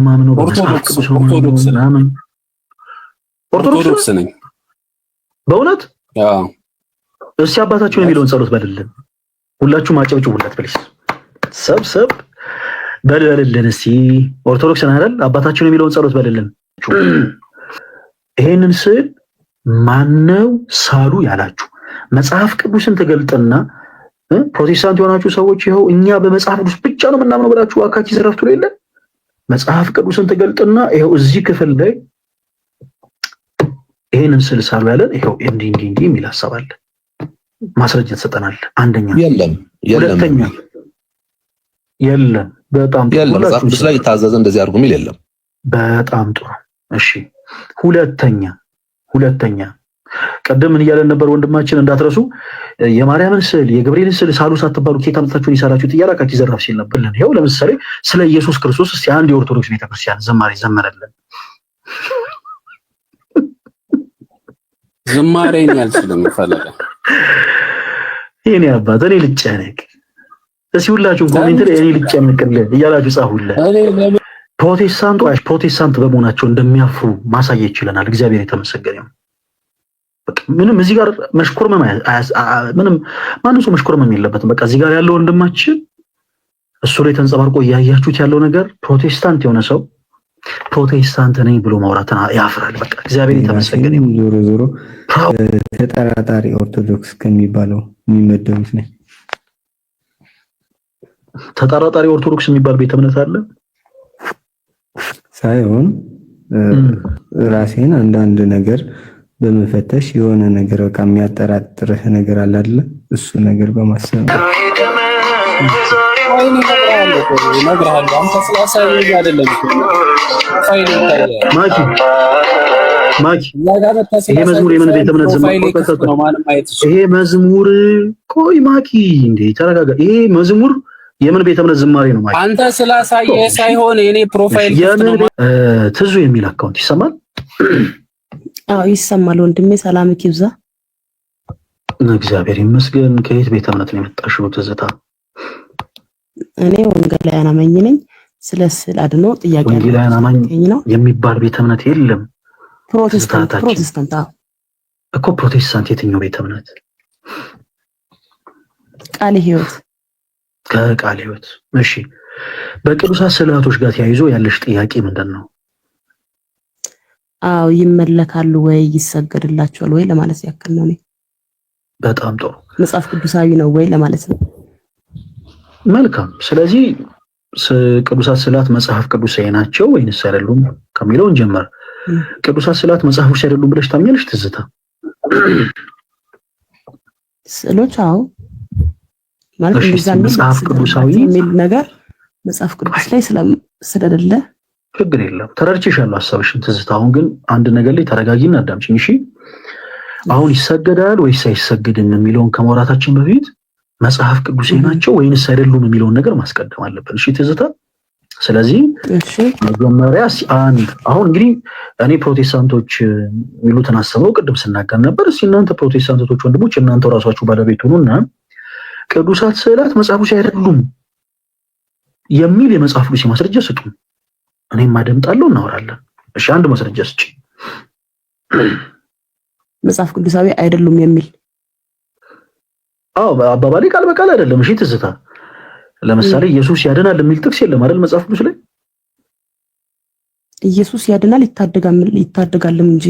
ማምነው በመጽሐፍ ቅዱስ ነው ምናምን ኦርቶዶክስ ነኝ በእውነት አዎ እሺ አባታችሁ የሚለውን ጸሎት በልልን ሁላችሁም አጨብጭቡለት ፕሊስ ሰብሰብ በልልን እስቲ ኦርቶዶክስ ነን አይደል አባታችሁ የሚለውን ጸሎት በልልን ይሄንን ስል ማነው ሳሉ ያላችሁ መጽሐፍ ቅዱስን ተገልጠና ፕሮቴስታንት የሆናችሁ ሰዎች ይኸው እኛ በመጽሐፍ ቅዱስ ብቻ ነው ምናምነው ብላችሁ አካኪ ዘረፍቱ ነው የለ መጽሐፍ ቅዱስን ተገልጠና ይኸው እዚህ ክፍል ላይ ይሄንን ስል ሳሉ ያለን ይኸው እንዲህ የሚል ሐሳብ አለ ማስረጃ ተሰጠናል አንደኛ ሁለተኛ የለም በጣም የለም መጽሐፍ ቅዱስ ላይ ታዘዘ እንደዚህ አድርጉ የሚል የለም በጣም ጥሩ እሺ ሁለተኛ ቀደም ምን እያለን ነበር ወንድማችን እንዳትረሱ የማርያምን ስዕል የገብርኤልን ስዕል ሳሉ ሳትባሉ ከታምታችሁን ይሰራችሁት እያላካችሁ ይዘራፍ ሲል ነበር ይሄው ለምሳሌ ስለ ኢየሱስ ክርስቶስ እስቲ አንድ የኦርቶዶክስ ቤተክርስቲያን ዘማሪ ዘመረልን ዝማሬን ያልችልም ፈለገ የኔ አባት እኔ ልጨነቅ እስቲ ሁላችሁም ኮሜንት ላይ እኔ ልጨነቅልህ እያላችሁ ጻፉልህ ፕሮቴስታንት በመሆናቸው እንደሚያፍሩ ማሳየት ይችላል እግዚአብሔር የተመሰገነ ነው ምንም እዚህ ጋር መሽኮርመም ምንም ማንም ሰው መሽኮርመም የለበትም በቃ እዚህ ጋር ያለው ወንድማችን እሱ ላይ ተንጸባርቆ ያያችሁት ያለው ነገር ፕሮቴስታንት የሆነ ሰው ፕሮቴስታንት ነኝ ብሎ ማውራትን ያፍራል በቃ እግዚአብሔር የተመሰገነ ነው ዞሮ ተጠራጣሪ ኦርቶዶክስ ከሚባለው የሚመደቡት ነው ተጠራጣሪ ኦርቶዶክስ የሚባል ቤተ እምነት አለ ሳይሆን ራሴን አንዳንድ ነገር በመፈተሽ የሆነ ነገር በቃ የሚያጠራጥርህ ነገር አለ አይደል እሱ ነገር በማሰብ ነግረሃለሁ አንተ ስላሳየኝ አይደለም ማኪ ይሄ መዝሙር የምን ቤተ እምነት ይሄ መዝሙር ቆይ ማኪ እንዴ ተረጋጋ ይሄ መዝሙር የምን ቤተ እምነት ዝማሬ ነው ማኪ አንተ ስላሳየ ሳይሆን የኔ ፕሮፋይል ትዙ የሚል አካውንት ይሰማል አዎ ይሰማል ወንድሜ ሰላም ይብዛ እግዚአብሔር ይመስገን ከየት ቤተ እምነት ነው የመጣሽው ትዝታ እኔ ወንጌላውያን አማኝ ነኝ ስለ አድኖ ጥያቄ ነው ወንጌላውያን አማኝ የሚባል ቤተ እምነት የለም ፕሮቴስታንት እኮ ፕሮቴስታንት የትኛው ቤተ እምነት ቃለ ሕይወት ከቃለ ሕይወት እሺ በቅዱሳት ስዕላቶች ጋር ተያይዞ ያለሽ ጥያቄ ምንድነው አው ይመለካሉ ወይ ይሰገድላቸዋል ወይ ለማለት ያክል ነው በጣም ጥሩ መጽሐፍ ቅዱሳዊ ነው ወይ ለማለት ነው መልካም ስለዚህ ቅዱሳት ስዕላት መጽሐፍ ቅዱሳዊ ናቸው ወይንስ አይደሉም ከሚለው እንጀምር ቅዱሳት ስዕላት መጽሐፍ ቅዱሳዊ አይደሉም ብለሽ ታምኛለሽ ትዝታ ስዕሎች አው ማለት መጽሐፍ ቅዱሳዊ የሚል ነገር መጽሐፍ ቅዱስ ላይ ስለደለ ችግር የለም ተረድቼሻለሁ ሐሳብሽን ትዝታ አሁን ግን አንድ ነገር ላይ ተረጋጊና አዳምጪኝ እሺ አሁን ይሰገዳል ወይስ አይሰገድም የሚለውን ከመውራታችን በፊት መጽሐፍ ቅዱስ ናቸው ወይንስ አይደሉም የሚለውን ነገር ማስቀደም አለብን እሺ ትዝታ ስለዚህ እሺ መጀመሪያ አሁን እንግዲህ እኔ ፕሮቴስታንቶች የሚሉትን አስተምሮ ቅድም ስናገር ነበር እስኪ እናንተ ፕሮቴስታንቶች ወንድሞች እናንተ ራሳችሁ ባለቤት ሆኑና ቅዱሳት ስዕላት መጽሐፍ ቅዱስ አይደሉም የሚል የመጽሐፍ ቅዱስ ማስረጃ ስጡ እኔም አደምጣለሁ እናወራለን እሺ አንድ ማስረጃ ስጪ መጽሐፍ ቅዱሳዊ አይደሉም የሚል አባባሌ ቃል በቃል አይደለም እሺ ትዝታ ለምሳሌ ኢየሱስ ያድናል የሚል ጥቅስ የለም አይደል መጽሐፍ ቅዱስ ላይ ኢየሱስ ያድናል ይታደጋልም እንጂ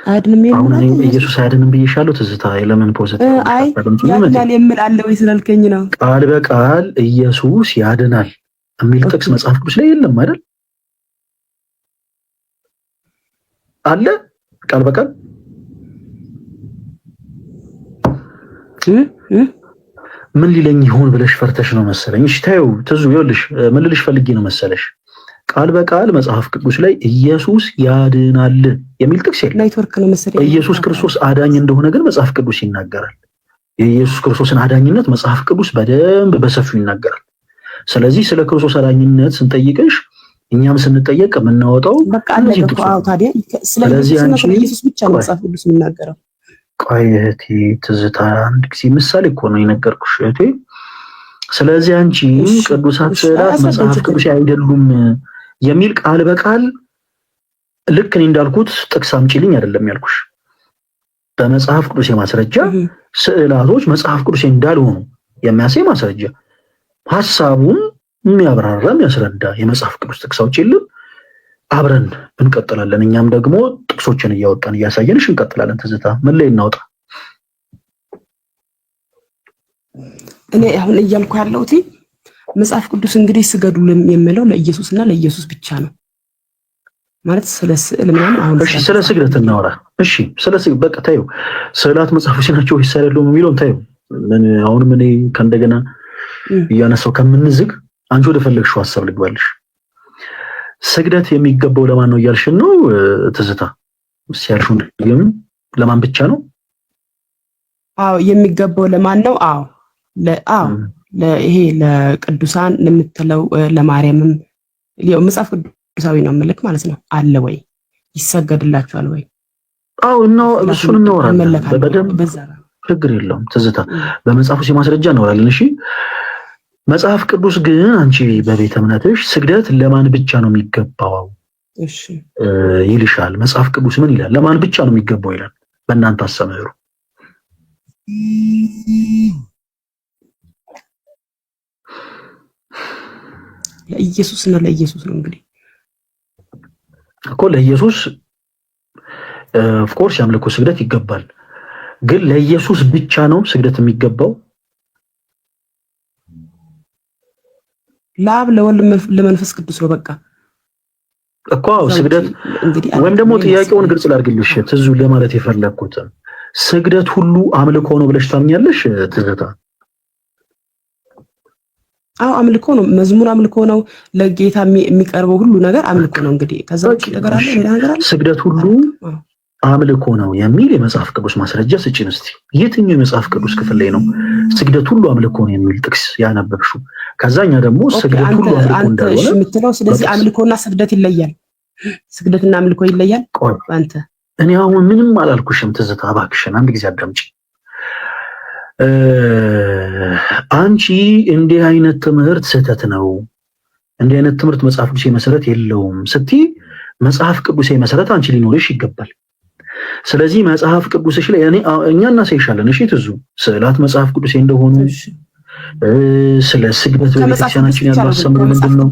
አያድንም አሁን ኢየሱስ አያድንም ብዬሻለሁ ትዝታ ለምን ፖዚቲቭ ያድናል የሚል አለ ወይ ስላልከኝ ነው ቃል በቃል ኢየሱስ ያድናል የሚል ጥቅስ መጽሐፍ ቅዱስ ላይ የለም አይደል አለ ቃል በቃል ምን ሊለኝ ይሆን ብለሽ ፈርተሽ ነው መሰለኝ እሺ ታዩ ትዙ ይኸውልሽ ምን ልልሽ ፈልጌ ነው መሰለሽ ቃል በቃል መጽሐፍ ቅዱስ ላይ ኢየሱስ ያድናል የሚል ጥቅስ የለም ኔትወርክ ነው መሰለኝ ኢየሱስ ክርስቶስ አዳኝ እንደሆነ ግን መጽሐፍ ቅዱስ ይናገራል የኢየሱስ ክርስቶስን አዳኝነት መጽሐፍ ቅዱስ በደንብ በሰፊው ይናገራል ስለዚህ ስለ ክርስቶስ አዳኝነት ስንጠይቅሽ እኛም ስንጠየቅ የምናወጣው በቃ አለገው ታዲያ ስለዚህ ኢየሱስ ብቻ መጽሐፍ ቅዱስ የሚናገረው ቆይ እህቴ ትዝታ አንድ ጊዜ ምሳሌ እኮ ነው የነገርኩሽ እህቴ ስለዚህ አንቺ ቅዱሳት ስዕላት መጽሐፍ ቅዱስ አይደሉም የሚል ቃል በቃል ልክ እኔ እንዳልኩት ጥቅስ አምጪልኝ አይደለም ያልኩሽ። በመጽሐፍ ቅዱስ የማስረጃ ስዕላቶች መጽሐፍ ቅዱስ እንዳልሆኑ የሚያሳይ ማስረጃ ሐሳቡን የሚያብራራ የሚያስረዳ የመጽሐፍ ቅዱስ ጥቅሶች የለም። አብረን እንቀጥላለን። እኛም ደግሞ ጥቅሶችን እያወጣን እያሳየንሽ እንቀጥላለን። ትዝታ ምን ላይ እናውጣ? እኔ አሁን እያልኩ ያለሁት መጽሐፍ ቅዱስ እንግዲህ ስገዱ የሚለው ለኢየሱስና ለኢየሱስ ብቻ ነው ማለት ስለ ስዕል ምናምን አሁን እሺ፣ ስለ ስግደት እናወራ። እሺ፣ ስለ ስግደት በቃ ታዩ። ስዕላት መጽሐፎች ናቸው ወይስ አይደሉም የሚለውን ታዩ። ምን አሁን ምን ከእንደገና እያነሳው ከምንዝግ አንቺ ወደ ፈለግሽው ሐሳብ ልግባልሽ። ስግደት የሚገባው ለማን ነው እያልሽን ነው ትዝታ? ሲያልሽው ግን ለማን ብቻ ነው? አዎ የሚገባው ለማን ነው? አዎ ይሄ ለቅዱሳን የምትለው ለማርያምም ያው መጽሐፍ ቅዱሳዊ ነው ምልክ ማለት ነው። አለ ወይ ይሰገድላችኋል ወይ? አዎ ነው እሱን እናወራለን በደንብ ችግር የለውም ትዝታ። በመጽሐፉ ሲማስረጃ እናወራለን። እሺ መጽሐፍ ቅዱስ ግን አንቺ በቤተ እምነትሽ ስግደት ለማን ብቻ ነው የሚገባው? እሺ ይልሻል። መጽሐፍ ቅዱስ ምን ይላል? ለማን ብቻ ነው የሚገባው ይላል በእናንተ አስተምህሮ። ለኢየሱስ እና ለኢየሱስ ነው እንግዲህ እኮ ለኢየሱስ ኦፍ ኮርስ ያምልኮ ስግደት ይገባል። ግን ለኢየሱስ ብቻ ነው ስግደት የሚገባው? ለአብ ለወልድ ለመንፈስ ቅዱስ ነው በቃ እኮ ስግደት። ወይም ደግሞ ጥያቄውን ግልጽ ላድርግልሽ ትዙ ለማለት የፈለኩት ስግደት ሁሉ አምልኮ ነው ብለሽ ታምኛለሽ ትዝታ? አዎ አምልኮ ነው። መዝሙር አምልኮ ነው። ለጌታ የሚቀርበው ሁሉ ነገር አምልኮ ነው። እንግዲህ ከዛ ውጪ ነገር አለ ሌላ ነገር አለ? ስግደት ሁሉ አምልኮ ነው የሚል የመጽሐፍ ቅዱስ ማስረጃ ስጪን እስቲ። የትኛው የመጽሐፍ ቅዱስ ክፍል ላይ ነው ስግደት ሁሉ አምልኮ ነው የሚል ጥቅስ ያነበብሽው? ከዛኛ ደግሞ ስግደት ሁሉ አምልኮ እንዳልሆነ የምትለው ስለዚህ አምልኮና ስግደት ይለያል። ስግደትና አምልኮ ይለያል። አንተ እኔ አሁን ምንም አላልኩሽም ትዝታ፣ እባክሽን አንድ ጊዜ አዳምጪ። አንቺ እንዲህ አይነት ትምህርት ስህተት ነው፣ እንዲህ አይነት ትምህርት መጽሐፍ ቅዱስ መሰረት የለውም ስትይ መጽሐፍ ቅዱስ መሰረት አንቺ ሊኖርሽ ይገባል። ስለዚህ መጽሐፍ ቅዱስሽ ላይ እኛ እናሳይሻለን። እሺ ትዙ ስዕላት መጽሐፍ ቅዱስ እንደሆኑ ስለ ስግደት በቤተክርስቲያናችን ያለው አስተምሮ ምንድን ነው?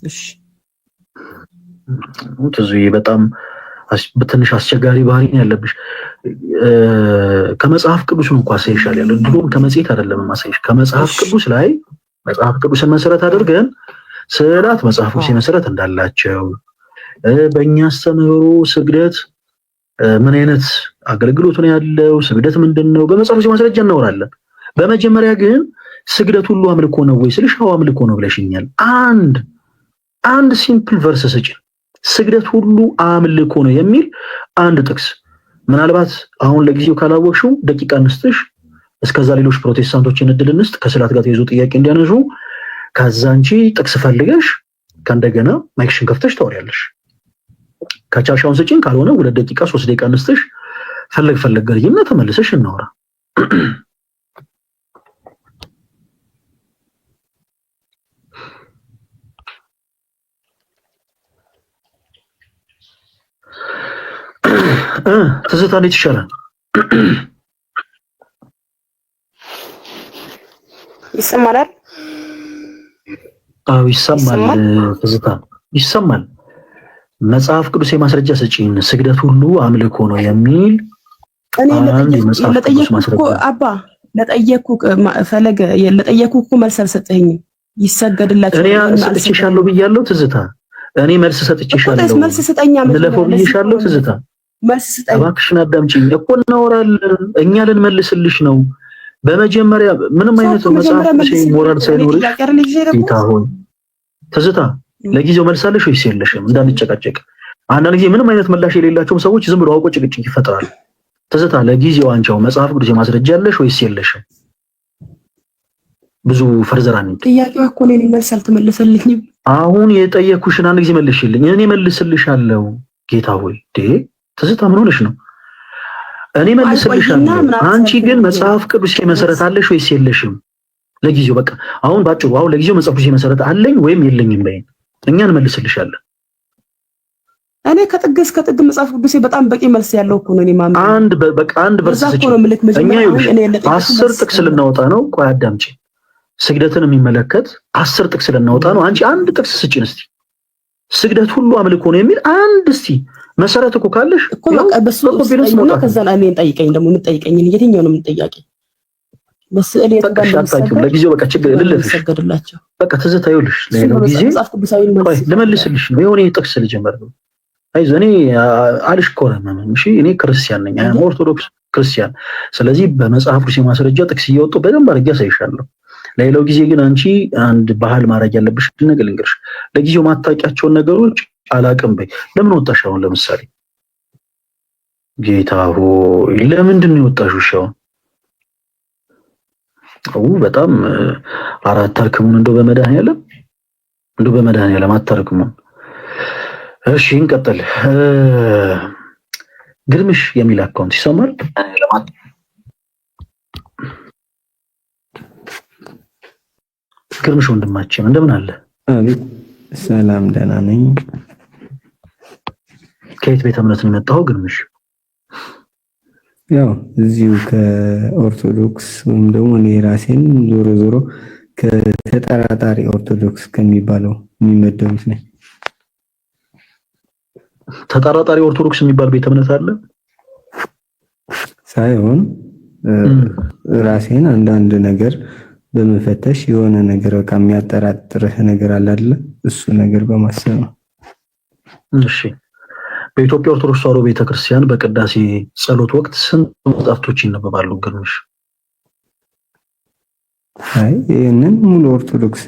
እሺ ትዙ በጣም በትንሽ አስቸጋሪ ባህሪ ነው ያለብሽ። ከመጽሐፍ ቅዱስ ነው እንኳን ሳይሻል ያለው ድሮም ከመጽሔት አይደለም ማሳይሽ። ከመጽሐፍ ቅዱስ ላይ መጽሐፍ ቅዱስን መሰረት አድርገን ስዕላት መጽሐፍ ቅዱስ መሰረት እንዳላቸው በእኛ አስተምህሮ ስግደት ምን አይነት አገልግሎት ነው ያለው፣ ስግደት ምንድነው በመጽሐፍ ቅዱስ ማስረጃ እናወራለን። በመጀመሪያ ግን ስግደት ሁሉ አምልኮ ነው ወይ ስልሽ አዎ አምልኮ ነው ብለሽኛል። አንድ ሲምፕል ቨርስ ስጪ ስግደት ሁሉ አምልኮ ነው የሚል አንድ ጥቅስ። ምናልባት አሁን ለጊዜው ካላወቅሽው ደቂቃ እንስጥሽ፣ እስከዛ ሌሎች ፕሮቴስታንቶችን እድል እንስጥ ከስዕላት ጋር ተይዞ ጥያቄ እንዲያነሱ። ከዛ አንቺ ጥቅስ ፈልገሽ ከእንደገና ማይክሽን ከፍተሽ ታወሪያለሽ። ከቻልሻውን ስጪን፣ ካልሆነ 2 ደቂቃ 3 ደቂቃ እንስጥሽ፣ ፈለግ ገርይና ተመልሰሽ እናወራ። ትዝታ እንዴት ይሻላል? ይሰማል? አዎ ይሰማል። ትዝታ ይሰማል። መጽሐፍ ቅዱስ የማስረጃ ስጪን ስግደት ሁሉ አምልኮ ነው የሚል እኔ ለጠየኩ አባ ለጠየኩ ፈለገ ለጠየኩ መልስ አልሰጠኝም። ይሰገድላችሁ እኔ ሰጥቼሻለሁ ብያለሁ ትዝታ። እኔ መልስ ሰጥቼሻለሁ። መልስ ስጠኛ ለፈው ብዬሻለሁ ትዝታ። መልስ ስጠኝ እባክሽን አዳምጪኝ እኮ እናወራለን። እኛ ልንመልስልሽ ነው። በመጀመሪያ ምንም አይነት መጽሐፍ ቅዱስ ሞራል ሳይኖርሽ ጌታ ሆይ ትዝታ ለጊዜው መልሳለሽ ወይስ የለሽም? እንዳንጨቃጨቅ። አንዳንድ ጊዜ ምንም አይነት ምላሽ የሌላቸውም ሰዎች ዝም ብለው አውቆ ጭቅጭቅ ይፈጥራሉ። ትዝታ ለጊዜው አንቺው መጽሐፍ ቅዱስ ማስረጃ ያለሽ ወይስ የለሽም? ብዙ ፈርዘራን ጥያቄው እኮ ነው። መልስ አልተመለሰልኝም። አሁን የጠየኩሽን አንድ ጊዜ መልሽልኝ። እኔ መልስልሻለሁ ጌታ ሆይ ትዝታ ምን ሆነሽ ነው? እኔ መልስልሻለሁ። አንቺ ግን መጽሐፍ ቅዱስ መሰረት አለሽ ወይስ የለሽም? ለጊዜው በቃ አሁን ባጭሩ አሁን ለጊዜው መጽሐፍ ቅዱስ መሰረት አለኝ ወይም የለኝም በይን፣ እኛ እንመልስልሻለን። እኔ ከጥግ እስከ ጥግ መጽሐፍ ቅዱስ በጣም በቂ መልስ ያለው እኮ ነው። እኔ ማምን አንድ ቨርስ ስጪ። እኛ 10 ጥቅስ ልናወጣ ነው። ቆይ አዳምጪ። ስግደትን የሚመለከት 10 ጥቅስ ልናወጣ ነው። አንቺ አንድ ጥቅስ ስጪን እስቲ። ስግደት ሁሉ አምልኮ ነው የሚል አንድ እስቲ መሰረት እኮ ካለሽ እኮ በቃ በሱ ነው። ከዛ እኔን ጠይቀኝ ደግሞ የምትጠይቀኝ የትኛው ነው የምትጠያቂ? በስዕል የተጋለጠው ለጊዜው በቃ ችግር ልልልሽ በቃ ትዝታ ይኸውልሽ ለሌላው ጊዜ ልመልስልሽ ነው። የሆነ ጥቅስ ልጀምር ነው። አይዞህ እኔ አልሽኮረመምም። እሺ እኔ ክርስቲያን ነኝ፣ ኦርቶዶክስ ክርስቲያን። ስለዚህ በመጽሐፍ ቅዱስ ማስረጃ ጥቅስ እያወጡ በደንብ አድርጌ አሳይሻለሁ። ለሌላው ጊዜ ግን አንቺ አንድ ባህል ማድረግ ያለብሽ ነገር ልንገርሽ። ለጊዜው ማታውቂያቸውን ነገሮች አላቅም በይ። ለምን ወጣሽ? አሁን ለምሳሌ ጌታ ሆይ ለምንድን ነው የወጣሽው? በጣም አራት አርክሙን እንደው በመድኃኒዓለም አታርክሙን። እሺ እንቀጥል። ግርምሽ የሚል አካውንት ይሰማል። ግርምሽ ወንድማችን እንደምን አለ? አቤት ሰላም ደህና ነኝ። ከየት ቤተ እምነት ነው የመጣው ግርምሽ? ያው እዚሁ ከኦርቶዶክስ ወይም ደግሞ እኔ ራሴን ዞሮ ከተጠራጣሪ ኦርቶዶክስ ከሚባለው የሚመደቡት ነኝ። ተጠራጣሪ ኦርቶዶክስ የሚባል ቤተ እምነት አለ ሳይሆን ራሴን አንዳንድ ነገር በመፈተሽ የሆነ ነገር በቃ የሚያጠራጥርህ ነገር አለ አይደል? እሱ ነገር በማሰብ ነው። እሺ በኢትዮጵያ ኦርቶዶክስ ተዋሕዶ ቤተክርስቲያን በቅዳሴ ጸሎት ወቅት ስንት መጽሐፍቶች ይነበባሉ ግርምሽ? አይ ይሄንን ሙሉ ኦርቶዶክስ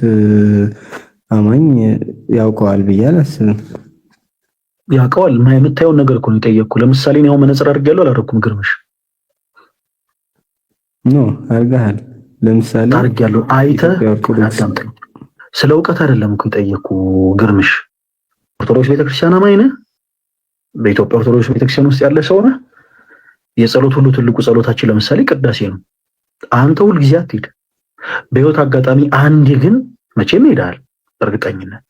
አማኝ ያውቀዋል ብዬ አላስብም። ያውቀዋል የምታየውን ነገር እኮ ነው የጠየቅኩ። ለምሳሌ ነው መነጽር አድርጌያለሁ አላደረኩም ግርምሽ? ኖ አድርገሃል። ለምሳሌ አድርጌያለሁ አይተህ ስለ እውቀት አይደለም እኮ የጠየቅኩ ግርምሽ። ኦርቶዶክስ ቤተክርስቲያን አማኝ ነህ? በኢትዮጵያ ኦርቶዶክስ ቤተክርስቲያን ውስጥ ያለ ሰው ነህ? የጸሎት ሁሉ ትልቁ ጸሎታችን ለምሳሌ ቅዳሴ ነው። አንተ ሁል ጊዜ አትሄድ። በህይወት አጋጣሚ አንዴ ግን መቼም ሄዳል በእርግጠኝነት።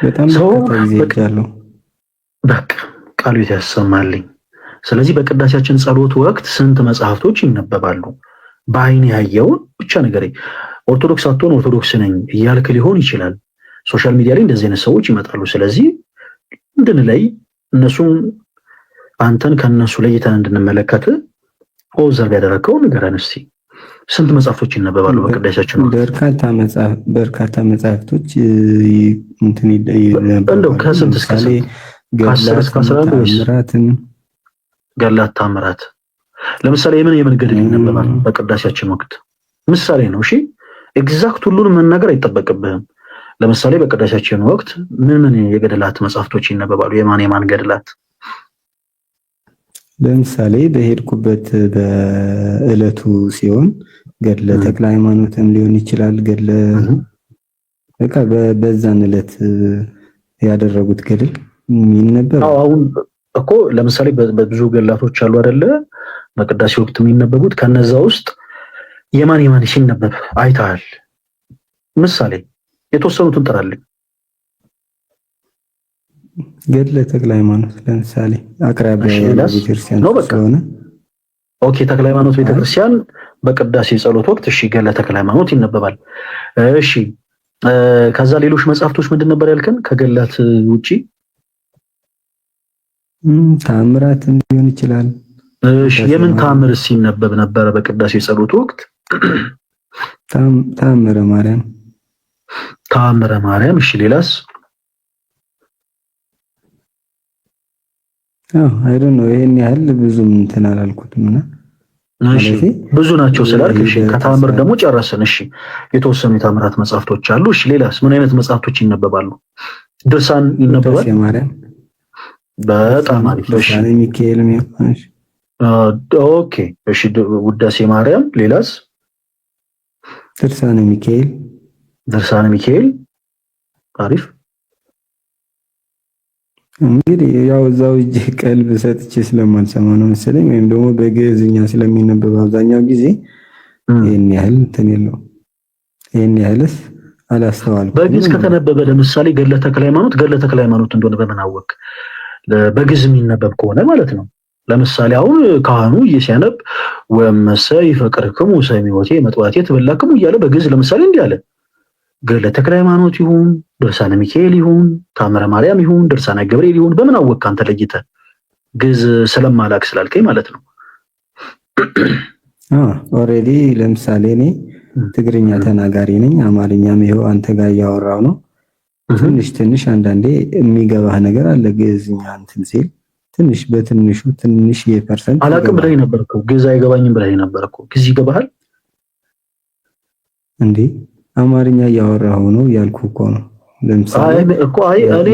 በጣም በቃ ቃሉ ያሰማልኝ። ስለዚህ በቅዳሴያችን ጸሎት ወቅት ስንት መጽሐፍቶች ይነበባሉ? በአይን ያየውን ብቻ ንገረኝ። ኦርቶዶክስ አትሆን ኦርቶዶክስ ነኝ እያልክ ሊሆን ይችላል። ሶሻል ሚዲያ ላይ እንደዚህ አይነት ሰዎች ይመጣሉ። ስለዚህ እንድንለይ እነሱን አንተን ከነሱ ለይተን እንድንመለከት ኦብዘርቭ ያደረከው ንገረን እስቲ። ስንት መጽሐፍቶች ይነበባሉ በቅዳሴያችን ወቅት? በርካታ መጽሐፍቶች እንትን እንደው ከስንት እስከ ገድላት ተአምራት ለምሳሌ የምን ገድል ይነበባል በቅዳሴያችን ወቅት? ምሳሌ ነው። እሺ ኤግዛክት ሁሉንም መናገር አይጠበቅብህም። ለምሳሌ በቅዳሴያችን ወቅት ምን የገድላት መጽሐፍቶች ይነበባሉ? የማን ገድላት? ለምሳሌ በሄድኩበት በእለቱ ሲሆን ገድለ ተክለ ሃይማኖትም ሊሆን ይችላል። ገድለ በቃ በዛን እለት ያደረጉት ገድል የሚነበብ። አሁን እኮ ለምሳሌ በብዙ ገድላቶች አሉ አይደለ? በቅዳሴ ወቅት የሚነበቡት ከነዛ ውስጥ የማን ሲነበብ አይተሃል? ምሳሌ የተወሰኑትን ጥራልኝ። ገድለ ተክለ ሃይማኖት ለምሳሌ አቅራቢያ ቤተክርስቲያን ስለሆነ ኦኬ። ተክለ ሃይማኖት ቤተክርስቲያን በቅዳሴ ጸሎት ወቅት እሺ፣ ገድለ ተክለ ሃይማኖት ይነበባል። እሺ ከዛ ሌሎች መጽሐፍቶች ምንድን ነበር ያልከን? ከገድላት ውጪ ተአምራትም ሊሆን ይችላል። እሺ የምን ተአምር ሲነበብ ነበር በቅዳሴ ጸሎት ወቅት? ተአምረ ማርያም። እሺ ሌላስ? አይ ዶንት ኖ ይሄን ያህል ብዙም እንትን አላልኩትምና እሺ ብዙ ናቸው ስላልክ እሺ ከተአምር ደግሞ ጨረስን። እሺ የተወሰኑ የተአምራት መጽሐፍቶች አሉ። እሺ ሌላስ ምን አይነት መጽሐፍቶች ይነበባሉ? ድርሳን ይነበባል? በጣም አሪፍ። እሺ ሚካኤል እሺ ኦኬ እሺ ውዳሴ ማርያም። ሌላስ? ድርሳነ ሚካኤል አሪፍ። እንግዲህ ያው እዛው እጄ ቀልብ ሰጥቼ ስለማልሰማ ነው መሰለኝ፣ ወይም ደግሞ በግዕዝኛ ስለሚነበብ አብዛኛው ጊዜ ይሄን ያህል እንትን የለውም። ይሄን ያህልስ አላስተዋልኩም። በግዕዝ ከተነበበ ለምሳሌ ገድለ ተክለ ሃይማኖት እንደሆነ በምን አወቅ? በግዕዝ የሚነበብ ከሆነ ማለት ነው። ለምሳሌ አሁን ካህኑ ሲያነብ ወመሰ ይፈቅርክሙ ሰሚዖቴ መጥዋቴ ትበላክሙ እያለ በግዕዝ ለምሳሌ እንዲህ አለ። ገድለ ተክለ ሃይማኖት ይሁን ድርሳነ ሚካኤል ይሁን ታምረ ማርያም ይሁን ድርሳነ ገብርኤል ይሁን በምን አወቅ አንተ ለይተህ? ግዕዝ ስለማላክ ስላልከኝ ማለት ነው። ኦልሬዲ ለምሳሌ እኔ ትግርኛ ተናጋሪ ነኝ፣ አማርኛም ይኸው አንተ ጋር እያወራው ነው። ትንሽ አንዳንዴ የሚገባህ ነገር አለ። ግዕዝኛ እንትን ሲል ትንሽ በትንሹ ትንሽ የፐርሰንት አላቅም ብለህ ነበር እኮ ግዕዝ አይገባኝም ብለህ ነበር እኮ። ግዕዝ ይገባሃል እንዴ? አማርኛ እያወራሁ ነው ያልኩ እኮ ነው። ለምሳሌ እኔ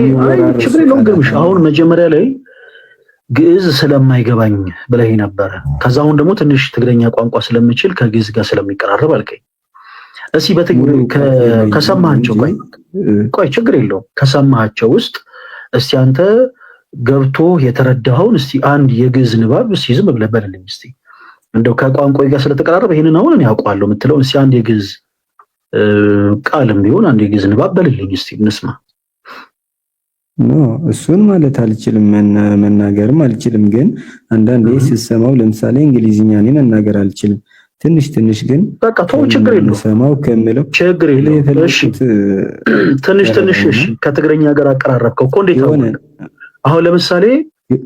ችግር የለውም ግርምሽ። አሁን መጀመሪያ ላይ ግዕዝ ስለማይገባኝ ብለህ ነበር። ከዛ አሁን ደግሞ ትንሽ ትግረኛ ቋንቋ ስለምችል ከግዕዝ ጋር ስለሚቀራረብ አልከኝ። እስኪ ከሰማሃቸው ቆይ ችግር የለውም ከሰማሃቸው ውስጥ እስቲ አንተ ገብቶ የተረዳኸውን እስቲ አንድ የግዕዝ ንባብ እስቲ ዝም ብለህ በልልኝ እስቲ። እንደው ከቋንቋዬ ጋር ስለተቀራረበ ይሄንን አሁን እኔ አውቀዋለሁ የምትለው እስቲ አንድ የግዕዝ ቃልም ቢሆን አንድ የግዕዝ ንባብ በልልኝ እስቲ እንስማ። እሱን ማለት አልችልም፣ መናገርም አልችልም። ግን አንዳንዴ ስሰማው ለምሳሌ እንግሊዝኛ እኔ መናገር አልችልም። ትንሽ ግን በቃ ተው ችግር የለውም ሰማው ከምለው ችግር የለውም። እሺ ትንሽ እሺ ከትግረኛ ጋር አቀራረብከው እኮ እንዴት ነው? አሁን ለምሳሌ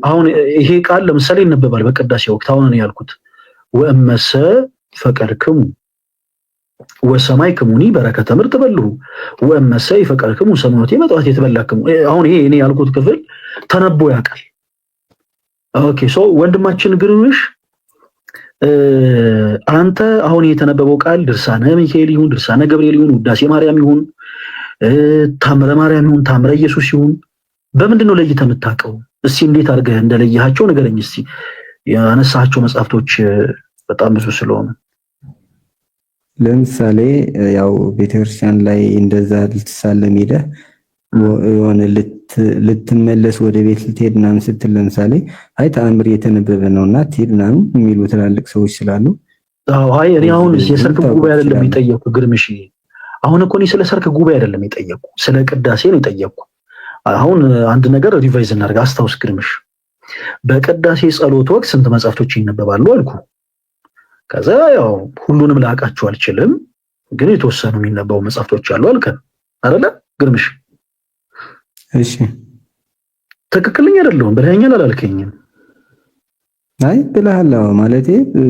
አሁን ይሄ ቃል ለምሳሌ ይነበባል በቅዳሴ ወቅት። አሁን እኔ ያልኩት ወእመሰ ፈቀድክሙ ወሰማይክሙኒ በረከተ ምድር ትበልዑ ወእመሰ ይፈቀድክሙ ሰሚዖቴ መጥዋቴ ትበላክሙ። አሁን ይሄ እኔ ያልኩት ክፍል ተነቦ ያውቃል። ኦኬ ሶ ወንድማችን ግርምሽ አንተ አሁን የተነበበው ቃል ድርሳነ ሚካኤል ይሁን ድርሳነ ገብርኤል ይሁን ውዳሴ ማርያም ይሁን ታምረ ማርያም ይሁን ታምረ ኢየሱስ ይሁን በምንድነው ለይተህ የምታውቀው? እስቲ እንዴት አድርገህ እንደለየሃቸው ንገረኝ እስቲ። ያነሳቸው መጽሐፍቶች በጣም ብዙ ስለሆኑ ለምሳሌ ያው ቤተክርስቲያን ላይ እንደዛ ልትሳለም ሄደህ የሆነ ልትመለስ ወደ ቤት ልትሄድ ምናምን ስትል ለምሳሌ አይ ተአምር የተነበበ ነውና ትሄድ ምናምን የሚሉ ትላልቅ ሰዎች ስላሉ አይ እኔ አሁን የሰርክ ጉባኤ አይደለም የጠየኩ ግርምሽ። አሁን እኮ እኔ ስለ ሰርክ ጉባኤ አይደለም የጠየኩ ስለ ቅዳሴ ነው የጠየኩ። አሁን አንድ ነገር ሪቫይዝ እናድርግ። አስታውስ ግርምሽ፣ በቅዳሴ ጸሎት ወቅት ስንት መጽሐፍቶች ይነበባሉ አልኩ። ከዛ ያው ሁሉንም ላውቃቸው አልችልም፣ ግን የተወሰኑ የሚነበቡ መጽሐፍቶች አሉ አልከን አይደለ ግርምሽ? እሺ ትክክለኛ አይደለም ብለኸኛል አላልከኝም? አይ ብለሃል ማለቴ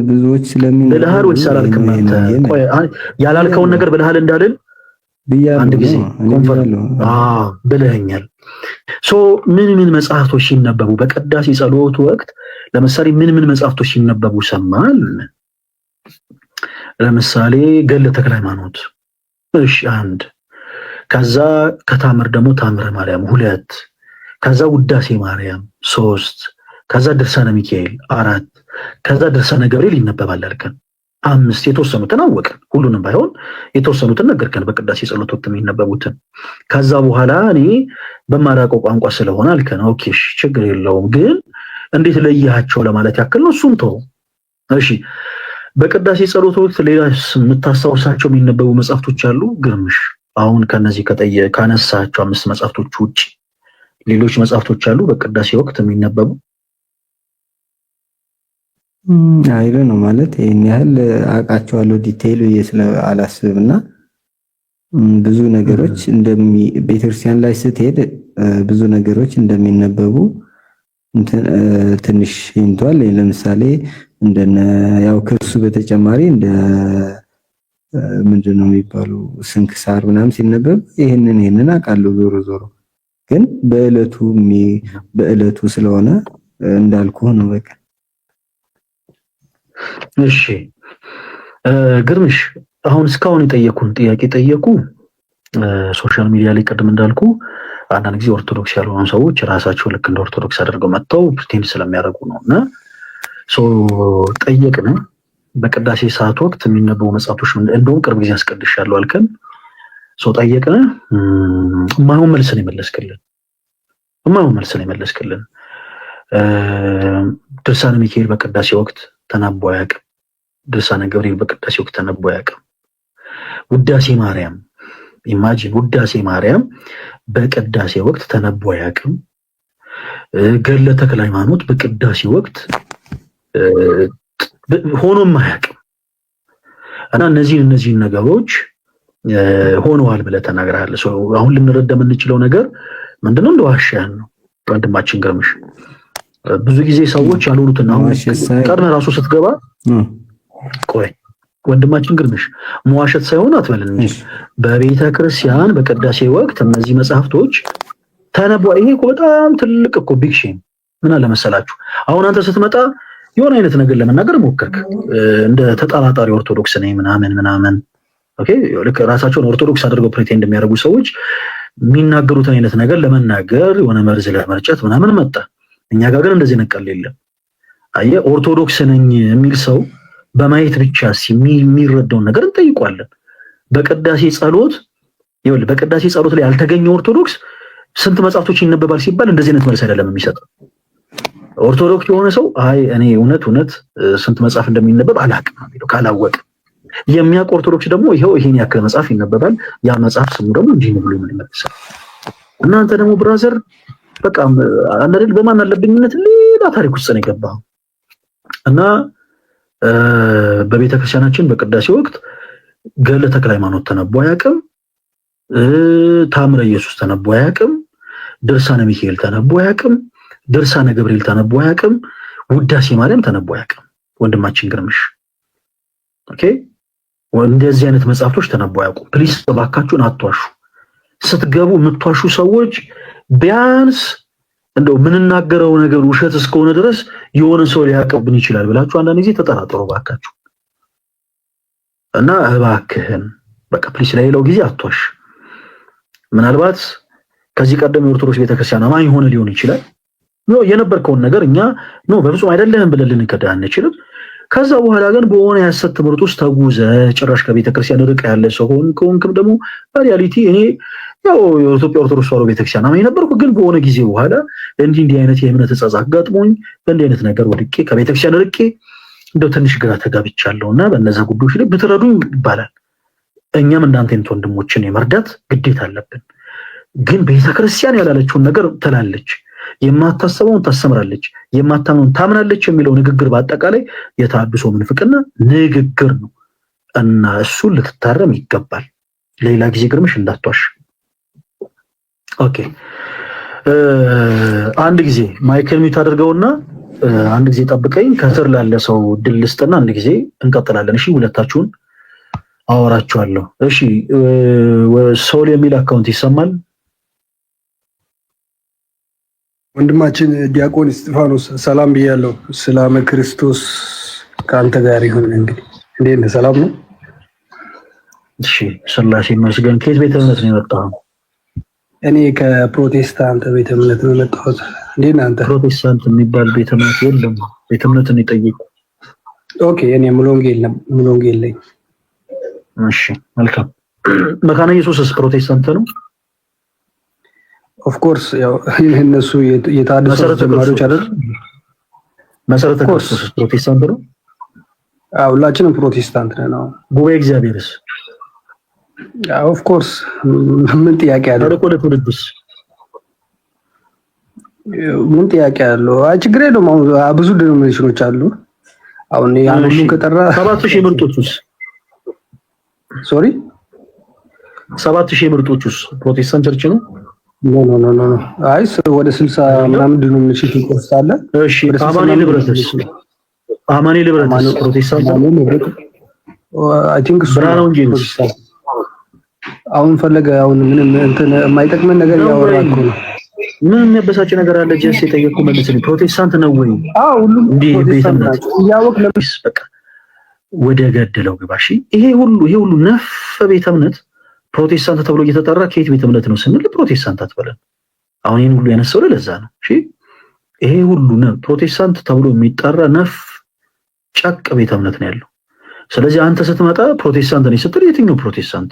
ብዙዎች ስለሚል ብለሃል ወይስ አላልክም? ቆይ ያላልከውን ነገር ብለሃል እንዳልል አንድ ጊዜ ብለኸኛል። ሶ ምን መጽሐፍቶች ሲነበቡ በቅዳሴ ጸሎት ወቅት ለምሳሌ ምን መጽሐፍቶች ሲነበቡ ሰማል? ለምሳሌ ገድለ ተክለ ሃይማኖት እሺ አንድ፣ ከዛ ከታምር ደግሞ ታምረ ማርያም 2፣ ከዛ ውዳሴ ማርያም 3፣ ከዛ ድርሳነ ሚካኤል 4፣ ከዛ ድርሳነ ገብርኤል ይነበባል አልከን 5። የተወሰኑትን አወቅን፣ ሁሉንም ባይሆን የተወሰኑትን ነገርከን በቅዳሴ ጸሎት ወቅት የሚነበቡትን። ከዛ በኋላ እኔ በማላውቀው ቋንቋ ስለሆነ አልከን ኦኬ ችግር የለውም ግን እንዴት ለያቸው ለማለት ያክል ነው። እሱም ተው እሺ። በቅዳሴ ጸሎት ወቅት ሌላ የምታስታውሳቸው የሚነበቡ መጽሐፍቶች አሉ ግርምሽ? አሁን ከነዚህ ካነሳቸው 5 መጽሐፍቶች ውጪ ሌሎች መጽሐፍቶች አሉ በቅዳሴ ወቅት የሚነበቡ? አይሉ ነው ማለት ይሄን ያህል አውቃቸዋለሁ ዲቴይል እየስለ አላስብና ብዙ ነገሮች ቤተክርስቲያን ላይ ስትሄድ ብዙ ነገሮች እንደሚነበቡ ትንሽ ይንቷል። ለምሳሌ እንደነ ያው ከሱ በተጨማሪ እንደ ምንድነው የሚባሉ ስንክሳር ምናምን ሲነበብ ይሄንን አውቃለሁ። ዞሮ ግን በእለቱ ስለሆነ እንዳልኩ ነው በቃ። እሺ ግርምሽ አሁን እስካሁን የጠየቁን ጥያቄ ጠየቁ ሶሻል ሚዲያ ላይ ቀድም እንዳልኩ አንዳንድ ጊዜ ኦርቶዶክስ ያልሆኑ ሰዎች ራሳቸው ልክ እንደ ኦርቶዶክስ አድርገው መጥተው ፕሪቴንድ ስለሚያደርጉ ነውና ጠየቅን። በቅዳሴ ሰዓት ወቅት የሚነበቡ መጽሐፍቶች እንደውም ቅርብ ጊዜ አስቀድሻለሁ አልከን። ጠየቅን። ማይሆን መልስ ነው የመለስክልን። ድርሳነ ሚካኤል በቅዳሴ ወቅት ተናቦ አያውቅም። ድርሳነ ገብርኤል በቅዳሴ ወቅት ተነቦ አያውቅም። ውዳሴ ማርያም ኢማጂን፣ ውዳሴ ማርያም በቅዳሴ ወቅት ተነቦ አያውቅም። ገድለ ተክለ ሃይማኖት በቅዳሴ ወቅት ሆኖም አያውቅም። እና እነዚህን ነገሮች ሆነዋል ብለህ ተናግረሃል። አሁን ልንረዳ የምንችለው ነገር ምንድነው? እንደዋሻያን ነው ወንድማችን ግርምሽ። ብዙ ጊዜ ሰዎች ያልሆኑትና አሁን ቀድመህ ራሱ ስትገባ ቆይ ወንድማችን ግርምሽ መዋሸት ሳይሆን አትበልን እንጂ በቤተ ክርስቲያን በቅዳሴ ወቅት እነዚህ መጽሐፍቶች ተነቧ። ይሄ እኮ በጣም ትልቅ እኮ ቢግ ሼም። ምን አለ መሰላችሁ አሁን አንተ ስትመጣ የሆነ አይነት ነገር ለመናገር ሞከርክ፣ እንደ ተጠራጣሪ ኦርቶዶክስ ነኝ ምናምን ኦኬ፣ ልክ ራሳቸውን ኦርቶዶክስ አድርገው ፕሪቴንድ የሚያደርጉ ሰዎች የሚናገሩትን አይነት ነገር ለመናገር የሆነ መርዝ ለመርጨት ምናምን መጣ። እኛ ጋር ግን እንደዚህ ነቀል የለም። አየህ ኦርቶዶክስ ነኝ የሚል ሰው በማየት ብቻ የሚረዳውን ነገር እንጠይቋለን። በቅዳሴ ጸሎት ላይ ያልተገኘ ኦርቶዶክስ ስንት መጽሐፍቶች ይነበባል ሲባል እንደዚህ አይነት መልስ አይደለም የሚሰጠው። ኦርቶዶክስ የሆነ ሰው አይ እኔ እውነት ስንት መጽሐፍ እንደሚነበብ አላውቅም ነው የሚለው ካላወቀ። የሚያውቅ ኦርቶዶክስ ደግሞ ይሄን ያክል መጽሐፍ ይነበባል፣ ያ መጽሐፍ ስሙ ደግሞ እንዲህ ነው ብሎ ይመልሳል። እናንተ ደግሞ ብራዘር በቃ አንደል በማን አለብኝነት ሌላ ታሪክ ውስጥ ነው የገባው። እና በቤተ ክርስቲያናችን በቅዳሴ ወቅት ገድለ ተክለ ሃይማኖት ተነቦ አያውቅም፣ ታምረ ኢየሱስ ተነቦ አያውቅም፣ ድርሳነ ሚካኤል ተነቦ አያውቅም፣ ድርሳነ ገብርኤል ተነቦ አያውቅም፣ ውዳሴ ማርያም ተነቦ አያውቅም። ወንድማችን ግርምሽ ኦኬ፣ እንደዚህ አይነት መጽሐፍቶች ተነቦ አያውቁም። ፕሊስ እባካችሁን አትዋሹ። ስትገቡ የምትዋሹ ሰዎች ቢያንስ እንደው ምንናገረው ነገር ውሸት እስከሆነ ድረስ የሆነ ሰው ሊያቀብን ይችላል ብላችሁ አንዳንድ ጊዜ ተጠራጥሩ እባካችሁ። እና እባክህን በቃ ፕሊስ ለሌላው ጊዜ አትዋሽ። ምናልባት ከዚህ ቀደም የኦርቶዶክስ ቤተክርስቲያን አማኝ ሆነ ሊሆን ይችላል። የነበርከውን ነገር እኛ በፍጹም አይደለም ብለን ልንከዳ አንችልም። ከዛ በኋላ ግን በሆነ የሐሰት ትምህርት ውስጥ ተጉዘ ጭራሽ ከቤተክርስቲያን ርቀህ ያለ ሰው ሆንክም ደግሞ በሪያሊቲ እኔ ያው የኢትዮጵያ ኦርቶዶክስ ተዋሕዶ ቤተክርስቲያን አማኝ ነበርኩ፣ ግን በሆነ ጊዜ በኋላ እንዲህ አይነት የእምነት ጸጸት አጋጥሞኝ በእንዲህ አይነት ነገር ወድቄ ከቤተክርስቲያን ርቄ እንደው ትንሽ ግራ ተጋብቻለሁና በእነዛ ጉዳዮች ላይ ብትረዱኝ ይባላል። እኛም እንዳንተ አይነት ወንድሞችን የመርዳት ግዴታ አለብን። ግን ቤተክርስቲያን ያላለችውን ነገር ትላለች፣ የማታሰበውን ታስተምራለች፣ የማታምነውን ታምናለች የሚለው ንግግር በአጠቃላይ የተሐድሶ ምንፍቅና ንግግር ነው እና እሱን ልትታረም ይገባል። ሌላ ጊዜ ግርምሽ እንዳትዋሽ። ኦኬ፣ አንድ ጊዜ ማይክል ሚውት አድርገውና አንድ ጊዜ ጠብቀኝ። ከስር ላለ ሰው ድል ልስጥና አንድ ጊዜ እንቀጥላለን። እሺ፣ ሁለታችሁን አወራችኋለሁ። እሺ፣ ሶል የሚል አካውንት ይሰማል? ወንድማችን ዲያቆን እስጢፋኖስ ሰላም ብያለሁ። ሰላም ክርስቶስ ከአንተ ጋር ይሁን። እንግዲህ እንዴት ነህ? ሰላም ነው? እሺ፣ ስላሴ ይመስገን። ከየት ቤተ እምነት ነው የመጣኸው? እኔ ከፕሮቴስታንት ቤተ እምነት ነው የመጣሁት። እንዴት ነህ አንተ? ፕሮቴስታንት የሚባል ቤተ እምነት የለም። ቤተ እምነትን ይጠይቁ። ኦኬ፣ እኔ ሙሉ ወንጌል ነኝ። እሺ፣ መልካም። መካነ ኢየሱስስ ፕሮቴስታንት ነው? ኦፍ ኮርስ ያው እነሱ የተሐድሶ ተማሪዎች አይደል? መሰረተ ክርስቶስ ፕሮቴስታንት ነው? አዎ፣ ሁላችንም ፕሮቴስታንት ነን። ነው ጉባኤ እግዚአብሔርስ? ኦፍ ኮርስ ምን ጥያቄ አለው? ለትውልድስ ምን ጥያቄ አለው? ችግር የለውም። አሁን ብዙ ዲኖሚኔሽኖች አሉ። አሁን ያንኑ ከጠራ 7000 ምርጦቹስ? ሶሪ 7000 ምርጦቹስ ፕሮቴስታንት ቸርች ነው? ኖ አይ ወደ 60 ምናምን ዲኖሚኔሽን ይቆርጣል። እሺ፣ አማኑኤል ህብረትስ ፕሮቴስታንት ነው? አይ ቲንክ ብርሃነ ወንጌልስ? አሁን ምንም እንትን የማይጠቅመን ነገር ያወራኩ ነው። ምን የሚያበሳጭ ነገር አለ? ጀስ የጠየቁ መልስልኝ። ፕሮቴስታንት ነው ወይ? ሁሉም እንዲህ ፕሮቴስታንት ናቸው። ያወቅ ለምስ በቃ ወደ ገደለው ግባ። እሺ፣ ይሄ ሁሉ ነፍ ቤተ እምነት ፕሮቴስታንት ተብሎ እየተጠራ ከየት ቤተ እምነት ነው ስንል ፕሮቴስታንት አትበለን። አሁን ይሄን ሁሉ ያነሳው ለዛ ነው። እሺ፣ ይሄ ሁሉ ፕሮቴስታንት ተብሎ የሚጠራ ነፍ ጨቅ ቤተ እምነት ነው ያለው። ስለዚህ አንተ ስትመጣ ፕሮቴስታንት ነኝ ስትል የትኛው ፕሮቴስታንት?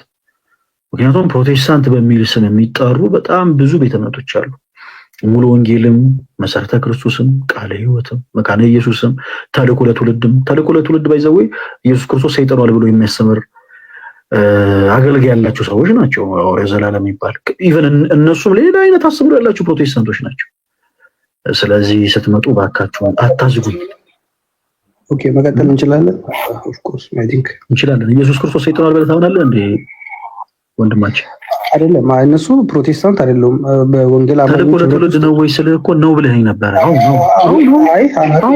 ምክንያቱም ፕሮቴስታንት በሚል ስም የሚጠሩ በጣም ብዙ ቤተ እምነቶች አሉ። ሙሉ ወንጌልም መሰረተ ክርስቶስም ቃለ ሕይወትም መካነ ኢየሱስም ተልእኮ ለትውልድ ባይዘው ኢየሱስ ክርስቶስ ሰይጣን ብሎ የሚያስተምር አገልጋይ ያላቸው ሰዎች ናቸው። ሐዋርያው ዘላለም ይባል ኢቭን እነሱም ሌላ አይነት አስተምሮ ያላቸው ፕሮቴስታንቶች ናቸው። ስለዚህ ስትመጡ ባካችሁ አታዝጉኝ። ኦኬ መቀጠል እንችላለን። ኦፍ ኮርስ አይ ቲንክ እንችላለን። ኢየሱስ ክርስቶስ ሰይጣን ብለህ ታምናለህ እንዴ ወንድማችን? አይደለም እነሱ ፕሮቴስታንት አይደሉም። በወንጌል አማኞች ተልእኮ ለትውልድ ነው ወይ ስልህ እኮ ነው ብለኸኝ ነበር። አሁን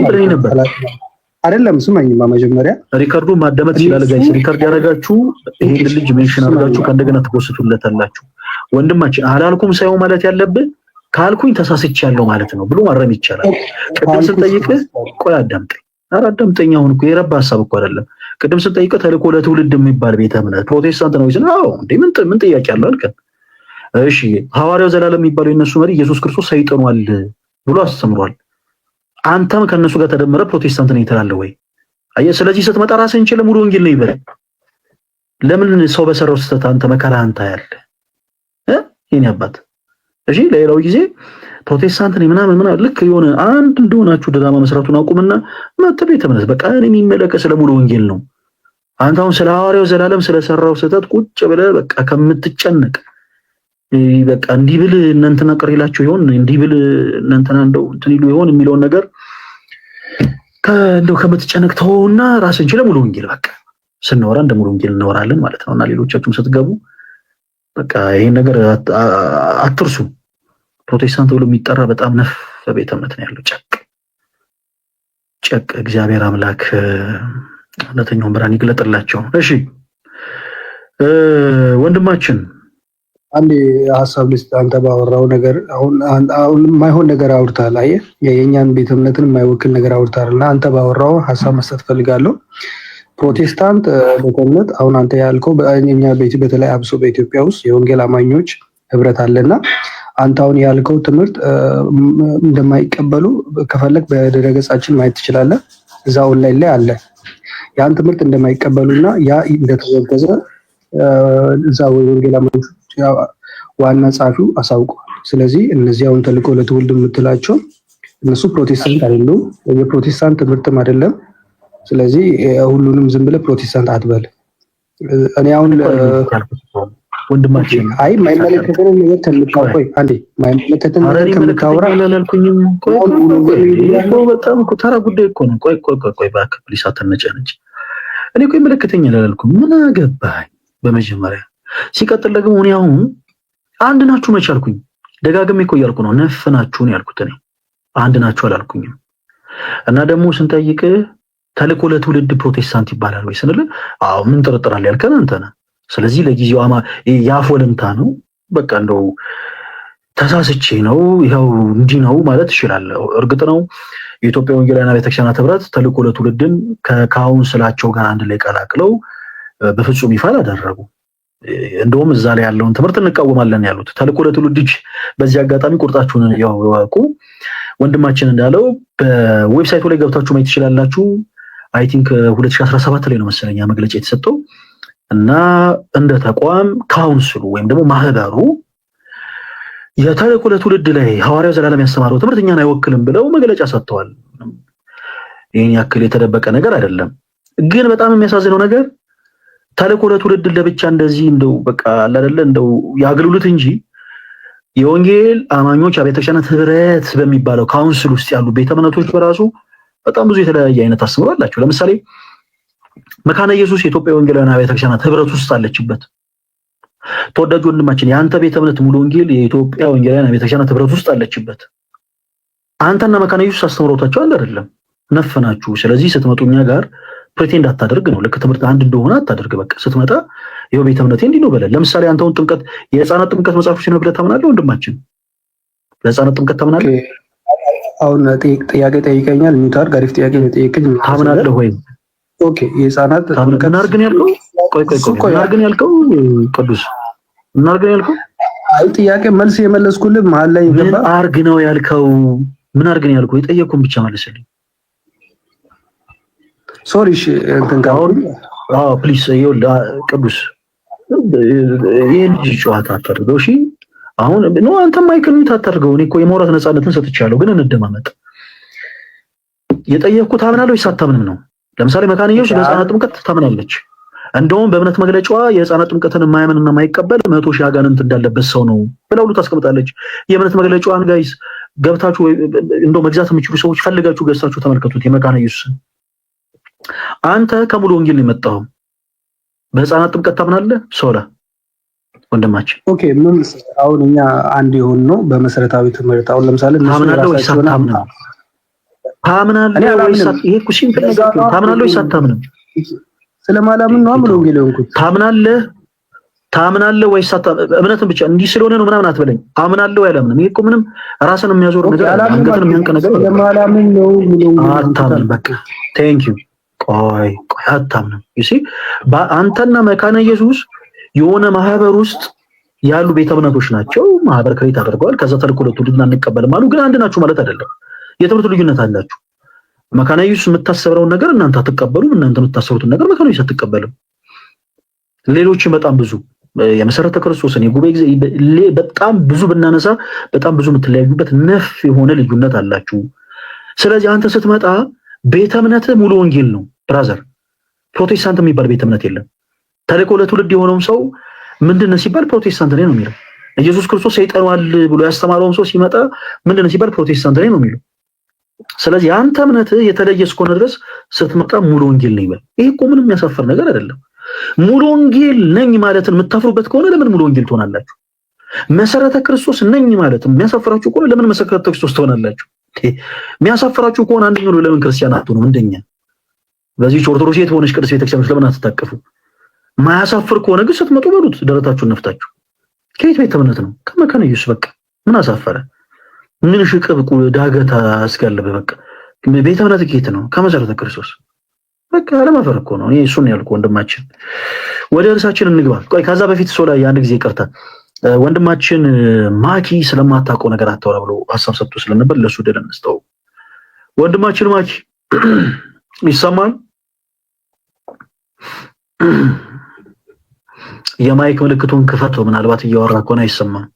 ብለኸኝ ነበር አይደለም። ስማኝማ መጀመሪያ ሪካርዶ ማዳመጥ ይችላል። ጋይስ ሪካርድ ያደረጋችሁ ይሄን ልጅ ሜንሽን አድርጋችሁ ከእንደገና ትፖስቱለታላችሁ። ወንድማችን አላልኩም ሳይሆን ማለት ያለብህ ካልኩኝ ተሳስቻለሁ ማለት ነው ብሎ ማረም ይቻላል። ቅድም ስጠይቅህ ቆይ አዳምጠኝ። አዳምጠኝ። አሁን እኮ የረባ ሐሳብ እኮ አይደለም። ቅድም ስጠይቅህ ተልእኮ ለትውልድ የሚባል ቤተ እምነት ፕሮቴስታንት ነው ይዘን አዎ እንዴ ምን ጥያቄ አለው አልከን። እሺ ሐዋርያው ዘላለም የሚባለው የነሱ መሪ ኢየሱስ ክርስቶስ ሰይጣኗል ብሎ አስተምሯል። አንተም ከነሱ ጋር ተደመረ ፕሮቴስታንት ነኝ ትላለህ ወይ? አየህ፣ ስለዚህ ስትመጣ ራስህን ችለህ ሙሉ ወንጌል ነው ይበል። ለምን ሰው በሰራው ስህተት አንተ መከራ አንተ ያለ የኔ አባት። እሺ ሌላው ጊዜ ፕሮቴስታንት ነኝ ምናምን ልክ የሆነ አንድ እንደሆናችሁ ድራማ መስራቱን አቁምና መጥተህ ቤተ እምነት በቃ እኔ የሚመለከት ስለ ሙሉ ወንጌል ነው። አንተ አሁን ስለ ሐዋርያው ዘላለም ስለሰራው ስህተት ቁጭ ብለህ በቃ ከምትጨነቅ በቃ እንዲህ ብል እናንተና ቅር ይላችሁ ይሆን እንዲህ ብል እናንተና እንደው እንትን ይሉ ይሆን የሚለውን ነገር እንደው ከምትጨነቅ ተውና ራስን ችለህ ሙሉ ወንጌል በቃ ስናወራ እንደ ሙሉ ወንጌል እናወራለን ማለት ነውና ሌሎቻችሁም ስትገቡ በቃ ይሄን ነገር አትርሱ። ፕሮቴስታንት ብሎ የሚጠራ በጣም ነፍ ቤተ እምነት ነው ያለው። ጨቅ እግዚአብሔር አምላክ እውነተኛውን ብርሃን ይግለጥላቸው። እሺ ወንድማችን አንድ ሐሳብ ልስጥ። አንተ ባወራው ነገር አሁን የማይሆን ነገር አውርታል። አየህ የኛን ቤተ እምነትን የማይወክል ነገር አውርታልና አንተ ባወራው ሐሳብ መስጠት ፈልጋለሁ። ፕሮቴስታንት ቤተ እምነት አሁን አንተ ያልከው በእኛ በተለይ አብሶ በኢትዮጵያ ውስጥ የወንጌል አማኞች ህብረት አለና አንተ አሁን ያልከው ትምህርት እንደማይቀበሉ ከፈለክ በድረገጻችን ማየት ትችላለህ። እዛ ኦንላይን ላይ አለ። ያን ትምህርት እንደማይቀበሉና ያ እንደተወገዘ እዛ ወንጌል አማኞች ዋና ጸሐፊው አሳውቀዋል። ስለዚህ እነዚህ አሁን ተልእኮ ለትውልድ የምትላቸው እነሱ ፕሮቴስታንት አይደሉም፣ የፕሮቴስታንት ትምህርትም አይደለም። ስለዚህ ሁሉንም ዝም ብለህ ፕሮቴስታንት አትበል። እኔ አሁን ወንድማችን አይ ማይመለከተን ነገር ተልካውይ አንዴ ማይመለከተን ነገር ተልካውራ አላልኩኝም። በጣም እኮ ተራ ጉዳይ እኮ ነው። ቆይ እባክህ ፕሊስ አትነጨነጭ። እኔ እኮ ይመለከተኛል አላልኩም። ምን አገባኝ በመጀመሪያ። ሲቀጥል ደግሞ እኔ አሁን አንድ ናችሁ መች አልኩኝ? ደጋግሜ እኮ እያልኩ ነው። ነፍ ናችሁ ነው ያልኩት። እኔ አንድ ናችሁ አላልኩኝም። እና ደግሞ ስንጠይቅ ተልእኮ ለትውልድ ፕሮቴስታንት ይባላል ወይ ስንል አዎ ምን ጥርጥር አለ ያልከን አንተ ነህ። ስለዚህ ለጊዜው ያፍ ወለምታ ነው በቃ እንደው ተሳስቼ ነው ይሄው እንዲህ ነው ማለት እችላለሁ። እርግጥ ነው የኢትዮጵያ ወንጌላውያን ቤተክርስቲያናት ህብረት ተልእኮ ለትውልድን ከካውንስላቸው ጋር አንድ ላይ ቀላቅለው በፍጹም ይፋ አደረጉ። እንደውም እዛ ላይ ያለውን ትምህርት እንቃወማለን ያሉት ተልእኮ ለትውልድ በዚህ አጋጣሚ ቁርጣችሁን ያውቁ። ወንድማችን እንዳለው በዌብሳይቱ ላይ ገብታችሁ ማየት ትችላላችሁ። አይ ቲንክ 2017 ላይ ነው መሰለኝ መግለጫ የተሰጠው እና እንደ ተቋም ካውንስሉ ወይም ደግሞ ማህበሩ የተልእኮ ለትውልድ ላይ ሐዋርያው ዘላለም ያስተማረው ትምህርት እኛን አይወክልም ብለው መግለጫ ሰጥተዋል። ይሄን ያክል የተደበቀ ነገር አይደለም። ግን በጣም የሚያሳዝነው ነገር ተልእኮ ለትውልድ ለብቻ እንደዚህ እንደው በቃ አለ አይደለ እንደው ያግሉሉት እንጂ የወንጌል አማኞች አብያተ ክርስቲያናት ህብረት በሚባለው ካውንስል ውስጥ ያሉ ቤተ እምነቶች በራሱ በጣም ብዙ የተለያየ አይነት አስተምሮ አላቸው። ለምሳሌ መካነ ኢየሱስ የኢትዮጵያ ወንጌላውያን አብያተ ክርስቲያናት ህብረት ውስጥ አለችበት። ተወዳጁ ወንድማችን የአንተ ቤተ እምነት ሙሉ ወንጌል የኢትዮጵያ ወንጌላውያን አብያተ ክርስቲያናት ህብረት ውስጥ አለችበት። አንተና መካነ ኢየሱስ አስተምሮታቸው አንድ አይደለም፣ ነፍናችሁ። ስለዚህ ስትመጡ እኛ ጋር ፕሪቴንድ አታደርግ ነው። ልክ ትምህርት አንድ እንደሆነ አታደርግ። በቃ ስትመጣ ይሄው ቤተ እምነቴ እንዲህ ነው በለ። ለምሳሌ አንተውን ጥምቀት የህፃናት ጥምቀት መጽሐፎች ነው ብለህ ታምናለህ ወንድማችን? ለህፃናት ጥምቀት ታምናለህ? አሁን ጥያቄ ጠይቀኛል። ሚውታር ጋሪፍ ጥያቄ ጠይቀኝ። ታምናለህ ወይ? ኦኬ የህፃናት ጥምቀት እናርግን ያልከው ቆይ እናርግን ያልከው ቅዱስ እናርግን ያልከው አይ ጥያቄ መልስ የመለስኩልህ መሀል ላይ ምን አርግ ነው ያልከው? ምን አርግን ያልከው? የጠየቅኩን ብቻ መልስልኝ። ሶሪ እሺ እንትን ካሁን ፕሊስ ቅዱስ ይሄን ልጅ ጨዋታ አታድርገው እሺ። አሁን ነው አንተም ማይክል ሚውት አታድርገው። እኔ እኮ የማውራት ነፃነትን ሰጥቻለሁ፣ ግን እንደማመጥ የጠየቅኩት አምናለሁ ወይስ አታምንም ነው። ለምሳሌ መካነ ኢየሱስ በሕፃናት ጥምቀት ታምናለች። እንደውም በእምነት መግለጫዋ የሕፃናት ጥምቀትን የማያምንና የማይቀበል 100 ሺህ አጋንንት እንዳለበት ሰው ነው ብለው ሁሉ ታስቀምጣለች። የእምነት መግለጫዋን ጋይስ ገብታችሁ እንደው መግዛት የምትችሉ ሰዎች ፈልጋችሁ ገዝታችሁ ተመልከቱት። የመካነ ኢየሱስ አንተ ከሙሉ ወንጌል ነው የመጣው። በሕፃናት ጥምቀት ታምናለህ? ሶላ ወንድማችን ኦኬ። ምን አሁን እኛ አንድ ይሁን ነው በመሰረታዊ ትምህርት አሁን ለምሳሌ ታምናለህ ወይስ አታምንም? ታምናለህ ወይስ ይሄ እኮ ሲምፕል ነገር ነው። ታምናለህ ወይስ አታምንም? ስለማላምን ነው ሙሉ ወንጌል የሆንኩት። ታምናለህ ወይስ እምነትን ብቻ እንዲህ ስለሆነ ነው ምናምን አትበለኝ። አምናለሁ ያለምንም ይሄ እኮ ምንም ራስን የሚያዞር ነገር አንገትን የሚያንቅ ነገር ስለማላምን ነው ሙሉ ወንጌል አታምንም። በቃ ቴንክ ዩ። ቆይ አታምንም። እሺ አንተና መካነ ኢየሱስ የሆነ ማህበር ውስጥ ያሉ ቤተ እምነቶች ናቸው። ማህበር ክሬት አድርገዋል። ከዛ ተልኮ ለትውልድና እንቀበልም አሉ። ግን አንድ ናችሁ ማለት አይደለም። የትምህርት ልዩነት አላችሁ። መካነ ኢየሱስ የምታሰበውን ነገር እናንተ አትቀበሉም። እናንተ የምታሰሩትን ነገር መካነ ኢየሱስ አትቀበልም። ሌሎችም በጣም ብዙ የመሰረተ ክርስቶስን የጉባኤ ጊዜ በጣም ብዙ ብናነሳ በጣም ብዙ የምትለያዩበት ነፍ የሆነ ልዩነት አላችሁ። ስለዚህ አንተ ስትመጣ ቤተ እምነት ሙሉ ወንጌል ነው ብራዘር። ፕሮቴስታንት የሚባል ቤተ እምነት የለም። ተልኮ ለትውልድ የሆነውን ሰው ምንድነው ሲባል ፕሮቴስታንት ነኝ ነው የሚለው። ኢየሱስ ክርስቶስ ሰይጣኗል ብሎ ያስተማረውን ሰው ሲመጣ ምንድነው ሲባል ፕሮቴስታንት ነኝ ነው የሚለው። ስለዚህ አንተ እምነት የተለየ እስከሆነ ድረስ ስትመጣ ሙሉ ወንጌል ነኝ በል። ይሄ እኮ ምንም የሚያሳፍር ነገር አይደለም። ሙሉ ወንጌል ነኝ ማለትን የምታፍሩበት ከሆነ ለምን ሙሉ ወንጌል ትሆናላችሁ? መሰረተ ክርስቶስ ነኝ ማለት የሚያሳፍራችሁ ከሆነ ለምን መሰረተ ክርስቶስ ትሆናላችሁ? የሚያሳፍራችሁ ከሆነ አንደኛው ለምን ክርስቲያን አትሆኑም? እንደኛ በዚህ ኦርቶዶክስ የሆነች ቅዱስ ቤተክርስቲያኖች ለምን አትታቀፉ? ማያሳፍር ከሆነ ግን ስትመጡ በሉት ደረታችሁን ነፍታችሁ። ከየት ቤተ እምነት ነው? ከመካነ ኢየሱስ በቃ ምን አሳፈረ? ምን ሽቅብ ዳገት አስጋለበ? በቃ ቤተ እምነት ከየት ነው? ከመሰረተ ክርስቶስ በቃ አለማፈር እኮ ነው። እኔ እሱን ያልኩ ወንድማችን፣ ወደ እርሳችን እንግባ። ቆይ ከዛ በፊት ሶላ አንድ ጊዜ ይቅርታ፣ ወንድማችን ማኪ ስለማታውቀው ነገር አታወራ ብሎ ሀሳብ ሰጥቶ ስለነበር ለሱ ደለ እንስጠው። ወንድማችን ማኪ ይሰማል? የማይክ ምልክቱን ክፈተው። ምናልባት እያወራ ከሆነ አይሰማም።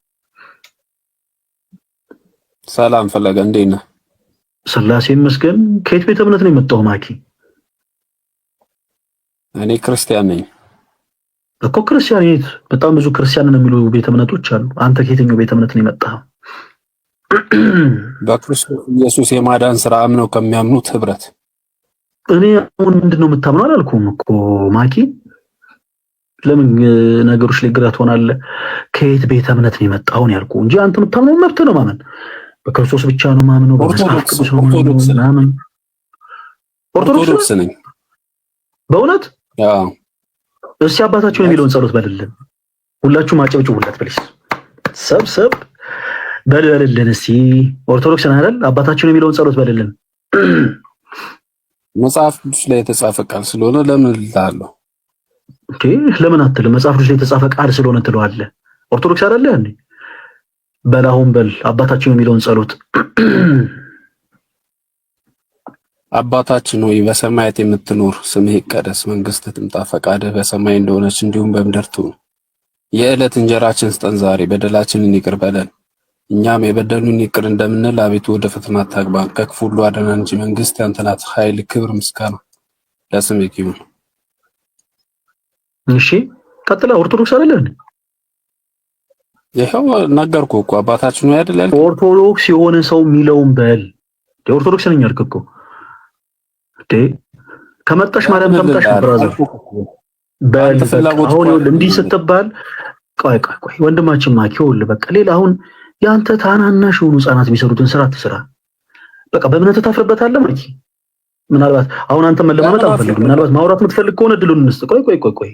ሰላም ፈለገ፣ እንዴት ነህ? ስላሴ ይመስገን። ከየት ቤተ እምነት ነው የመጣው ማኪ? እኔ ክርስቲያን ነኝ እኮ። ክርስቲያን የት? በጣም ብዙ ክርስቲያንን የሚሉ ቤተ እምነቶች አሉ። አንተ ከየትኛው ቤተ እምነት ነው የመጣው? በክርስቶስ ኢየሱስ የማዳን ስራ አምነው ከሚያምኑት ህብረት። እኔ አሁን ምንድነው የምታምነው አላልኩም እኮ ማኪ። ለምን ነገሮች ላይ ግራ ትሆናለህ? ከየት ቤተ እምነት ነው የመጣው ነው ያልኩህ እንጂ አንተ የምታምነው መብት ነው ማመን። በክርስቶስ ብቻ ነው ማምነው። በመጽሐፍ ቅዱስ ነው ማመን። ኦርቶዶክስ ነኝ በእውነት። አዎ እስኪ አባታችን የሚለውን ጸሎት በልልን። ሁላችሁም አጨብጭቡለት ፕሊስ። ሰብሰብ በልልን እስኪ። ኦርቶዶክስ ነህ አይደል? አባታችን የሚለውን ጸሎት በልልን። መጽሐፍ ቅዱስ ላይ የተጻፈ ቃል ስለሆነ ለምን እልሃለሁ? ኦኬ ለምን አትልም? መጽሐፍ ቅዱስ ላይ የተጻፈ ቃል ስለሆነ ትለዋለህ። ኦርቶዶክስ አይደለህ እንዴ? በል አሁን በል አባታችን የሚለውን ጸሎት። አባታችን ሆይ በሰማያት የምትኖር ስምህ ይቀደስ፣ መንግስትህ ትምጣ፣ ፈቃድህ በሰማይ እንደሆነች እንዲሁም በምድር ትሁን። የዕለት እንጀራችንን ስጠን ዛሬ፣ በደላችንን ይቅር በለን እኛም የበደሉን ይቅር እንደምንል፣ አቤቱ ወደ ፈተና አታግባን ከክፉ ሁሉ አድነን እንጂ መንግስት ያንተ ናት፣ ኃይል፣ ክብር፣ ምስጋና ለስምህ ይሁን። እሺ ቀጥላ። ኦርቶዶክስ አይደለህ እንዴ? ይሄው ነገርኩህ እኮ አባታችን ነው አይደል ያልከው? ኦርቶዶክስ የሆነ ሰው የሚለውን በል። ኦርቶዶክስ ነኝ ያልክ እኮ ከመጣሽ ማርያም ተምጣሽ ብራዘር በል። አሁን እንዲህ ስትባል ቆይ ወንድማችን ማኪ ይኸውልህ በቃ ሌላ አሁን ያንተ ታናናሽ የሆኑ ህፃናት የሚሰሩትን ስራ አትስራ። በቃ በእምነት ታፍርበታለህ ማኪ። ምናልባት አሁን አንተ መለማመጥ አልፈልግም። ምናልባት ማውራት የምትፈልግ ከሆነ ድሉን እንስጥ። ቆይ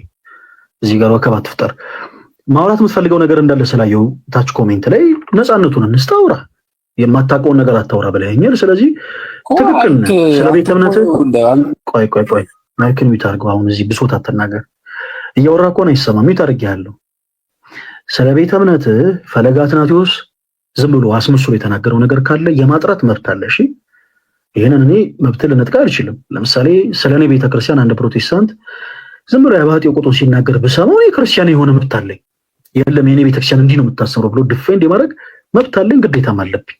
እዚህ ጋር ወከባ ትፍጠር። ማውራት የምትፈልገው ነገር እንዳለ ስላየው ታች ኮሜንት ላይ ነፃነቱን እንስጥ፣ አውራ። የማታውቀውን ነገር አታውራ ብለኸኛል። ስለዚህ ትክክል ነህ። ስለ ቤተ እምነት ቆይ ማይክን ሚውት አድርገው። አሁን እዚህ ብሶት አትናገር። እያወራ ከሆነ አይሰማም። ሚውት አድርጌሃለሁ። ስለ ቤተ እምነት ፈለገ አትናቴዎስ ዝም ብሎ አስመስሎ የተናገረው ነገር ካለ የማጥራት መብት አለ። እሺ ይሄንን እኔ መብት ልነጥቅ አልችልም። ለምሳሌ ስለኔ ቤተክርስቲያን አንድ ፕሮቴስታንት ዝም ብሎ ያባጥ የቆጦ ሲናገር ብሰማው እኔ ክርስቲያን የሆነ መብት አለኝ። የለም የኔ ቤተክርስቲያን እንዲህ ነው የምታስተምረው ብሎ ዲፌንድ የማድረግ መብት አለኝ፣ ግዴታም አለብኝ።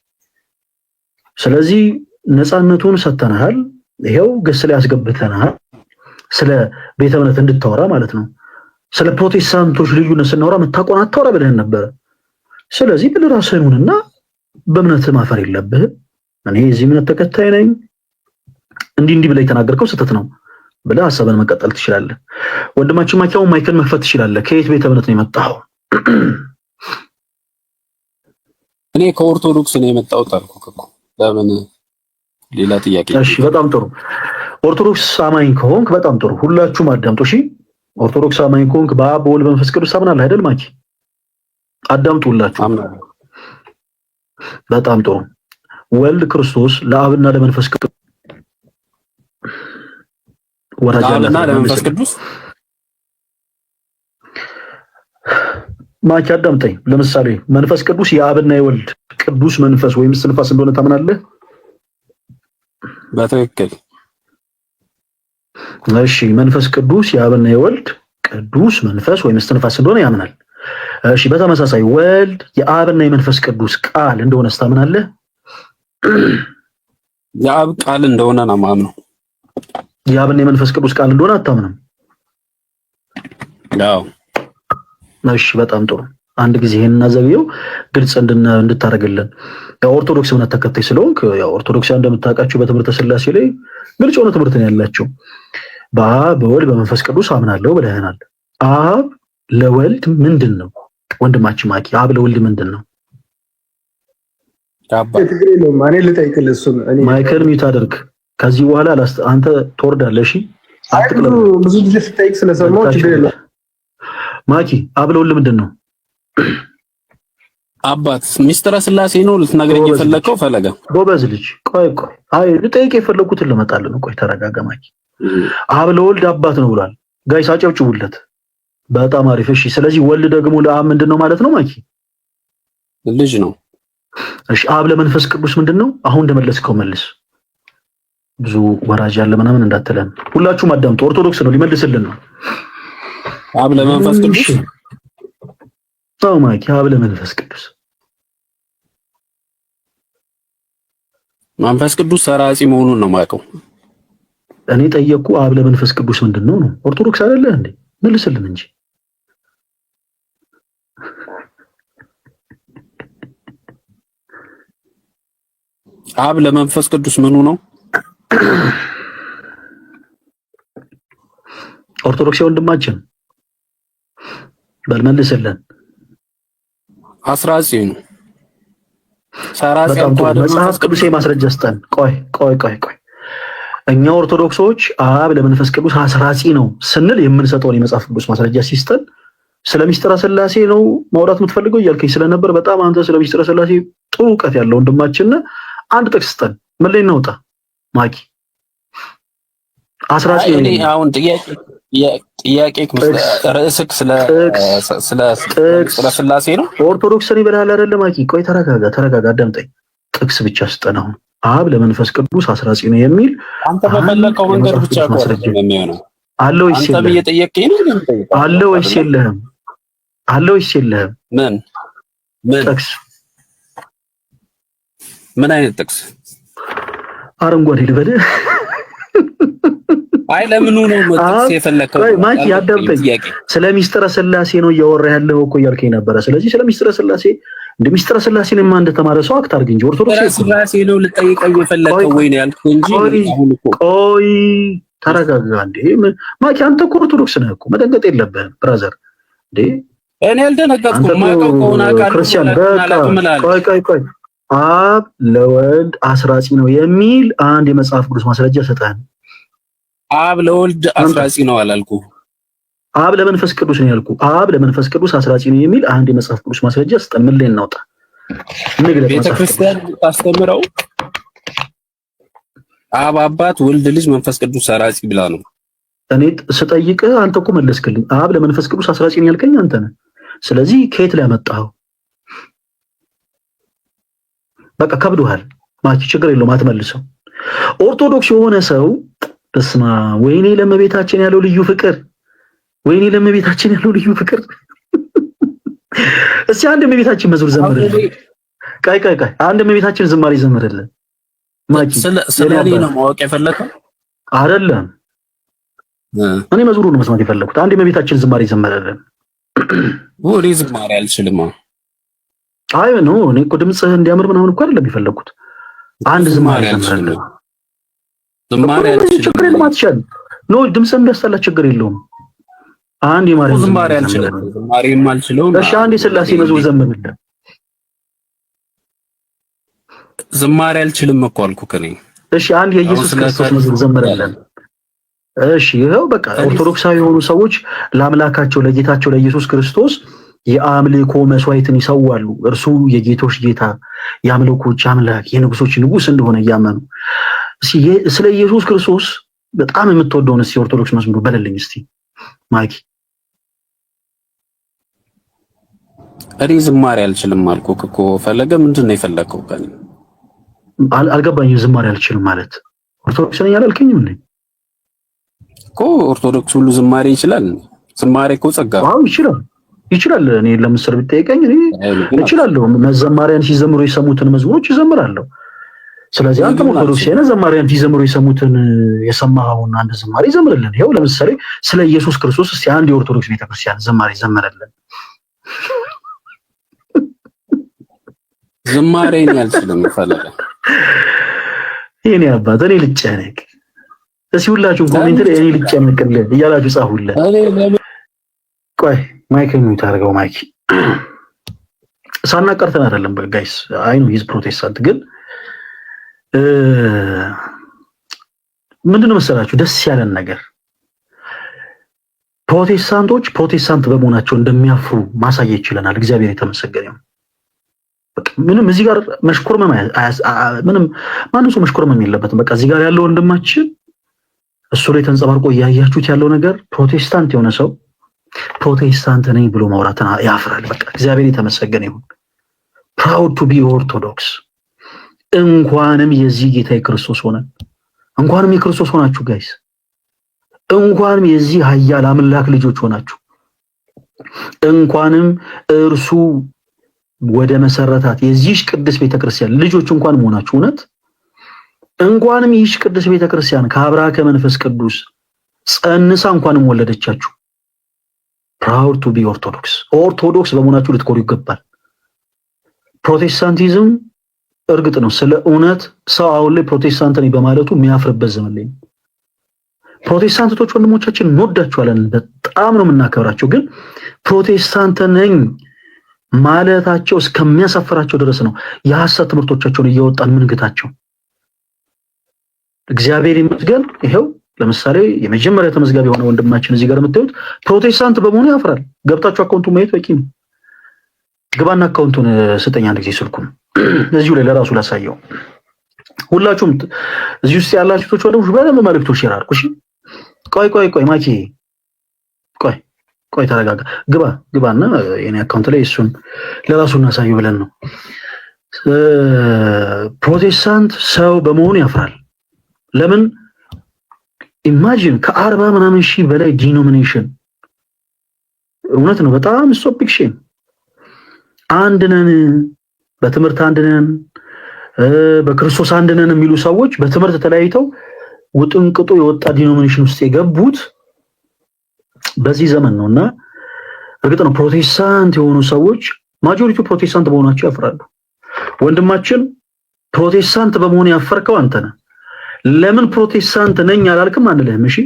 ስለዚህ ነፃነቱን ሰተናል። ይሄው ገስ ላይ ያስገብተናል። ስለ ቤተ እምነት እንድታወራ ማለት ነው። ስለ ፕሮቴስታንቶች ልዩነት ስናወራ መታቆን አታወራ ብለህን ነበረ። ስለዚህ ብለራሰኑንና በእምነት ማፈር የለብህም። እኔ እዚህ እምነት ተከታይ ነኝ እንዲህ ብለህ የተናገርከው ስህተት ነው ብለህ ሐሳብን መቀጠል ትችላለህ። ወንድማችን ማኪያው ማይክን መክፈት ትችላለህ። ከየት ቤተ እምነት ነው የመጣው? እኔ ከኦርቶዶክስ ነው የመጣሁት አልኩህ እኮ። ለምን ሌላ ጥያቄ? እሺ በጣም ጥሩ። ኦርቶዶክስ አማኝ ከሆንክ በጣም ጥሩ። ሁላችሁም አዳምጡ እሺ። ኦርቶዶክስ አማኝ ከሆንክ በአብ በወልድ በመንፈስ ቅዱስ አምናለህ አይደል? ማኪ አዳምጡ ሁላችሁ። በጣም ጥሩ። ወልድ ክርስቶስ ለአብና ለመንፈስ ቅዱስ ለአብና ለመንፈስ ቅዱስ ማኪ አዳምጠኝ። ለምሳሌ መንፈስ ቅዱስ የአብና የወልድ ቅዱስ መንፈስ ወይም እስትንፋስ እንደሆነ ታምናለህ? በትክክል። እሺ መንፈስ ቅዱስ የአብና የወልድ ቅዱስ መንፈስ ወይም እስትንፋስ እንደሆነ ያምናል። እሺ በተመሳሳይ ወልድ የአብና የመንፈስ ቅዱስ ቃል እንደሆነ ታምናለህ? የአብ ቃል እንደሆነ ነው ማምነው። የአብና የመንፈስ ቅዱስ ቃል እንደሆነ አታምንም? አዎ። እሺ በጣም ጥሩ። አንድ ጊዜ ይሄን እናዘግየው ግልጽ እንድታረግልን። የኦርቶዶክስ እምነት ተከታይ ስለሆንክ ያው ኦርቶዶክሳውያን እንደምታውቃቸው በትምህርተ ሥላሴ ላይ ግልጽ የሆነ ትምህርት ነው ያላቸው። በአብ በወልድ በመንፈስ ቅዱስ አምናለሁ ብለህናል። አብ ለወልድ ምንድን ነው? ወንድማችን ማኪ አብ ለወልድ ምንድን ነው? ትግሬ ነው ማኔ ልጠይቅልህ። እሱን ማይክል ሚውት አድርግ። ከዚህ በኋላ አንተ ትወርዳለህ። እሺ ብዙ ጊዜ ስጠይቅ ስለሰማሁ ትግሬ ነው። ማኪ አብ ለወልድ ምንድን ነው? አባት ሚስጥረ ሥላሴ ነው ልትነግረኝ የፈለከው? ፈለገ ጎበዝ ልጅ። ቆይ አይ ልጠይቅ የፈለኩትን ልመጣልህ ነው። ቆይ ተረጋጋ ማኪ። አብ ለወልድ አባት ነው ብሏል። ጋይስ አጨብጭቡለት። በጣም አሪፍ። እሺ ስለዚህ ወልድ ደግሞ ለአብ ምንድን ነው ማለት ነው ማኪ? ልጅ ነው። እሺ አብ ለመንፈስ ቅዱስ ምንድን ነው? አሁን እንደመለስከው መልስ። ብዙ ወራጅ ያለ ምናምን እንዳትለን። ሁላችሁም አዳምጡ። ኦርቶዶክስ ነው ሊመልስልን ነው። አብ ለመንፈስ ቅዱስ ታው ማኪ አብ ለመንፈስ ቅዱስ መንፈስ ቅዱስ ሰራጺ መሆኑን ነው የማውቀው። እኔ ጠየቅኩ አብ ለመንፈስ ቅዱስ ምንድን ነው? ኦርቶዶክስ አይደለህ እንዴ? መልስልን እንጂ። አብ ለመንፈስ ቅዱስ ምኑ ነው? ኦርቶዶክስ ወንድማችን በልመልስልን። አስራጺ ነው። ሰራጺ እንኳን መጽሐፍ ቅዱስ ማስረጃ ስጠን። ቆይ እኛ ኦርቶዶክሶች አብ ለመንፈስ ቅዱስ አስራጺ ነው ስንል የምንሰጠውን የመጽሐፍ ቅዱስ ማስረጃ ሲስተን ስለ ሚስጥረ ሥላሴ ነው ማውራት የምትፈልገው እያልከኝ ስለነበር በጣም አንተ ስለ ሚስጥረ ሥላሴ ጥሩ እውቀት ያለው ወንድማችን አንድ ጥቅስ ስጠን። ምን ላይ እናውጣ ማኪ? አስራጺ እኔ አሁን ጥያቄ ርዕስክ ስለ ሥላሴ ነው። ኦርቶዶክስ ነኝ ብለሃል አይደለ ማኪ? ቆይ ተረጋጋ አዳምጠኝ። ጥቅስ ብቻ ስጠን። አሁን አብ ለመንፈስ ቅዱስ አስራጺ ነው የሚል አንተ በፈለከው መንገድ ብቻ ነው የሚሆነው። አለ ወይስ የለህም? አንተ እየጠየቀኝ ነው። አለ ወይስ የለህም? ምን ጥቅስ? ምን አይነት ጥቅስ? አረንጓዴ ልበልህ? አይ ለምኑ ነው ጥቅስ የፈለከው? ማኪ አዳምጠኝ። ስለ ሚስጥረ ሥላሴ ነው እያወራ ያለው እኮ እያልከኝ ነበረ። ስለዚህ ስለ ሚስጥረ ሥላሴ እንደ ሚስጥረ ሥላሴንማ እንደተማረ ሰው አክት አድርግ እንጂ ኦርቶዶክስ ሥላሴ ነው ልጠይቀኝ የፈለከው ወይ ነው ያልኩህ እንጂ አሁን እኮ ቆይ ተረጋጋ እንዴ ማኪ። አንተ እኮ ኦርቶዶክስ ነህ እኮ መደንገጥ የለብህም ብራዘር። እንዴ እኔ አልደነገጥኩም። ማውቀው ከሆነ አካል ክርስቲያን ቆይ አብ ለወልድ አስራጺ ነው የሚል አንድ የመጽሐፍ ቅዱስ ማስረጃ ሰጠን። አብ ለወልድ አስራጺ ነው አላልኩህ። አብ ለመንፈስ ቅዱስ ነው ያልኩህ። አብ ለመንፈስ ቅዱስ አስራጺ ነው የሚል አንድ የመጽሐፍ ቅዱስ ማስረጃ ስጠን። ምን ላይ እናውጣ? ቤተክርስቲያን ታስተምረው አብ አባት ወልድ ልጅ መንፈስ ቅዱስ ሰራጺ ብላ ነው። እኔ ስጠይቅህ አንተ እኮ መለስክልኝ። አብ ለመንፈስ ቅዱስ አስራጺ ነው ያልከኝ አንተ ነህ። ስለዚህ ከየት ላይ ያመጣኸው? በቃ ከብዶሃል ማኪ። ችግር የለውም አትመልሰው። ኦርቶዶክስ የሆነ ሰው በስማ ወይኔ ለእመቤታችን ያለው ልዩ ፍቅር፣ ወይኔ ለእመቤታችን ያለው ልዩ ፍቅር። እስቲ አንድ የቤታችን መዝሙር ዘምርልን። ቀይ አንድ የቤታችን ዝማሬ ዘምርልን። ማኪ ስለኔ ነው ማወቅ የፈለከው አይደለም? እኔ መዝሙሩን መስማት የፈለኩት። አንድ የቤታችን ዝማሬ ዘምርልን። ወሬ ዝማሬ አልችልም። አይ ነው እኔ እኮ ድምጽህ እንዲያምር ምናምን እኮ አይደለም የፈለኩት። አንድ ዝማሬ ዘምርልን። ዝማሬ አልችልም። ችግር የለም አትችልም። ኖ ድምጽህ እንዲያስጠላ ችግር የለውም። አንድ የማርያም ዝማሬ አልችልም። ዝማሬም አልችልም። እሺ አንድ የሥላሴ መዝሙር ዘምርልን። ዝማሬ አልችልም እኮ አልኩህ ከኔ። እሺ አንድ የኢየሱስ ክርስቶስ መዝሙር ዘምርልን። እሺ ይሄው በቃ ኦርቶዶክሳዊ የሆኑ ሰዎች ለአምላካቸው ለጌታቸው ለኢየሱስ ክርስቶስ የአምልኮ መስዋዕትን ይሰዋሉ። እርሱ የጌቶች ጌታ የአምልኮች አምላክ የንጉሶች ንጉስ እንደሆነ እያመኑ ስለ ኢየሱስ ክርስቶስ በጣም የምትወደውን እስቲ ኦርቶዶክስ መዝሙር በለልኝ እስቲ ማይክ። እኔ ዝማሬ አልችልም አልኩህ እኮ ፈለገ። ምንድን ነው የፈለከው ከኔ? አልገባኝም። ዝማሬ አልችልም ማለት ኦርቶዶክስ ነኝ አላልከኝም እንዴ? እኮ ኦርቶዶክስ ሁሉ ዝማሬ ይችላል። ዝማሬ እኮ ጸጋ ነው። አዎ ይችላል። እኔ ለምሳሌ ብትጠይቀኝ እኔ እችላለሁ። መዘማሪያን ሲዘምሩ የሰሙትን መዝሙሮች ይዘምራለሁ። ስለዚህ አንተ ኦርቶዶክስ ነህ፣ ዘማሪያን ሲዘምሩ የሰሙትን የሰማኸውን አንድ ዝማሬ ዘምርልን። ይኸው ለምሳሌ ስለ ኢየሱስ ክርስቶስ እስቲ አንድ የኦርቶዶክስ ቤተክርስቲያን ዝማሬ ዘምርልን። ዝማሬን ያልችልም ፈለገ። የኔ አባት እኔ ልጨነቅ እስኪ ሁላችሁም ኮሜንት ላይ እኔ ልጨነቅልህ እያላችሁ ጻፉልህ። ቆይ ማይክ ነው ታርገው። ማይክ ሳናቀርተን አይደለም ጋይስ። አይ ነው ሂዝ ፕሮቴስታንት ግን ምንድነው መሰላችሁ ደስ ያለን ነገር ፕሮቴስታንቶች ፕሮቴስታንት በመሆናቸው እንደሚያፍሩ ማሳየት ይችላል። እግዚአብሔር የተመሰገነ ይሁን። በቃ ምንም እዚህ ጋር መሽኮርመም ምንም ማንም ሰው መሽኮርመም የለበትም። በቃ እዚህ ጋር ያለው ወንድማችን እሱ ላይ ተንጸባርቆ እያያችሁት ያለው ነገር ፕሮቴስታንት የሆነ ሰው ፕሮቴስታንት ነኝ ብሎ ማውራትን ያፍራል። በቃ እግዚአብሔር የተመሰገነ ይሁን። ፕራውድ ቱ ቢ ኦርቶዶክስ። እንኳንም የዚህ ጌታ የክርስቶስ ሆነ፣ እንኳንም የክርስቶስ ሆናችሁ ጋይስ፣ እንኳንም የዚህ ኃያል አምላክ ልጆች ሆናችሁ፣ እንኳንም እርሱ ወደ መሰረታት የዚህ ቅድስት ቤተክርስቲያን ልጆች እንኳን መሆናችሁ እውነት እንኳንም ይህች ቅድስት ቤተክርስቲያን ከአብርሃ ከመንፈስ ቅዱስ ጸንሳ እንኳንም ወለደቻችሁ። ፕራውድ ቱ ቢ ኦርቶዶክስ በመሆናችሁ ልትኮሩ ይገባል። ፕሮቴስታንቲዝም እርግጥ ነው ስለ እውነት ሰው አሁን ላይ ፕሮቴስታንት ነኝ በማለቱ የሚያፍርበት ዘመን ላይ ፕሮቴስታንቶች ወንድሞቻችን እንወዳቸዋለን፣ በጣም ነው የምናከብራቸው። ግን ፕሮቴስታንት ነኝ ማለታቸው እስከሚያሳፍራቸው ድረስ ነው የሐሰት ትምህርቶቻቸውን እያወጣን ምንግታቸው። እግዚአብሔር ይመስገን ይሄው ለምሳሌ የመጀመሪያ ተመዝጋቢ የሆነ ወንድማችን እዚህ ጋር የምታዩት ፕሮቴስታንት በመሆኑ ያፍራል። ገብታችሁ አካውንቱን ማየት በቂ ነው። ግባና አካውንቱን ስጠኝ አንድ ጊዜ ስልኩን እዚሁ ላይ ለራሱ ላሳየው። ሁላችሁም እዚህ ውስጥ ያላችሁ ሰዎች ወደ በደንብ መልእክቶች ይራርቁ። እሺ ቆይ ማኪ ቆይ ተረጋጋ። ግባና የኔ አካውንት ላይ እሱን ለራሱ እናሳየው ብለን ነው። ፕሮቴስታንት ሰው በመሆኑ ያፍራል። ለምን? ኢማጂን ከ40 ምናምን ሺህ በላይ ዲኖሚኔሽን እውነት ነው። በጣም ስቶፒክ ሼም አንድ ነን፣ በትምህርት አንድ ነን፣ በክርስቶስ አንድ ነን የሚሉ ሰዎች በትምህርት ተለያይተው ውጥንቅጡ የወጣ ዲኖሚኔሽን ውስጥ የገቡት በዚህ ዘመን ነውና እርግጥ ነው ፕሮቴስታንት የሆኑ ሰዎች ማጆሪቲው ፕሮቴስታንት በመሆናቸው ያፍራሉ። ወንድማችን ፕሮቴስታንት በመሆኑ ያፈርከው አንተ ነህ። ለምን ፕሮቴስታንት ነኝ አላልክም አንልህም። እሺ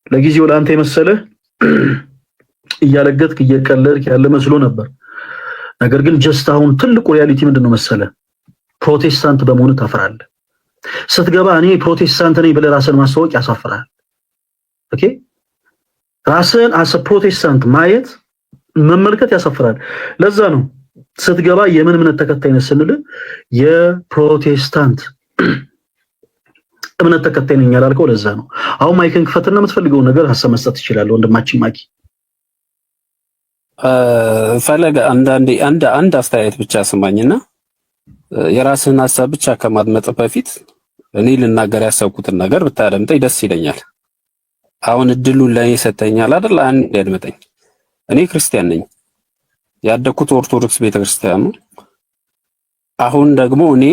ለጊዜው ለአንተ የመሰለህ እያለገጥክ እየቀለድክ ያለ መስሎ ነበር። ነገር ግን ጀስት አሁን ትልቁ ሪያሊቲ ምንድነው መሰለህ? ፕሮቴስታንት በመሆኑ ታፍራለህ። ስትገባ እኔ ፕሮቴስታንት ነኝ ብለህ ራስን ማስተዋወቅ ያሳፍራል። ኦኬ ራስን አስ ፕሮቴስታንት ማየት መመልከት ያሳፍራል። ለዛ ነው ስትገባ የምን እምነት ተከታይ ነህ ስንል የፕሮቴስታንት እምነት ተከታይ ነኝ ያላልከው ለዛ ነው። አሁን ማይክን ክፈትና የምትፈልገው ነገር ሐሳብ መስጠት ትችላለህ ወንድማችን ማኪ። ፈለገ አንድ አስተያየት ብቻ ስማኝና የራስህን ሐሳብ ብቻ ከማድመጥ በፊት እኔ ልናገር ያሰብኩትን ነገር ብታደምጠኝ ደስ ይለኛል። አሁን እድሉን ለኔ ሰጠኛል አይደል? አንድ ያድመጠኝ። እኔ ክርስቲያን ነኝ። ያደኩት ኦርቶዶክስ ቤተክርስቲያን ነው። አሁን ደግሞ እኔ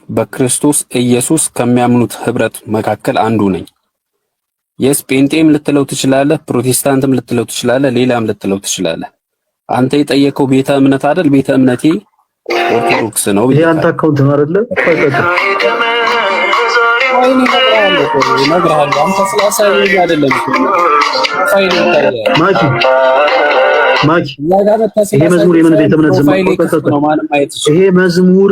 በክርስቶስ ኢየሱስ ከሚያምኑት ህብረት መካከል አንዱ ነኝ። የስ ጴንጤም ልትለው ትችላለህ፣ ፕሮቴስታንትም ልትለው ትችላለህ፣ ሌላም ልትለው ትችላለህ። አንተ የጠየቀው ቤተ እምነት አይደል? ቤተ እምነቴ ኦርቶዶክስ ነው። ይሄ አንተ አካውንት ነው አይደለ? እነግርሃለሁ። አንተ ስላሳየኝ አይደለም ማኪ ይሄ መዝሙር የምን ቤተ እምነት ይሄ መዝሙር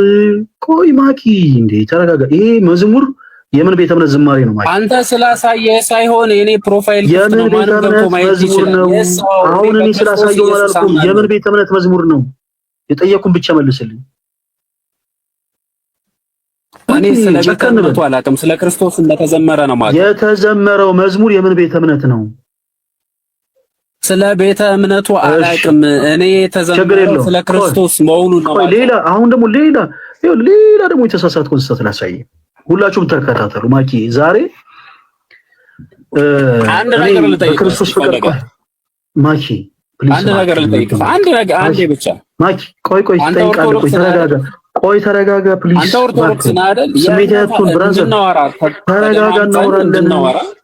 ቆይ ማኪ እንዴ ተረጋጋ። ይሄ መዝሙር የምን ቤተ እምነት ዝማሬ ነው ማኪ? አንተ ስላሳየህ ሳይሆን እኔ ፕሮፋይል የምን ቤተ እምነት መዝሙር ነው? አሁን እኔ ስላሳየው አላልኩም። የምን ቤተ እምነት መዝሙር ነው? የጠየቁን ብቻ መልስልኝ። እኔ ስለ ቤተ እምነቱ አላውቅም። ስለ ክርስቶስ እንደተዘመረ ነው ማለት። የተዘመረው መዝሙር የምን ቤተ እምነት ነው? ስለ ቤተ እምነቱ አላውቅም። እኔ የተዘመረው ስለ ክርስቶስ መሆኑን ነው ማለት። ሌላ አሁን ደግሞ ሌላ ደግሞ የተሳሳተ ኮንሰፕት ላሳየ። ሁላችሁም ተከታተሉ። ማኪ ዛሬ አንድ ነገር ልጠይቅህ ክርስቶስ ፍቅር ማኪ አንድ ነገር ልጠይቅህ። አንዴ ብቻ ማኪ ቆይ ትጠይቃለህ። ቆይ ተረጋጋ ፕሊዝ። አንተ ኦርቶዶክስ ነህ አይደል? ስሜታችሁን ብራዘር ተረጋጋ፣ እናወራለን።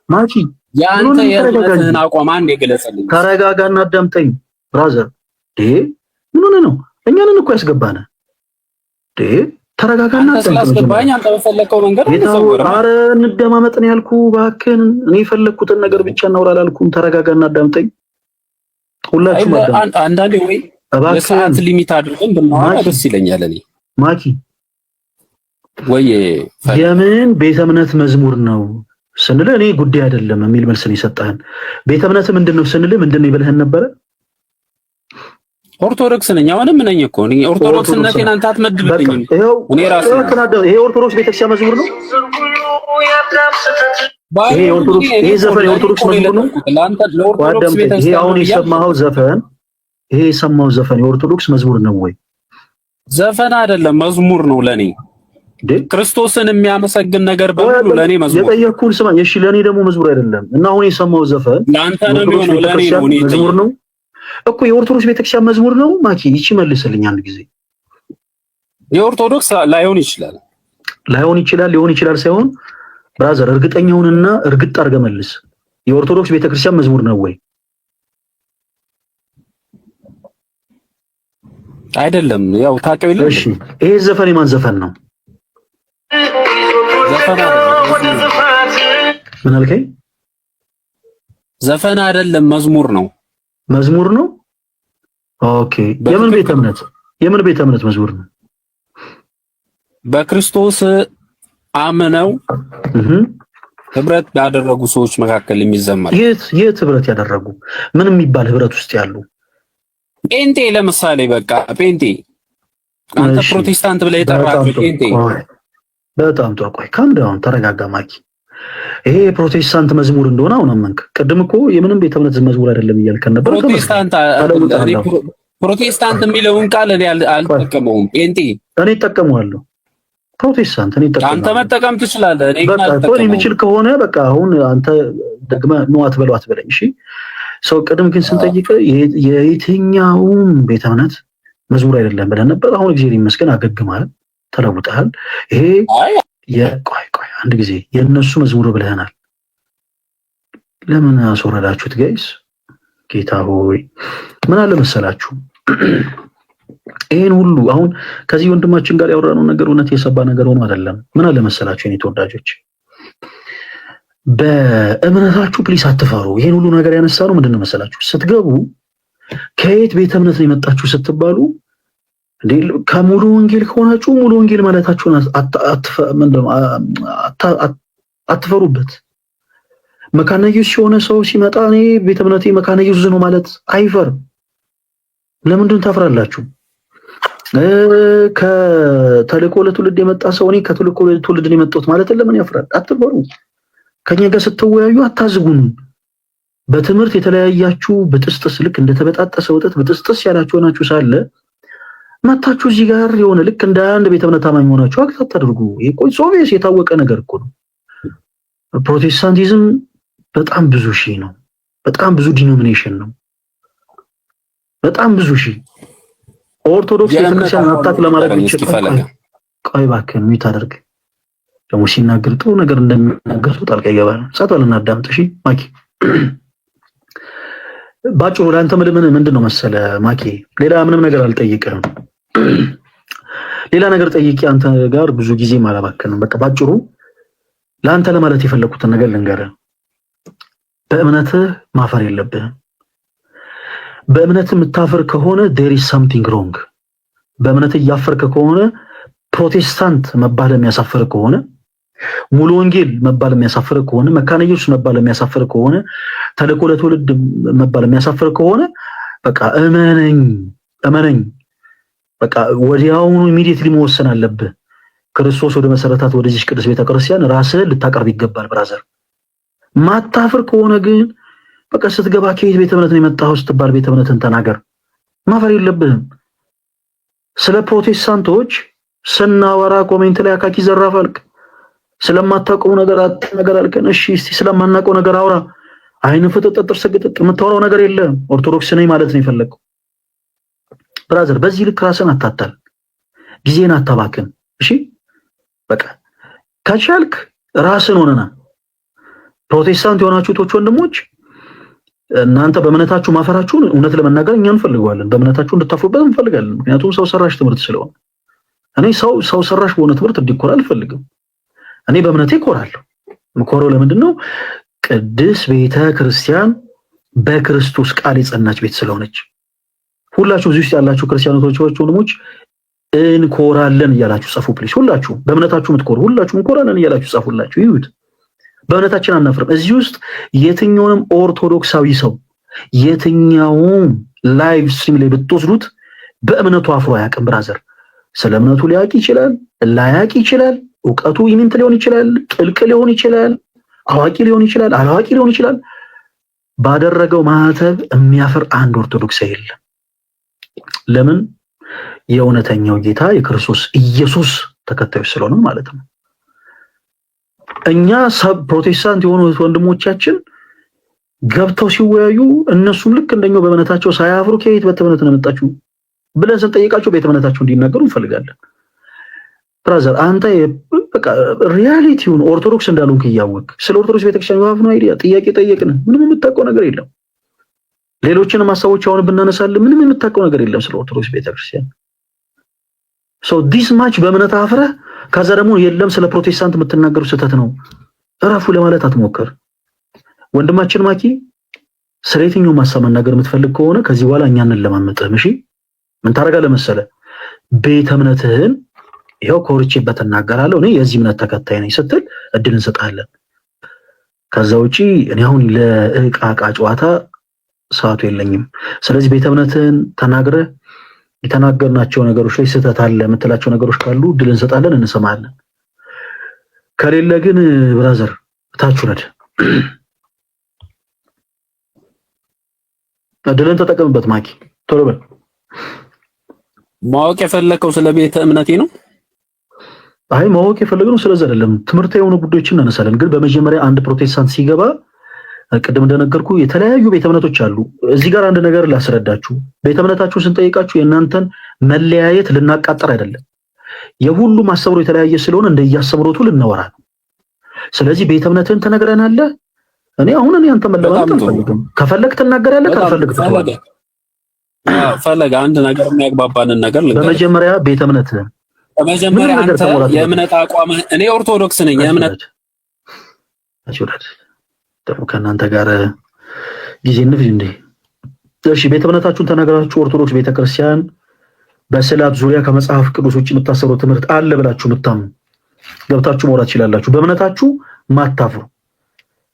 ማኪ ያንተ የእምነትህን አቋም አንዴ ገለጸልኝ። ተረጋጋና አዳምጠኝ ብራዘር። ምን ሆነህ ነው? እኛንን እኮ ያስገባነ ተረጋጋና ስላስገባኝ አንተ በፈለከው መንገድ አትዘውር። ኧረ እንደማመጥ ነው ያልኩህ እባክህን። እኔ የፈለኩትን ነገር ብቻ እናውራ አላልኩም። ተረጋጋና አዳምጠኝ። ሁላችሁም አንዳንዴ ወይ የሰዓት ሊሚት አድርገን ብናወራ ደስ ይለኛል። እኔ ማኪ ወይ የምን ቤተ እምነት መዝሙር ነው ስንል እኔ ጉዳይ አይደለም የሚል መልስ ነው የሰጠህን። ቤተ እምነት ምንድነው ስንል ምንድነው ይበልህን ነበረ? ኦርቶዶክስ ነኝ። አሁንም ነኝ እኮ እኔ ኦርቶዶክስነቴን አንተ አትመድብልኝም። እኔ ራሴ ይሄ ኦርቶዶክስ ቤተክርስቲያን መዝሙር ነው። ይሄ ዘፈን የኦርቶዶክስ መዝሙር ነው። ይሄ አሁን የሰማኸው ዘፈን የኦርቶዶክስ መዝሙር ነው ወይ? ዘፈን አይደለም መዝሙር ነው ለኔ። ክርስቶስን የሚያመሰግን ነገር በሙሉ ለኔ መዝሙር። የጠየቅኩህን ስማ። እሺ ለኔ ደግሞ መዝሙር አይደለም እና አሁን የሰማኸው ዘፈን ለአንተ ነው የሚሆነው፣ ለኔ ነው መዝሙር ነው እኮ። የኦርቶዶክስ ቤተክርስቲያን መዝሙር ነው ማኪ። ይቺ መልስልኝ አንድ ጊዜ። የኦርቶዶክስ ላይሆን ይችላል ሊሆን ይችላል ሳይሆን ብራዘር እርግጠኛውንና እርግጥ አድርገህ መልስ። የኦርቶዶክስ ቤተክርስቲያን መዝሙር ነው ወይ? አይደለም። ያው ታውቀው የለም። እሺ ይሄ ዘፈን የማን ዘፈን ነው? ምን አልከኝ? ዘፈን አይደለም መዝሙር ነው። መዝሙር ነው። ኦኬ። የምን ቤተ እምነት መዝሙር ነው? በክርስቶስ አምነው ህብረት ያደረጉ ሰዎች መካከል የሚዘመር። የት ህብረት ያደረጉ? ምን የሚባል ህብረት ውስጥ ያሉ? ጴንጤ ለምሳሌ በቃ ጴንጤ። አንተ ፕሮቴስታንት ብለህ የጠራኸው ጴንጤ። በጣም ጥሩ። ቆይ ካም ዳውን ተረጋጋ ማኪ። ይሄ የፕሮቴስታንት መዝሙር እንደሆነ አሁን አመንክ። ቅድም እኮ የምንም ቤተ እምነት መዝሙር አይደለም እያልከን ነበር። ፕሮቴስታንት የሚለውን ቃል እኔ አልጠቀመውም። ጴንጤ እኔ እጠቀመዋለሁ። ፕሮቴስታንት እኔ እጠቀመዋለሁ። አንተ መጠቀም ትችላለህ። እኔ በቃ እኔ የምችል ከሆነ በቃ አሁን አንተ ደግመህ ነው አትበለኝ። እሺ ሰው ቅድም ግን ስንጠይቅ የየትኛውም ቤተ እምነት መዝሙር አይደለም ብለን ነበር። አሁን እግዚአብሔር ይመስገን አገግመሃል፣ ተለውጠሃል። ይሄ ቆይ አንድ ጊዜ የእነሱ መዝሙር ብለህናል። ለምን አስወረዳችሁት ጋይስ? ጌታ ሆይ ምን አለ መሰላችሁ፣ ይሄን ሁሉ አሁን ከዚህ ወንድማችን ጋር ያወራነው ነገር እውነት የሰባ ነገር ሆኖ አይደለም። ምን አለ መሰላችሁ የኔ ተወዳጆች፣ በእምነታችሁ ፕሊስ አትፈሩ። ይሄን ሁሉ ነገር ያነሳነው ምንድነው መሰላችሁ፣ ስትገቡ ከየት ቤተ እምነት ነው የመጣችሁ ስትባሉ እንዴ ከሙሉ ወንጌል ከሆናችሁ ሙሉ ወንጌል ማለታችሁን አትፈሩበት። መካነ ኢየሱስ የሆነ ሰው ሲመጣ እኔ ቤተ እምነቴ መካነ ኢየሱስ ነው ማለት አይፈርም። ለምንድን ታፍራላችሁ? ከተልእኮ ለትውልድ የመጣ ሰው እኔ ከተልእኮ ለትውልድ ነው የመጣሁት ማለት ለምን ያፍራል? አትፈሩ። ከኛ ጋር ስትወያዩ አታዝጉን። በትምህርት የተለያያችሁ በጥስጥስ ልክ እንደተበጣጠሰ ወተት በጥስጥስ ያላችሁ ሆናችሁ ሳለ መታችሁ እዚህ ጋር የሆነ ልክ እንደ አንድ ቤተ እምነት ታማኝ ሆናችሁ አክሰፕት አድርጉ። ይሄ ቆይ ሶቪየስ የታወቀ ነገር እኮ ነው። ፕሮቴስታንቲዝም በጣም ብዙ ሺህ ነው። በጣም ብዙ ዲኖሚኔሽን ነው። በጣም ብዙ ሺህ ኦርቶዶክስ ቤተክርስቲያን አጣቅ ለማድረግ ይችላል። ቆይ እባክህ ሚት አድርግ። ደግሞ ሲናገር ጥሩ ነገር እንደሚናገር ጣልቃ ይገባል። ጻቷልና አዳምጥ። እሺ ማኪ ባጭሩ ለአንተ ምንድነው መሰለ ማኪ፣ ሌላ ምንም ነገር አልጠይቅህም። ሌላ ነገር ጠይቄ አንተ ጋር ብዙ ጊዜ ማላባከንም። በቃ ባጭሩ ለአንተ ለማለት የፈለኩትን ነገር ልንገርህ። በእምነትህ ማፈር የለብህም። በእምነትህ የምታፈር ከሆነ there is something wrong። በእምነትህ እያፈርክ ከሆነ ፕሮቴስታንት መባል የሚያሳፍር ከሆነ፣ ሙሉ ወንጌል መባል የሚያሳፍር ከሆነ፣ መካነ ኢየሱስ መባል የሚያሳፍር ከሆነ፣ ተልእኮ ለትውልድ መባል የሚያሳፍር ከሆነ በቃ እመነኝ በቃ ወዲያውኑ ኢሚዲየትሊ መወሰን አለብህ። ክርስቶስ ወደ መሰረታት ወደዚህ ቅዱስ ቤተክርስቲያን ራስህን ልታቀርብ ይገባል። ብራዘር ማታፍር ከሆነ ግን በቃ ስትገባ ከየት ቤተ እምነት ነው የመጣኸው ስትባል ቤተ እምነትን ተናገር። ማፈር የለብህም። ስለ ፕሮቴስታንቶች ስናወራ ኮሜንት ላይ አካኪ ዘራፋልክ፣ ስለማታውቀው ነገር አልከን። እሺ እስቲ ስለማናውቀው ነገር አውራ። አይን ፍጥጥር ስግጥጥ የምታወራው ነገር የለም። ኦርቶዶክስ ነኝ ማለት ነው የፈለግከው። ብራዘር በዚህ ልክ ራስን አታታል፣ ጊዜን አታባክን። እሺ በቃ ከቻልክ ራስን ሆነና ፕሮቴስታንት የሆናችሁ ቶች ወንድሞች እናንተ በእምነታችሁ ማፈራችሁን እውነት ለመናገር እኛ እንፈልጋለን። በእምነታችሁ እንድታፍሩበት እንፈልጋለን። ምክንያቱም ሰው ሰራሽ ትምህርት ስለሆነ እኔ ሰው ሰራሽ በሆነ ትምህርት እንዲኮራ አልፈልግም። እኔ በእምነቴ እኮራለሁ። ምኮረው ለምንድነው? ቅድስት ቤተ ክርስቲያን በክርስቶስ ቃል የጸናች ቤት ስለሆነች። ሁላችሁ እዚህ ውስጥ ያላችሁ ክርስቲያኖች ወንድሞች እንኮራለን እያላችሁ ጻፉ ፕሊስ። ሁላችሁ በእምነታችሁ የምትኮሩ ሁላችሁ እንኮራለን እያላችሁ ጻፉላችሁ። ይሁት በእምነታችን አናፍርም። እዚህ ውስጥ የትኛውንም ኦርቶዶክሳዊ ሰው የትኛውም ላይቭ ስትሪም ላይ ብትወስዱት በእምነቱ አፍሮ አያውቅም። ብራዘር ስለ እምነቱ ሊያውቅ ይችላል፣ ላያውቅ ይችላል። ዕውቀቱ ኢሚንት ሊሆን ይችላል፣ ጥልቅ ሊሆን ይችላል፣ አዋቂ ሊሆን ይችላል፣ አላዋቂ ሊሆን ይችላል። ባደረገው ማህተብ የሚያፍር አንድ ኦርቶዶክሳዊ የለም። ለምን? የእውነተኛው ጌታ የክርስቶስ ኢየሱስ ተከታዮች ስለሆነ ማለት ነው። እኛ ፕሮቴስታንት የሆኑ ወንድሞቻችን ገብተው ሲወያዩ እነሱም ልክ እንደኛው በእምነታቸው ሳያፍሩ ከየት ቤተ እምነት ነው የመጣችሁ ብለን ስንጠይቃቸው ቤተ እምነታቸው እንዲናገሩ እንፈልጋለን። ብራዘር አንተ በቃ ሪያሊቲውን ኦርቶዶክስ እንዳልሆንክ እያወቅህ ስለ ኦርቶዶክስ ቤተክርስቲያን ዋፍ ነው አይዲያ ጥያቄ ጠየቅን። ምንም የምታውቀው ነገር የለም። ሌሎችንም ሐሳቦች አሁን ብናነሳለን ምንም የምታውቀው ነገር የለም ስለ ኦርቶዶክስ ቤተክርስቲያን። ሶ ዲስ ማች በእምነት አፍረህ ከዛ ደግሞ የለም ስለ ፕሮቴስታንት የምትናገሩ ስህተት ነው እረፉ ለማለት አትሞክር። ወንድማችን ማኪ ስለ የትኛው ሐሳብ መናገር የምትፈልግ ከሆነ ከዚህ በኋላ እኛን እንለማመጥህም። እሺ ምን ታደርጋለህ መሰለህ? ቤተ እምነትህን ይሄው ኮርቼበት እናገራለሁ እኔ የዚህ እምነት ተከታይ ነኝ ስትል እድል እንሰጣለን። ከዛ ውጪ እኔ አሁን ለዕቃ ጨዋታ ሰዓቱ የለኝም። ስለዚህ ቤተ እምነትህን ተናግረህ የተናገርናቸው ነገሮች ላይ ስህተት አለ የምትላቸው ነገሮች ካሉ እድል እንሰጣለን፣ እንሰማለን። ከሌለ ግን ብራዘር ታች ውረድ። እድልን ተጠቀምበት ማኪ ቶሎ በል። ማወቅ የፈለከው ስለ ቤተ እምነቴ ነው? አይ ማወቅ የፈለግነው ስለዚህ አይደለም፣ ትምህርት የሆኑ ጉዳዮችን እናነሳለን። ግን በመጀመሪያ አንድ ፕሮቴስታንት ሲገባ ቅድም እንደነገርኩ የተለያዩ ቤተ እምነቶች አሉ። እዚህ ጋር አንድ ነገር ላስረዳችሁ። ቤተ እምነታችሁን ስንጠይቃችሁ የእናንተን መለያየት ልናቃጥር አይደለም። የሁሉም አስተምሮ የተለያየ ስለሆነ እንደየአስተምሮቱ ልናወራ ነው። ስለዚህ ቤተ እምነትህን ትነግረናለህ። እኔ አንተ መለማመጥ አልፈልግም። ከፈለክ ትናገራለህ፣ ካልፈለክ ትተዋለህ። ፈለገ አንድ ነገር የሚያግባባንን ነገር ልንገርህ። በመጀመሪያ ቤተ እምነትህን በመጀመሪያ አንተ የእምነት አቋም እኔ ኦርቶዶክስ ነኝ የእምነት አሽውራድ ደግሞ ከእናንተ ጋር ጊዜ እንፍጅ እንዴ። እሺ ቤተ እምነታችሁን ተናገራችሁ። ኦርቶዶክስ ቤተክርስቲያን በስዕላት ዙሪያ ከመጽሐፍ ቅዱስ ውጭ የምታሰሩት ትምህርት አለ ብላችሁ የምታምኑ ገብታችሁ መውራት ትችላላችሁ። በእምነታችሁ ማታፍሩ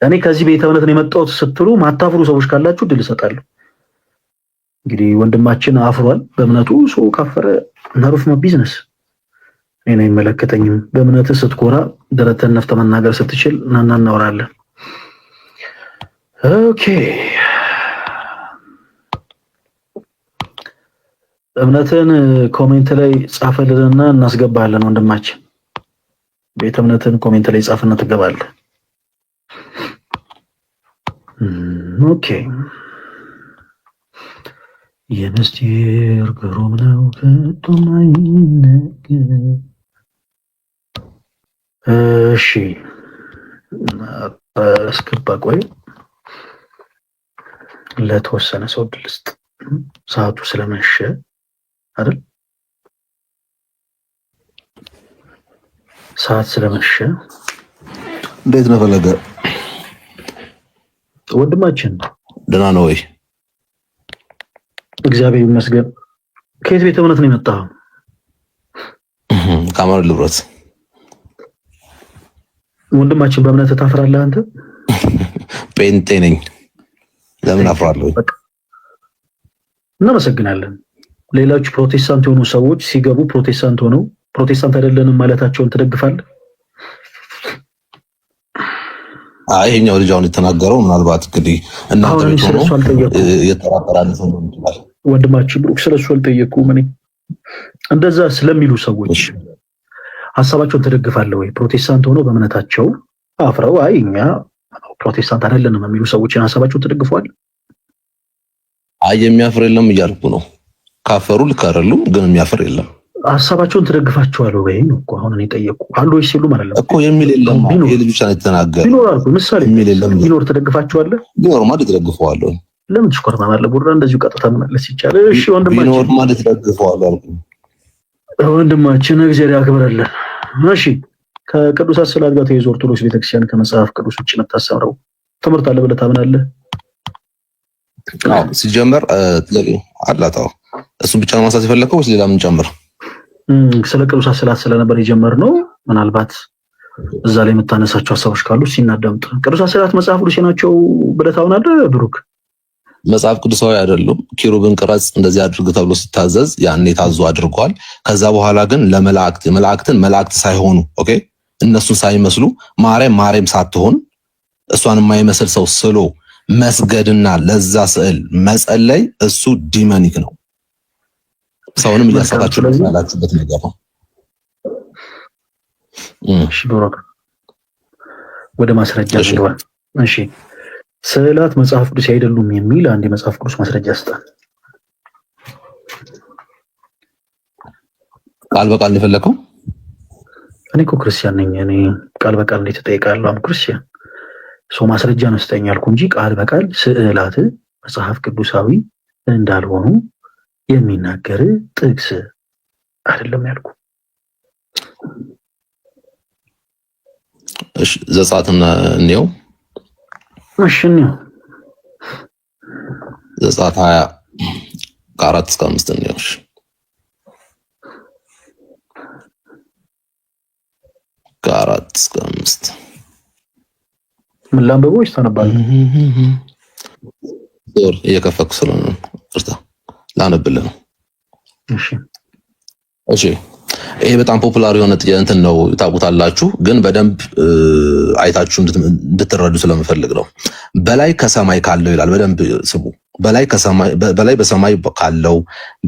እኔ ከዚህ ቤተ እምነት ነው የመጣሁት ስትሉ ማታፍሩ ሰዎች ካላችሁ ድል እሰጣለሁ። እንግዲህ ወንድማችን አፍሯል በእምነቱ ሰው ካፈረ ነሩፍ ነው ቢዝነስ እኔ አይመለከተኝም። በእምነትህ ስትኮራ ደረተን ነፍተ መናገር ስትችል እናወራለን። ኦኬ እምነትን ኮሜንት ላይ ጻፈልንና እናስገባለን። ወንድማችን ቤተ እምነትን ኮሜንት ላይ ጻፍና ትገባለህ። ኦኬ የምስጢር ግሩም ነው ከቶም አይነገር። እሺ አስገባ። ቆይ ለተወሰነ ሰው ዕድል ስጥ። ሰዓቱ ስለመሸ አይደል? ሰዓት ስለመሸ እንዴት ነው ፈለገ? ወንድማችን ደህና ነው ወይ? እግዚአብሔር ይመስገን። ከየት ቤተ እምነት ነው የመጣው? ካማር ልብረት። ወንድማችን በእምነት ታፍራለህ አንተ? ጴንጤ ነኝ። ለምን አፍራለሁ? እናመሰግናለን። ሌሎች ፕሮቴስታንት የሆኑ ሰዎች ሲገቡ ፕሮቴስታንት ሆነው ፕሮቴስታንት አይደለንም ማለታቸውን ትደግፋለህ? አይ ይሄኛው ልጅ አሁን የተናገረው ምናልባት እንግዲህ እናንተ ቤት ሆኖ የተራበራለ ሰው ነው ይችላል። ወንድማችን ብሩክ ስለሱ አልጠየቁም። እኔ እንደዛ ስለሚሉ ሰዎች ሐሳባቸውን ትደግፋለህ ወይ? ፕሮቴስታንት ሆነው በእምነታቸው አፍረው አይ እኛ ፕሮቴስታንት አይደለንም የሚሉ ሰዎችን ሐሳባቸውን ትደግፈዋለህ? አይ የሚያፍር የለም እያልኩ ነው። ካፈሩ ልክ አይደሉም፣ ግን የሚያፍር የለም። ሐሳባቸውን ትደግፋቸዋለህ ወይ ነው እኮ አሁን እኔ ጠየቁ። አሉ ወይ ሲሉ ማለት ነው እኮ የሚል የለም። ይሄ ልጅ ብቻ ነው የተናገረው። ቢኖር ምሳሌ የሚል የለም። ቢኖር ትደግፋቸዋለህ? ቢኖር ማለት ትደግፈዋለህ? ለምን ትሽኮርማ ማለት ቡራ እንደዚሁ ቀጥታ መመለስ ይቻላል። እሺ ወንድማችን ቢኖር ማለት ትደግፈዋለህ አልኩ። ወንድማችን እግዚአብሔር ያክብርልን። እሺ ከቅዱሳት ስዕላት ጋር ተይዞ ኦርቶዶክስ ቤተክርስቲያን ከመጽሐፍ ቅዱስ ውጭ የምታስተምረው ትምህርት አለ ብለህ ታምናለህ? አዎ ሲጀመር ጥያቄ አላጣው እሱ ብቻ ነው ማንሳት የፈለከው ወይስ ሌላ ምን ጨምር? ስለ ቅዱሳት ስዕላት ስለነበር የጀመርነው ምናልባት እዛ ላይ የምታነሳቸው ሐሳቦች ካሉ ሲናደምጥ። ቅዱሳት ስዕላት መጽሐፍ ቅዱስ ናቸው ብለህ ታምናለህ ብሩክ? መጽሐፍ ቅዱሳዊ አይደሉም። ኪሩብን ቅረጽ እንደዚህ አድርግ ተብሎ ሲታዘዝ ያኔ ታዞ አድርጓል። ከዛ በኋላ ግን ለመላእክትን መላእክት ሳይሆኑ ኦኬ እነሱን ሳይመስሉ ማርያም ሳትሆን እሷን የማይመስል ሰው ስሎ መስገድና ለዛ ስዕል መጸለይ እሱ ዲመኒክ ነው። ሰውንም እያሳታችሁ ያላችሁበት ነገር ነው። እሺ ብሩክ ወደ ማስረጃ እንግባ። እሺ ስዕላት መጽሐፍ ቅዱስ አይደሉም የሚል አንድ የመጽሐፍ ቅዱስ ማስረጃ ስጠን። ቃል በቃል እንደፈለከው? እኔ እኮ ክርስቲያን ነኝ። እኔ ቃል በቃል እንዴት ተጠይቃለሁ? አም ክርስቲያን ሰው ማስረጃ ነው ስጠኝ ያልኩ እንጂ ቃል በቃል ስዕላት መጽሐፍ ቅዱሳዊ እንዳልሆኑ የሚናገር ጥቅስ አይደለም ያልኩ። እሺ ዘጸአትን እንየው። እሺ እንየው። ዘጸአት 20 ከ4 እስከ 5 እንየው። እሺ ከ4 እስከ 5 ምን ላንብበው ይስተነባለህ? እየከፈኩ ስለሆነ እርታ ላነብልህ ነው። እሺ ይሄ በጣም ፖፑላር የሆነ እንትን ነው ታውቁታላችሁ፣ ግን በደንብ አይታችሁ እንድትረዱ ስለምፈልግ ነው። በላይ ከሰማይ ካለው ይላል። በደንብ ስሙ። በላይ በሰማይ ካለው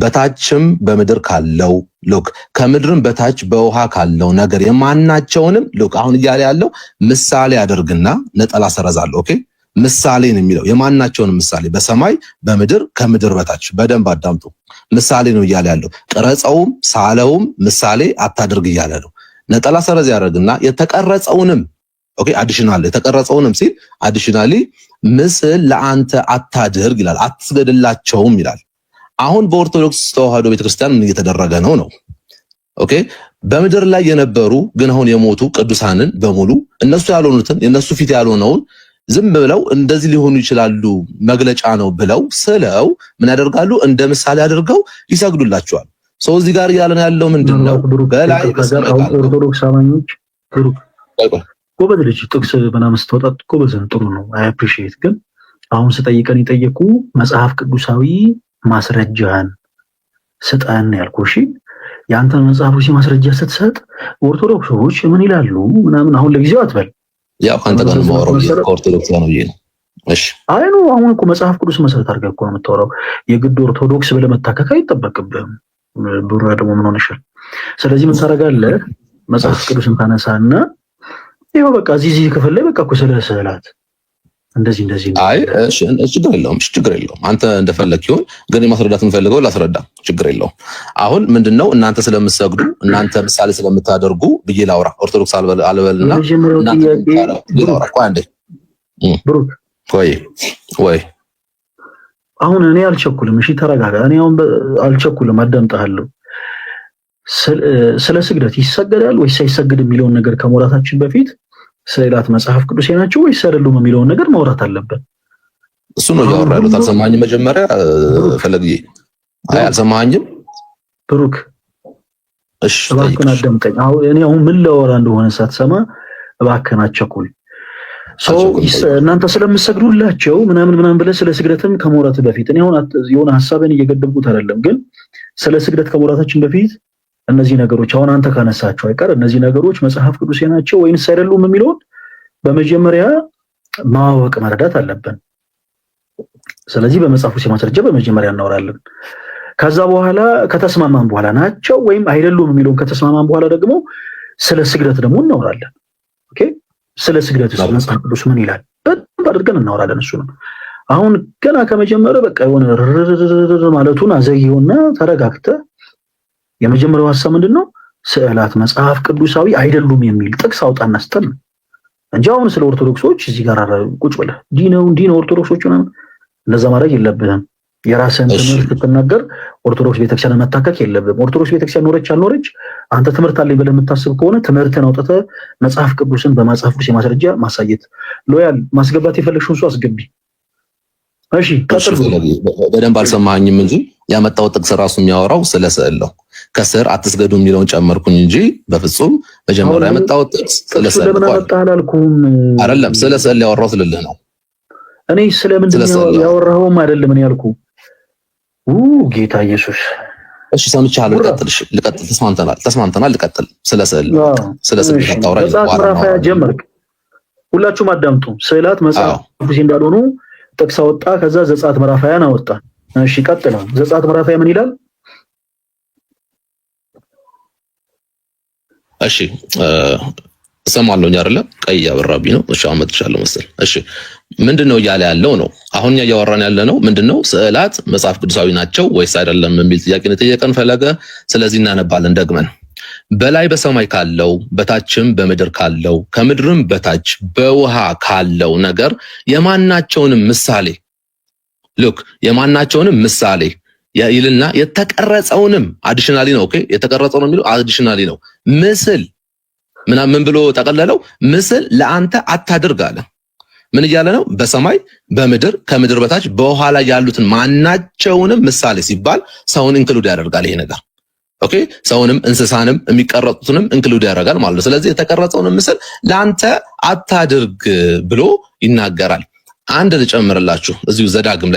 በታችም በምድር ካለው ሉክ ከምድርም በታች በውሃ ካለው ነገር የማናቸውንም ሉክ አሁን እያለ ያለው ምሳሌ አድርግና ነጠላ ሰረዛለሁ። ኦኬ ምሳሌ ነው የሚለው የማናቸውንም ምሳሌ በሰማይ በምድር ከምድር በታች በደንብ አዳምጡ። ምሳሌ ነው እያለ ያለው። ቅረጸውም ሳለውም ምሳሌ አታድርግ እያለ ነው። ነጠላ ሰረዝ ያደርግና የተቀረጸውንም ኦኬ አዲሽናል የተቀረጸውንም ሲል አዲሽናሊ ምስል ለአንተ አታድርግ ይላል። አትስገድላቸውም ይላል። አሁን በኦርቶዶክስ ተዋህዶ ቤተክርስቲያን ምን እየተደረገ ነው? ኦኬ በምድር ላይ የነበሩ ግን አሁን የሞቱ ቅዱሳንን በሙሉ እነሱ ያልሆኑትን የነሱ ፊት ያልሆነውን ዝም ብለው እንደዚህ ሊሆኑ ይችላሉ መግለጫ ነው ብለው ስለው ምን ያደርጋሉ? እንደ ምሳሌ አድርገው ይሰግዱላቸዋል። ሰው እዚህ ጋር ያለን ያለው ምንድነው? በላይ ኦርቶዶክስ አማኞች ጎበዝ ልጅ ጥቅስ ምናምን ስትወጣ ጎበዝ ጥሩ ነው። አይ አፕሪሺየት። ግን አሁን ስጠይቀን የጠየቁ መጽሐፍ ቅዱሳዊ ማስረጃን ስጠን ያልኩህ። እሺ ያንተን መጽሐፍ ቅዱሳዊ ማስረጃ ስትሰጥ ኦርቶዶክሶች ምን ይላሉ ምናምን አሁን ለጊዜው አትበል። ያው ካንተ ጋር ነው የማወራው ከኦርቶዶክስ ጋር ነው ይሄ። እሺ አይ ነው አሁን እኮ መጽሐፍ ቅዱስ መሰረት አድርገህ እኮ ነው የምታወራው። የግድ ኦርቶዶክስ ብለህ መታከክ አይጠበቅብህም። ብሩ ደግሞ ምን ሆነሻል? ስለዚህ ምን ታደርጋለህ? መጽሐፍ ቅዱስን ታነሳና ይኸው በቃ እዚህ ክፍል ላይ በቃ እኮ ስለ ስዕላት እንደዚህ አይ ችግር የለውም አንተ እንደፈለክ ይሁን ግን የማስረዳት የምፈልገው ላስረዳ ችግር የለውም አሁን ምንድነው እናንተ ስለምትሰግዱ እናንተ ምሳሌ ስለምታደርጉ ብዬ ላውራ ኦርቶዶክስ አልበልና ላውራ አንዴ ብሩክ ወይ አሁን እኔ አልቸኩልም እሺ ተረጋጋ እኔ አሁን አልቸኩልም አዳምጣለሁ ስለ ስግደት ይሰገዳል ወይስ አይሰገድም የሚለውን ነገር ከመውራታችን በፊት ስዕላት መጽሐፍ ቅዱስ ናቸው ወይስ አይደሉም የሚለውን ነገር ማውራት አለበት እሱ ነው ያወራለው ታልሰማኝም መጀመሪያ ፈለግዬ አይ አልሰማኝም ብሩክ እሺ እባክህን አዳምጠኝ እኔ አሁን ምን ላወራ እንደሆነ ሳትሰማ እባክህን አትቸኩል እናንተ ስለምትሰግዱላቸው ምናምን ብለህ ስለ ስግደትም ከመውራት በፊት እኔ አሁን የሆነ ሐሳብን እየገደብኩት አይደለም ግን ስለ ስግደት ከመውራታችን በፊት እነዚህ ነገሮች አሁን አንተ ካነሳቸው አይቀር እነዚህ ነገሮች መጽሐፍ ቅዱስ ናቸው ወይስ አይደሉም የሚለውን በመጀመሪያ ማወቅ መረዳት አለብን ስለዚህ በመጽሐፍ ቅዱስ ማስረጃ በመጀመሪያ እናወራለን ከዛ በኋላ ከተስማማን በኋላ ናቸው ወይም አይደሉም የሚለውን ከተስማማን በኋላ ደግሞ ስለ ስግደት ደግሞ እናወራለን ኦኬ ስለ ስግደት መጽሐፍ ቅዱስ ምን ይላል በደንብ አድርገን እናወራለን እሱ ነው አሁን ገና ከመጀመሪያው በቃ የሆነ ማለቱን አዘይውና ተረጋግተ የመጀመሪያው ሐሳብ ምንድነው ስዕላት መጽሐፍ ቅዱሳዊ አይደሉም የሚል ጥቅስ አውጣና ስተን እንጂ አሁን ስለ ኦርቶዶክሶች እዚህ ጋር ቁጭ ብለህ ዲኖ ኦርቶዶክሶች ነው እንደዛ ማድረግ የለብህም የራስህን ትምህርት ስትናገር ኦርቶዶክስ ቤተክርስቲያን መታከክ የለብህም ኦርቶዶክስ ቤተክርስቲያን ኖረች አልኖረች አንተ ትምህርት አለኝ ብለህ የምታስብ ከሆነ ትምህርትን አውጥተህ መጽሐፍ ቅዱስን በመጽሐፍ ቅዱስ የማስረጃ ማሳየት ሎያል ማስገባት የፈለግሽውን ሰው አስገቢ እሺ ቀጥል በደንብ አልሰማኸኝም እንጂ ያመጣው ጥቅስ ራሱ የሚያወራው ስለ ስዕል ነው ከስር አትስገዱ የሚለውን ጨመርኩኝ እንጂ በፍጹም መጀመሪያ ያመጣው ጥቅስ ስለ ስዕል ነው አይደለም ስለ ስዕል ያወራው ስለልህ ነው እኔ ስለምንድን ነው ያወራው አይደለም እኔ ያልኩ ጌታ ኢየሱስ እሺ ሰምቻለሁ ልቀጥል ተስማምተናል ልቀጥል ስለ ስዕል ታውራ ምዕራፍ ጀመርክ ሁላችሁም አዳምጡ ስዕላት መጽሐፍ ቅዱስ እንዳልሆኑ ጥቅስ አወጣ ከዛ ዘጸአት ምዕራፍ 20 አወጣ እሺ ቀጥል ዘጸአት ምዕራፍ 20 ምን ይላል እሺ ሰማለኝ አይደለ ቀይ ያበራብኝ ነው እሺ አመጥቻለሁ መሰል እሺ ምንድነው እያለ ያለው ነው አሁን ያወራን ያለ ነው ምንድነው ስዕላት መጽሐፍ ቅዱሳዊ ናቸው ወይስ አይደለም የሚል ጥያቄ ነው ጠየቀን ፈለገ ስለዚህ እናነባለን ደግመን በላይ በሰማይ ካለው በታችም በምድር ካለው ከምድርም በታች በውሃ ካለው ነገር የማናቸውንም ምሳሌ የማናቸውንም ምሳሌ ይልና የተቀረጸውንም አዲሽናሊ ነው ኦኬ የተቀረጸው ነው የሚለው አዲሽናሊ ነው ምስል ምን ብሎ ተቀለለው ምስል ለአንተ አታድርግ አለ ምን እያለ ነው በሰማይ በምድር ከምድር በታች በውሃ ላይ ያሉትን ማናቸውንም ምሳሌ ሲባል ሰውን ኢንክሉድ ያደርጋል ይሄ ነገር ኦኬ ሰውንም እንስሳንም የሚቀረጹትንም ኢንክሉድ ያደርጋል ማለት ነው ስለዚህ የተቀረጸውን ምስል ለአንተ አታድርግ ብሎ ይናገራል አንድ ልጨምርላችሁ እዚሁ ዘዳግም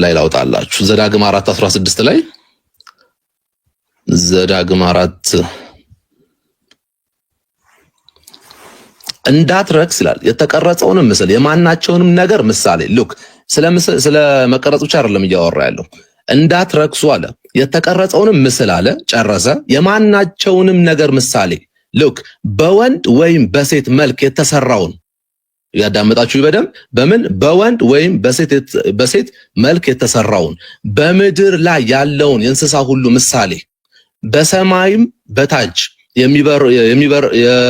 ላይ ላውጣላችሁ ዘዳግም 4:16 ላይ ዘዳግም 4 እንዳትረክስ ይላል የተቀረጸውን ምስል የማናቸውንም ነገር ምሳሌ ስለ መቀረጹ ብቻ አይደለም እያወራ ያለው እንዳትረክሱ አለ የተቀረጸውንም ምስል አለ ጨረሰ የማናቸውንም ነገር ምሳሌ በወንድ ወይም በሴት መልክ የተሰራውን ያዳመጣችሁ ይበደም በምን በወንድ ወይም በሴት መልክ የተሰራውን በምድር ላይ ያለውን የእንስሳ ሁሉ ምሳሌ በሰማይም በታች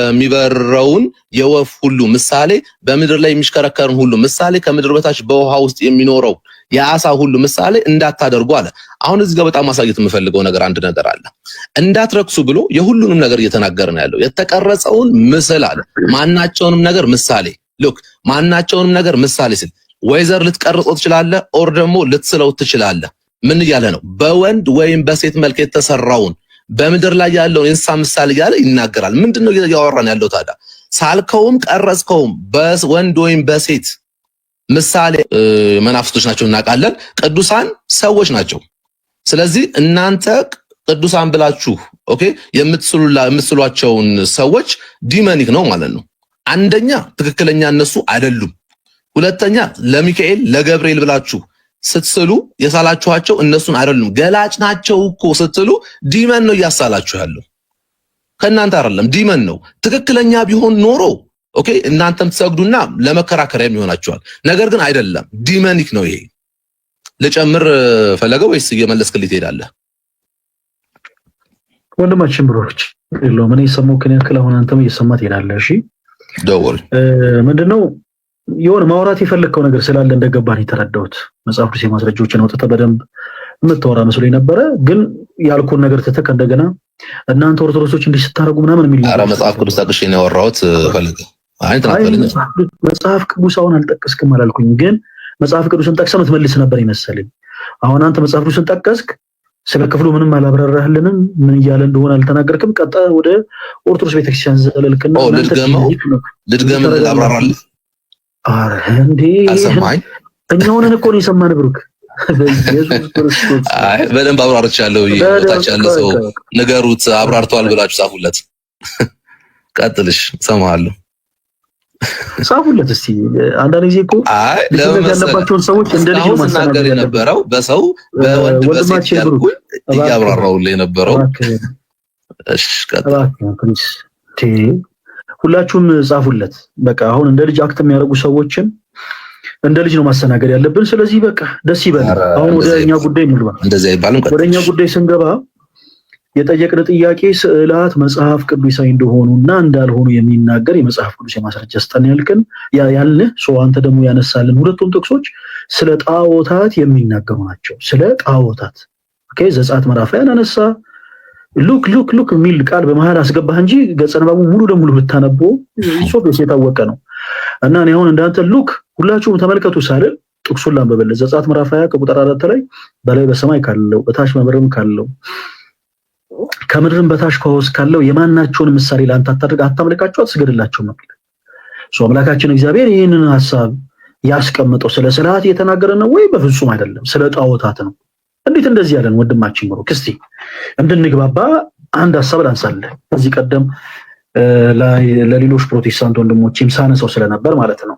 የሚበረውን የወፍ ሁሉ ምሳሌ በምድር ላይ የሚሽከረከርን ሁሉ ምሳሌ ከምድር በታች በውሃ ውስጥ የሚኖረው የአሳ ሁሉ ምሳሌ እንዳታደርጉ አለ አሁን እዚህ ጋር በጣም ማሳየት የምፈልገው ነገር አንድ ነገር አለ እንዳትረክሱ ብሎ የሁሉንም ነገር እየተናገረ ነው ያለው የተቀረጸውን ምስል አለ ማናቸውንም ነገር ምሳሌ ማናቸውንም ነገር ምሳሌ ሲል ወይዘር ልትቀርጾት ትችላለህ ኦር ደግሞ ልትስለው ትችላለህ ምን እያለ ነው በወንድ ወይም በሴት መልክ የተሰራውን በምድር ላይ ያለውን የእንስሳ ምሳሌ እያለ ይናገራል ምንድነው ያወራን ያለው ታዲያ ሳልከውም ቀረጽከውም በወንድ ወይም በሴት ምሳሌ መናፍስቶች ናቸው እናውቃለን ቅዱሳን ሰዎች ናቸው ስለዚህ እናንተ ቅዱሳን ብላችሁ ኦኬ የምትስሏቸውን ሰዎች ዲመኒክ ነው ማለት ነው አንደኛ ትክክለኛ እነሱ አይደሉም ሁለተኛ ለሚካኤል ለገብርኤል ብላችሁ ስትስሉ የሳላችኋቸው እነሱን አይደሉም ገላጭ ናቸው እኮ ስትሉ ዲመን ነው ያሳላችሁ ያለው ከናንተ አይደለም ዲመን ነው ትክክለኛ ቢሆን ኖሮ ኦኬ እናንተም ትሰግዱና ለመከራከሪያም ይሆናችኋል። ነገር ግን አይደለም፣ ዲመኒክ ነው ይሄ። ልጨምር ፈለገ ወይስ እየመለስክልኝ ትሄዳለህ? ወንድማችን ብሮች የለውም እኔ የሰማሁህን ያክል አሁን አንተም እየሰማህ ትሄዳለህ። እሺ ደውል ምንድነው የሆነ ማውራት የፈለግከው ነገር ስላለ እንደገባን የተረዳሁት መጽሐፍ ቅዱስ የማስረጃዎችን አውጥተህ በደንብ የምታወራ መስሎኝ ነበረ። ግን ያልኩን ነገር ትተህ እንደገና እናንተ ኦርቶዶክሶች እንዲህ ስታደርጉ ምናምን የሚል ኧረ መጽሐፍ ቅዱስ ጠቅሼ ነው ያወራሁት። ፈለገ መጽሐፍ ቅዱስ አሁን አልጠቀስክም አላልኩኝ፣ ግን መጽሐፍ ቅዱስን ጠቅሰህ የምትመልስ ነበር ይመስለኝ። አሁን አንተ መጽሐፍ ቅዱስን ጠቀስክ፣ ስለ ክፍሉ ምንም አላብራራህልንም፣ ምን እያለ እንደሆነ አልተናገርክም። ቀጣ ወደ ኦርቶዶክስ ቤተክርስቲያን ዘለልክና ልድገመው ላብራራልህ። አረ እንዴ አልሰማኝ። እኛውን እኮ ነው የሰማን ብሩክ። በኢየሱስ ክርስቶስ አይ በደንብ አብራርቻለሁ። ይወጣች ያለ ሰው ንገሩት፣ አብራርቷል ብላችሁ ጻፉለት። ቀጥልሽ፣ ሰማሃለሁ። ጻፉለት እስቲ። አንዳንድ ጊዜ እኮ አይ ያለባቸውን ሰዎች እንደ ልጅ ማስተናገድ የነበረው በሰው በወንድ በሴት ያልኩ እያብራራውልህ የነበረው። እሺ ቀጥል። ሁላችሁም ጻፉለት። በቃ አሁን እንደ ልጅ አክት የሚያደርጉ ሰዎችን እንደ ልጅ ነው ማስተናገድ ያለብን። ስለዚህ በቃ ደስ ይበል። አሁን ወደኛ ጉዳይ እንግባ። እንደዚህ አይባልም። ወደኛ ጉዳይ ስንገባ የጠየቅን ጥያቄ ስዕላት መጽሐፍ ቅዱሳዊ እንደሆኑና እንዳልሆኑ የሚናገር የመጽሐፍ ቅዱስ የማስረጃ ስጠን ያልከን ያልንህ ሰው አንተ ደግሞ ያነሳልን ሁለቱም ጥቅሶች ስለ ጣዖታት የሚናገሩ ናቸው። ስለ ጣዖታት ኦኬ ዘጸአት ምዕራፍ ላይ አነሳ። ሉክ የሚል ቃል በመሃል አስገባህ እንጂ ገጸ ንባቡ ሙሉ ለሙሉ ብታነበው ሶፍስ የታወቀ ነው። እና እኔ አሁን እንዳንተ ሉክ ሁላችሁም ተመልከቱ ሳልል ጥቅሱን ላንብብልህ። ዘጸአት ምዕራፍ 20 ከቁጥር 4 ላይ በላይ በሰማይ ካለው በታች በምድርም ካለው ከምድርም በታች ከውስ ካለው የማናቸውን ምሳሌ ላንተ አታድርግ፣ አታምልካቸው፣ አትስገድላቸው ነው። አምላካችን እግዚአብሔር ይህንን ሐሳብ ያስቀምጠው ስለ ስርዓት እየተናገረ ነው ወይ? በፍጹም አይደለም፣ ስለ ጣዖታት ነው። እንዴት እንደዚህ ያለን ወንድማችን ብሩክ፣ እስቲ እንድንግባባ አንድ ሐሳብ ላንሳለህ። ከዚህ ቀደም ለሌሎች ፕሮቴስታንት ወንድሞችም ሳነሰው ስለነበር ማለት ነው።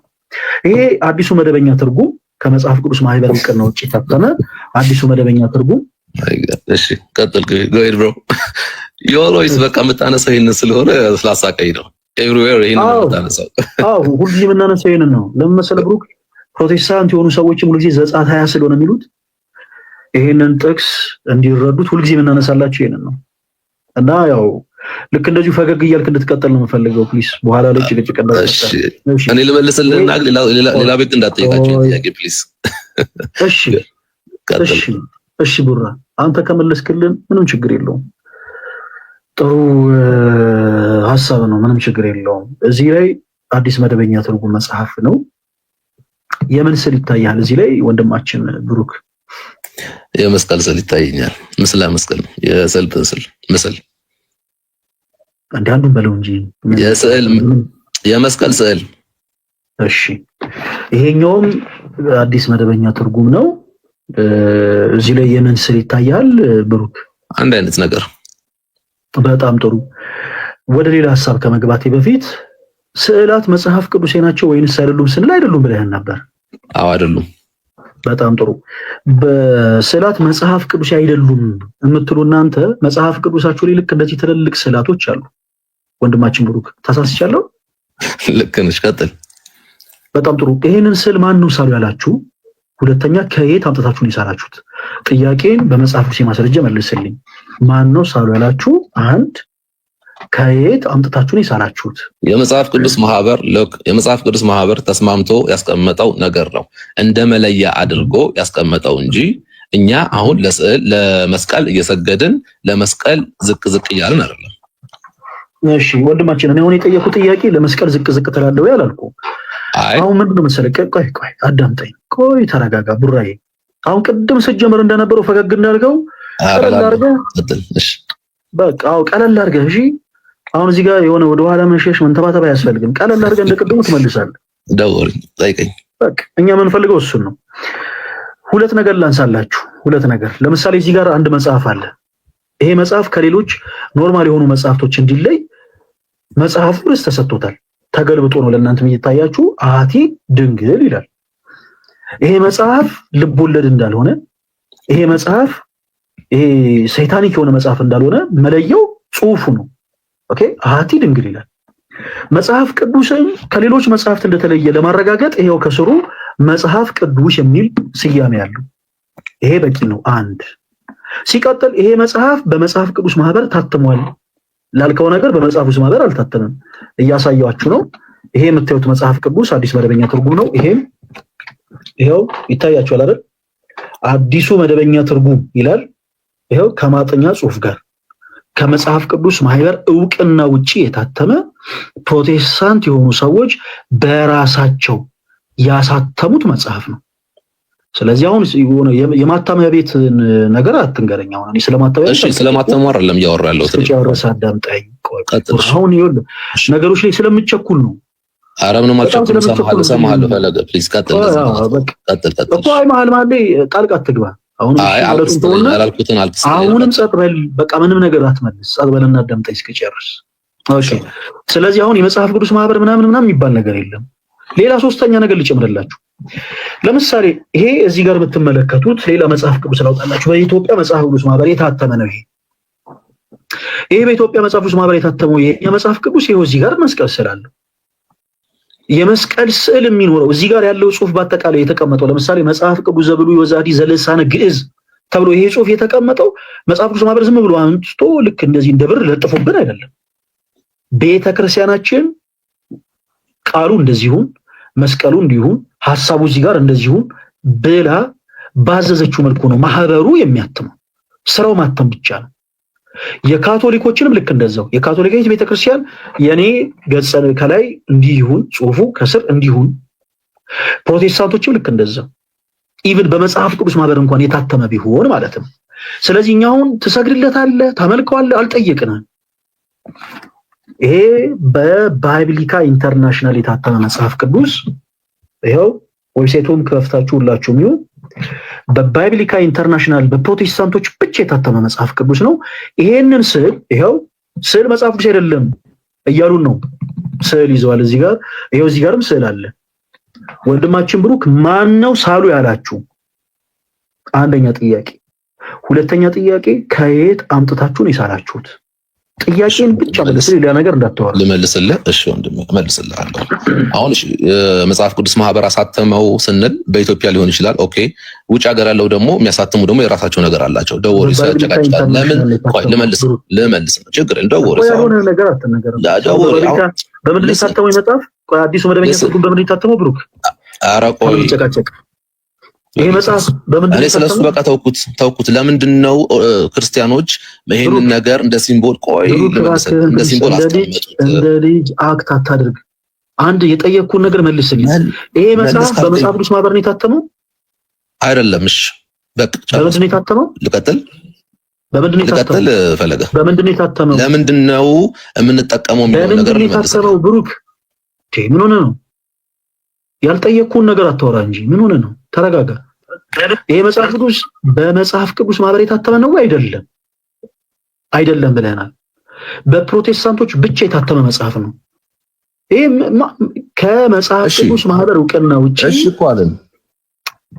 ይሄ አዲሱ መደበኛ ትርጉም ከመጽሐፍ ቅዱስ ማህበር ዕውቅና ውጪ ታተመ አዲሱ መደበኛ ትርጉም። እሺ ቀጥል። ጎይድ ብሮ ዮሎይስ በቃ የምታነሳው ይሄን ስለሆነ ስላሳቀኝ ነው። ኤቭሪዌር ይሄን ነው የምታነሳው። ሁልጊዜ የምናነሳው ይሄን ነው። ለምን መሰለህ ብሩክ፣ ፕሮቴስታንት የሆኑ ሰዎችም ሁልጊዜ ዘጸአት 20 ስለሆነ የሚሉት ይሄንን ጥቅስ እንዲረዱት ሁልጊዜ የምናነሳላቸው ይሄንን ነው። እና ያው ልክ እንደዚሁ ፈገግ እያልክ እንድትቀጥል ነው የምፈልገው ፕሊስ። በኋላ ላይ ጭቅጭቅ እንዳትቀጥል። እኔ ልመልስልህና ሌላ ቤት እንዳትጠይቃቸው ጥያቄ ፕሊስ። እሺ ቡራ፣ አንተ ከመለስክልን ምንም ችግር የለውም። ጥሩ ሐሳብ ነው፣ ምንም ችግር የለውም። እዚህ ላይ አዲስ መደበኛ ትርጉም መጽሐፍ ነው። የምን ስዕል ይታያል እዚህ ላይ ወንድማችን ብሩክ? የመስቀል ስዕል ይታየኛል። ምስለ መስቀል ነው። የስዕል ምስል አንድ አንዱን በለው እንጂ የስዕል የመስቀል ስዕል። እሺ ይሄኛውም አዲስ መደበኛ ትርጉም ነው። እዚህ ላይ የምን ስዕል ይታያል ብሩክ? አንድ አይነት ነገር። በጣም ጥሩ። ወደ ሌላ ሐሳብ ከመግባቴ በፊት ስዕላት መጽሐፍ ቅዱሴ ናቸው ወይንስ አይደሉም ስንል አይደሉም ብለህን ነበር። አዎ አይደሉም። በጣም ጥሩ። በስዕላት መጽሐፍ ቅዱሴ አይደሉም የምትሉ እናንተ መጽሐፍ ቅዱሳችሁ ላይ ልክ እንደዚህ ትልልቅ ስዕላቶች አሉ። ወንድማችን ብሩክ ተሳስቻለሁ? ልክ ነሽ፣ ቀጥል። በጣም ጥሩ። ይሄንን ስዕል ማን ነው ሳሉ ያላችሁ? ሁለተኛ ከየት አምጥታችሁ ነው የሳላችሁት? ጥያቄን በመጽሐፍ ቅዱስ ማስረጃ መልስልኝ። ማን ነው ሳሉ ያላችሁ? አንድ ከየት አምጥታችሁ ነው የሳላችሁት? የመጽሐፍ ቅዱስ ማህበር ተስማምቶ ያስቀመጠው ነገር ነው፣ እንደ መለያ አድርጎ ያስቀመጠው እንጂ እኛ አሁን ለመስቀል እየሰገድን ለመስቀል ዝቅ እያልን አይደለም። እሺ ወንድማችን፣ እኔ አሁን የጠየኩት ጥያቄ ለመስቀል ዝቅ ትላለህ ወይ አላልኩ። አሁን ምንድነው መሰለህ፣ ቆይ አዳምጠኝ፣ ተረጋጋ ቡራዬ። አሁን ቅድም ስጀምር እንደነበረው ፈገግ እንዳልገው ቀለል አድርገህ በቃ ቀለል አድርገህ። እሺ አሁን እዚህ ጋር የሆነ ወደ ኋላ መሸሽ መንተባተብ አያስፈልግም። ቀለል አድርገህ እንደቀደሙ ትመልሳለህ። ደውል ጠይቀኝ። በቃ እኛ የምንፈልገው እሱን ነው። ሁለት ነገር ላንሳላችሁ። ሁለት ነገር ለምሳሌ እዚህ ጋር አንድ መጽሐፍ አለ። ይሄ መጽሐፍ ከሌሎች ኖርማል የሆኑ መጽሐፍቶች እንዲለይ መጽሐፉ ርዕስ ተሰጥቶታል። ተገልብጦ ነው ለእናንተ የሚታያችሁ። አሐቲ ድንግል ይላል። ይሄ መጽሐፍ ልቦለድ እንዳልሆነ፣ ይሄ መጽሐፍ ሰይጣኒክ የሆነ መጽሐፍ እንዳልሆነ መለየው ጽሑፉ ነው። ኦኬ አሐቲ ድንግል ይላል። መጽሐፍ ቅዱስን ከሌሎች መጽሐፍት እንደተለየ ለማረጋገጥ ይሄው ከስሩ መጽሐፍ ቅዱስ የሚል ስያሜ ያለው ይሄ በቂ ነው። አንድ ሲቀጥል ይሄ መጽሐፍ በመጽሐፍ ቅዱስ ማህበር ታትሟል ላልከው ነገር በመጽሐፍ ቅዱስ ማህበር አልታተመም። እያሳያችሁ ነው። ይሄ የምታዩት መጽሐፍ ቅዱስ አዲስ መደበኛ ትርጉም ነው። ይሄው ይታያችኋል አይደል? አዲሱ መደበኛ ትርጉም ይላል። ይሄው ከማጥኛ ጽሑፍ ጋር ከመጽሐፍ ቅዱስ ማህበር እውቅና ውጪ የታተመ ፕሮቴስታንት የሆኑ ሰዎች በራሳቸው ያሳተሙት መጽሐፍ ነው። ስለዚህ አሁን የማተሚያ ቤት ነገር አትንገረኝ። አሁን እኔ ስለማተሙ አይደለም እያወራ ያለሁት። ጨርሰህ አዳምጠኝ። አሁን ይኸውልህ ነገሮች ላይ ስለምቸኩል ነው። ኧረ ምንም አልቸኩልም። እሰማሃለሁ ፈለገ ፕሊዝ ቀጥል እኮ። አይ መሀል ላይ ጣልቃ አትግባ። አሁንም ጸጥ በል በቃ፣ ምንም ነገር አትመልስ። ጸጥ በልና አዳምጠኝ እስክጨርስ። ኦኬ። ስለዚህ አሁን የመጽሐፍ ቅዱስ ማህበር ምናምን የሚባል ነገር የለም። ሌላ ሶስተኛ ነገር ልጨምርላችሁ። ለምሳሌ ይሄ እዚህ ጋር የምትመለከቱት ሌላ መጽሐፍ ቅዱስ ላውጣላችሁ። በኢትዮጵያ መጽሐፍ ቅዱስ ማህበር የታተመ ነው። ይሄ በኢትዮጵያ መጽሐፍ ቅዱስ ማህበር የታተመው የመጽሐፍ ቅዱስ ይሄው እዚህ ጋር መስቀል ስላለው የመስቀል ስዕል የሚኖረው እዚህ ጋር ያለው ጽሑፍ በአጠቃላይ የተቀመጠው ለምሳሌ መጽሐፍ ቅዱስ ዘብሉይ ወዛዲ ዘልሳነ ግዕዝ ተብሎ ይሄ ጽሑፍ የተቀመጠው መጽሐፍ ቅዱስ ማህበር ዝም ብሎ አንስቶ ልክ እንደዚህ እንደ ብር ለጥፎብን አይደለም። ቤተክርስቲያናችን ቃሉ እንደዚሁን መስቀሉ እንዲሁን ሐሳቡ እዚህ ጋር እንደዚሁን ብላ ባዘዘችው መልኩ ነው ማህበሩ የሚያትመው። ስራው ማተም ብቻ ነው። የካቶሊኮችንም ልክ እንደዛው የካቶሊካዊት ቤተክርስቲያን የኔ ገጽ ከላይ እንዲሁን ጽሑፉ ከስር እንዲሁን፣ ፕሮቴስታንቶችም ልክ እንደዛው ኢቭን በመጽሐፍ ቅዱስ ማህበር እንኳን የታተመ ቢሆን ማለት ነው። ስለዚህ እኛውን ትሰግድለታለህ ታመልከዋለህ አልጠየቅንም። ይሄ በባይብሊካ ኢንተርናሽናል የታተመ መጽሐፍ ቅዱስ ይሄው ዌብሳይቱን ከፍታችሁ ሁላችሁም ይሁን በባይብሊካ ኢንተርናሽናል በፕሮቴስታንቶች ብቻ የታተመ መጽሐፍ ቅዱስ ነው። ይሄንን ስዕል ይሄው ስዕል መጽሐፍ ቅዱስ አይደለም እያሉን ነው። ስዕል ይዘዋል እዚህ ጋር ይሄው እዚህ ጋርም ስዕል አለ። ወንድማችን ብሩክ ማን ነው ሳሉ ያላችሁ? አንደኛ ጥያቄ። ሁለተኛ ጥያቄ ከየት አምጥታችሁ ነው የሳላችሁት? ጥያቄን ብቻ መልስ፣ ሌላ ነገር እንዳትወራ። ልመልስልህ? እሺ ወንድሜ እመልስልሃለሁ። አሁን እሺ መጽሐፍ ቅዱስ ማህበር አሳተመው ስንል በኢትዮጵያ ሊሆን ይችላል። ኦኬ። ውጭ ሀገር ያለው ደግሞ የሚያሳትሙ ደግሞ የራሳቸው ነገር አላቸው። ደወሪ ሳይጨቃጭቃል። ለምን? ቆይ ልመልስ ችግር እንደወሪ ሳይሆን ነገር አትነገር። በምንድን ነው የታተመው መጽሐፍ? ቆይ አዲሱ መደበኛ ትርጉም በምንድን ነው የታተመው ብሩክ? ኧረ ቆይ ጨቃጨቅ ይሄ መጽሐፍ በምንድን ነው? ስለሱ በቃ ተውኩት። ለምንድን ነው ክርስቲያኖች ይሄንን ነገር እንደ ሲምቦል እንደ ሲምቦል አስቀመጡት? እንደ ልጅ አክት አታድርግ። አንድ የጠየቅኩን ነገር መልስልኝ። ይሄ መጽሐፍ በመጽሐፍ ቅዱስ ማህበር ነው የታተመው አይደለም? እሺ በቃ በምንድን ነው የታተመው? ልቀጥል ፈለገ። በምንድን ነው የታተመው? ለምንድን ነው የምንጠቀመው የሚለው ነገር ነው የታተመው? ብሩክ ምን ሆነ ነው? ያልጠየቅኩን ነገር አታወራ እንጂ ምን ሆነ ነው? ተረጋጋ። ይሄ መጽሐፍ ቅዱስ በመጽሐፍ ቅዱስ ማህበር የታተመ ነው አይደለም? አይደለም ብለናል። በፕሮቴስታንቶች ብቻ የታተመ መጽሐፍ ነው። ይሄ ከመጽሐፍ ቅዱስ ማህበር እውቅና ውጪ እሺ እኮ አለን።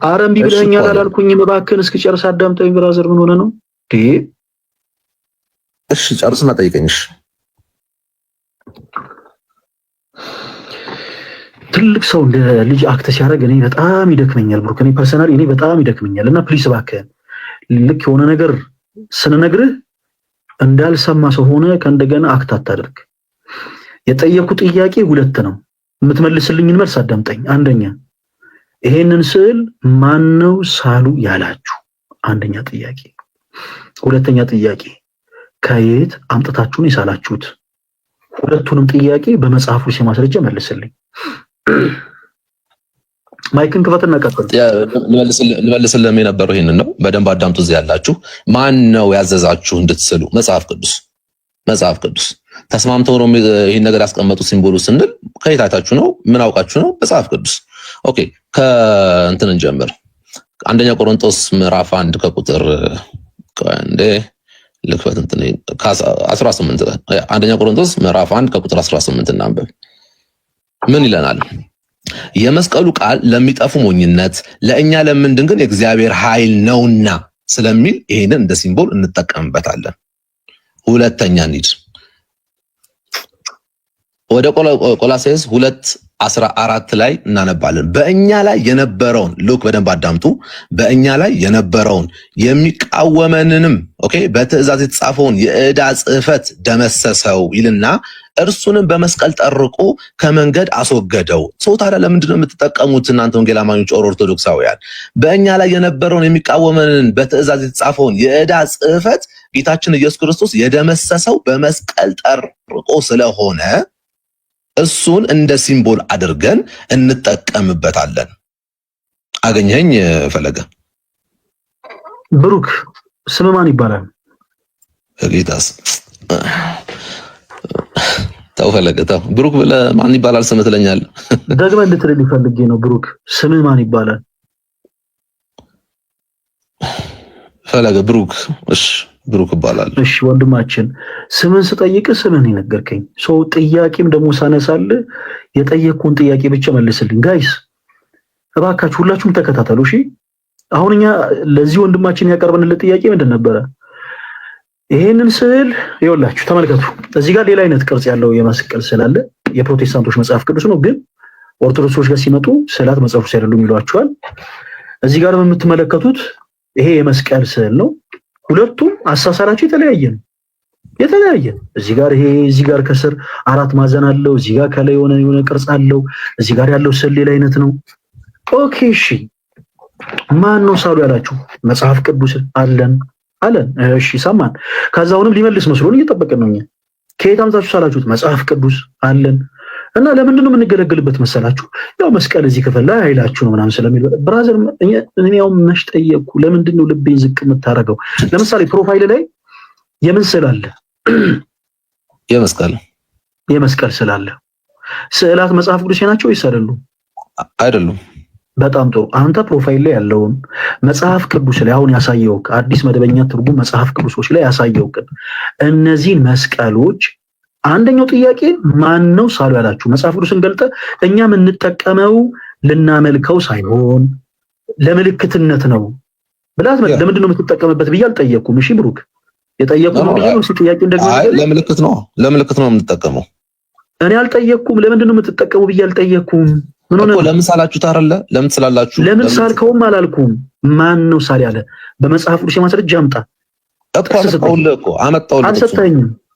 አረም ቢብለኛል አላልኩኝም። እባክህን እስኪጨርስ አዳምጠኝ ብራዘር። ምን ሆነ ነው? እሺ ጨርስና ጠይቀኝሽ። ትልቅ ሰው እንደ ልጅ አክት ሲያደርግ እኔ በጣም ይደክመኛል ብሩክ። እኔ ፐርሰናሊ እኔ በጣም ይደክመኛል። እና ፕሊስ እባክህን ልክ የሆነ ነገር ስንነግርህ እንዳልሰማ ሰው ሆነ ከእንደገና አክት አታደርግ። የጠየኩ ጥያቄ ሁለት ነው። የምትመልስልኝን መልስ አዳምጠኝ። አንደኛ ይሄንን ስዕል ማን ነው ሳሉ ያላችሁ? አንደኛ ጥያቄ። ሁለተኛ ጥያቄ ከየት አምጥታችሁን የሳላችሁት? ሁለቱንም ጥያቄ በመጽሐፍ ውስጥ የማስረጃ መልስልኝ። ማይክን ክፈትና ቀጥል። ልመልስልህ የነበረው ይሄንን ነው። በደንብ አዳምጡ። እዚህ ያላችሁ ማን ነው ያዘዛችሁ እንድትስሉ? መጽሐፍ ቅዱስ ተስማምተው ነው ይሄን ነገር ያስቀመጡት ሲምቦሉ ስንል ከየታታችሁ ነው? ምን አውቃችሁ ነው? መጽሐፍ ቅዱስ። ኦኬ ከእንትን እንጀምር። አንደኛ ቆሮንቶስ ምዕራፍ 1 ከቁጥር ልክፈት እንትን 18 አንደኛ ቆሮንቶስ ምዕራፍ 1 ከቁጥር 18 እናንብብ። ምን ይለናል? የመስቀሉ ቃል ለሚጠፉ ሞኝነት ለእኛ ለምንድን ግን የእግዚአብሔር ኃይል ነውና ስለሚል ይሄንን እንደ ሲምቦል እንጠቀምበታለን። ሁለተኛ እንሂድ ወደ ቆላስይስ 2:14 ላይ እናነባለን። በእኛ ላይ የነበረውን ሉክ በደንብ አዳምጡ። በእኛ ላይ የነበረውን የሚቃወመንንም በትእዛዝ የተጻፈውን የዕዳ ጽሕፈት ደመሰሰው ይልና እርሱንም በመስቀል ጠርቆ ከመንገድ አስወገደው። ሰው ታዲያ ለምንድን ነው የምትጠቀሙት እናንተ ወንጌል አማኞች ኦርቶዶክሳውያን? በእኛ ላይ የነበረውን የሚቃወመንን በትእዛዝ የተጻፈውን የዕዳ ጽሕፈት ጌታችን ኢየሱስ ክርስቶስ የደመሰሰው በመስቀል ጠርቆ ስለሆነ እሱን እንደ ሲምቦል አድርገን እንጠቀምበታለን። አገኘኝ ፈለገ። ብሩክ ስም ማን ይባላል? ጌታስ ተው ፈለገ ተው። ብሩክ ብለህ ማን ይባላል ስም ትለኛለህ? ደግመህ እንድትልልኝ ፈልጌ ነው። ብሩክ ስም ማን ይባላል? ፈለገ ብሩክ። እሺ ብሩክ ይባላል። እሺ ወንድማችን ስምን ስጠይቅ ስምን የነገርከኝ ሰው ጥያቄም ደግሞ ሳነሳል የጠየቅኩን ጥያቄ ብቻ መልስልኝ። ጋይስ እባካችሁ ሁላችሁም ተከታተሉ። እሺ አሁን እኛ ለዚህ ወንድማችን ያቀርብንለት ጥያቄ ምንድን ነበረ? ይሄንን ስዕል ይኸውላችሁ ተመልከቱ። እዚህ ጋር ሌላ አይነት ቅርጽ ያለው የመስቀል ስዕል አለ። የፕሮቴስታንቶች መጽሐፍ ቅዱስ ነው፣ ግን ኦርቶዶክሶች ጋር ሲመጡ ስዕላት መጽሐፍ ቅዱስ አይደሉም ይሏቸዋል። እዚህ ጋር የምትመለከቱት ይሄ የመስቀል ስዕል ነው። ሁለቱም አሳሳላቸው የተለያየ እዚህ ጋር ይሄ እዚህ ጋር ከስር 4 ማዕዘን አለው። እዚህ ጋር ከላይ የሆነ ቅርጽ አለው። እዚህ ጋር ያለው ስዕል ሌላ አይነት ነው። ኦኬ እሺ ማን ነው ሳሉ ያላችሁ? መጽሐፍ ቅዱስ አለን። እሺ ሰማን። ከዛውንም ሊመልስ መስሎን እየጠበቅን ነው። እኛ ከየት አምጣችሁ ሳላችሁት? መጽሐፍ ቅዱስ አለን። እና ለምንድን ነው የምንገለገልበት መሰላችሁ? ያው መስቀል እዚህ ክፍል ላይ ኃይላችሁ ነው ምናምን ስለሚል ብራዘር እኔ ያው መች ጠየቅኩ። ለምንድን ነው ልቤን ዝቅ የምታደርገው? ለምሳሌ ፕሮፋይል ላይ የምን ስዕል አለ? የመስቀል ስዕል አለ። ስዕላት መጽሐፍ ቅዱስ ናቸው ወይስ አይደሉም? አይደሉም። በጣም ጥሩ። አንተ ፕሮፋይል ላይ ያለውን መጽሐፍ ቅዱስ ላይ አሁን ያሳየው አዲስ መደበኛ ትርጉም መጽሐፍ ቅዱሶች ላይ ያሳየው እነዚህን መስቀሎች አንደኛው ጥያቄ ማን ነው ሳሉ ያላችሁ? መጽሐፍ ቅዱስን ገልጠ እኛ የምንጠቀመው ልናመልከው ሳይሆን ለምልክትነት ነው ብላት ለምንድን ነው የምትጠቀምበት ብዬ አልጠየቅኩም። እሺ ብሩክ የጠየቁ ነው ብዬ ነው ጥያቄ እንደገና ለምልክት ነው የምንጠቀመው። እኔ አልጠየቅኩም። ለምንድን ነው የምትጠቀሙ ብዬ አልጠየቅኩም። ምን ሆነ? ለምን ሳላችሁት አይደለ? ለምን ስላላችሁ ለምን ሳልከውም አላልኩም። ማን ነው ሳል ያለ? በመጽሐፍ ቅዱስ የማስረጃ አምጣ እኮ አመጣሁልህ።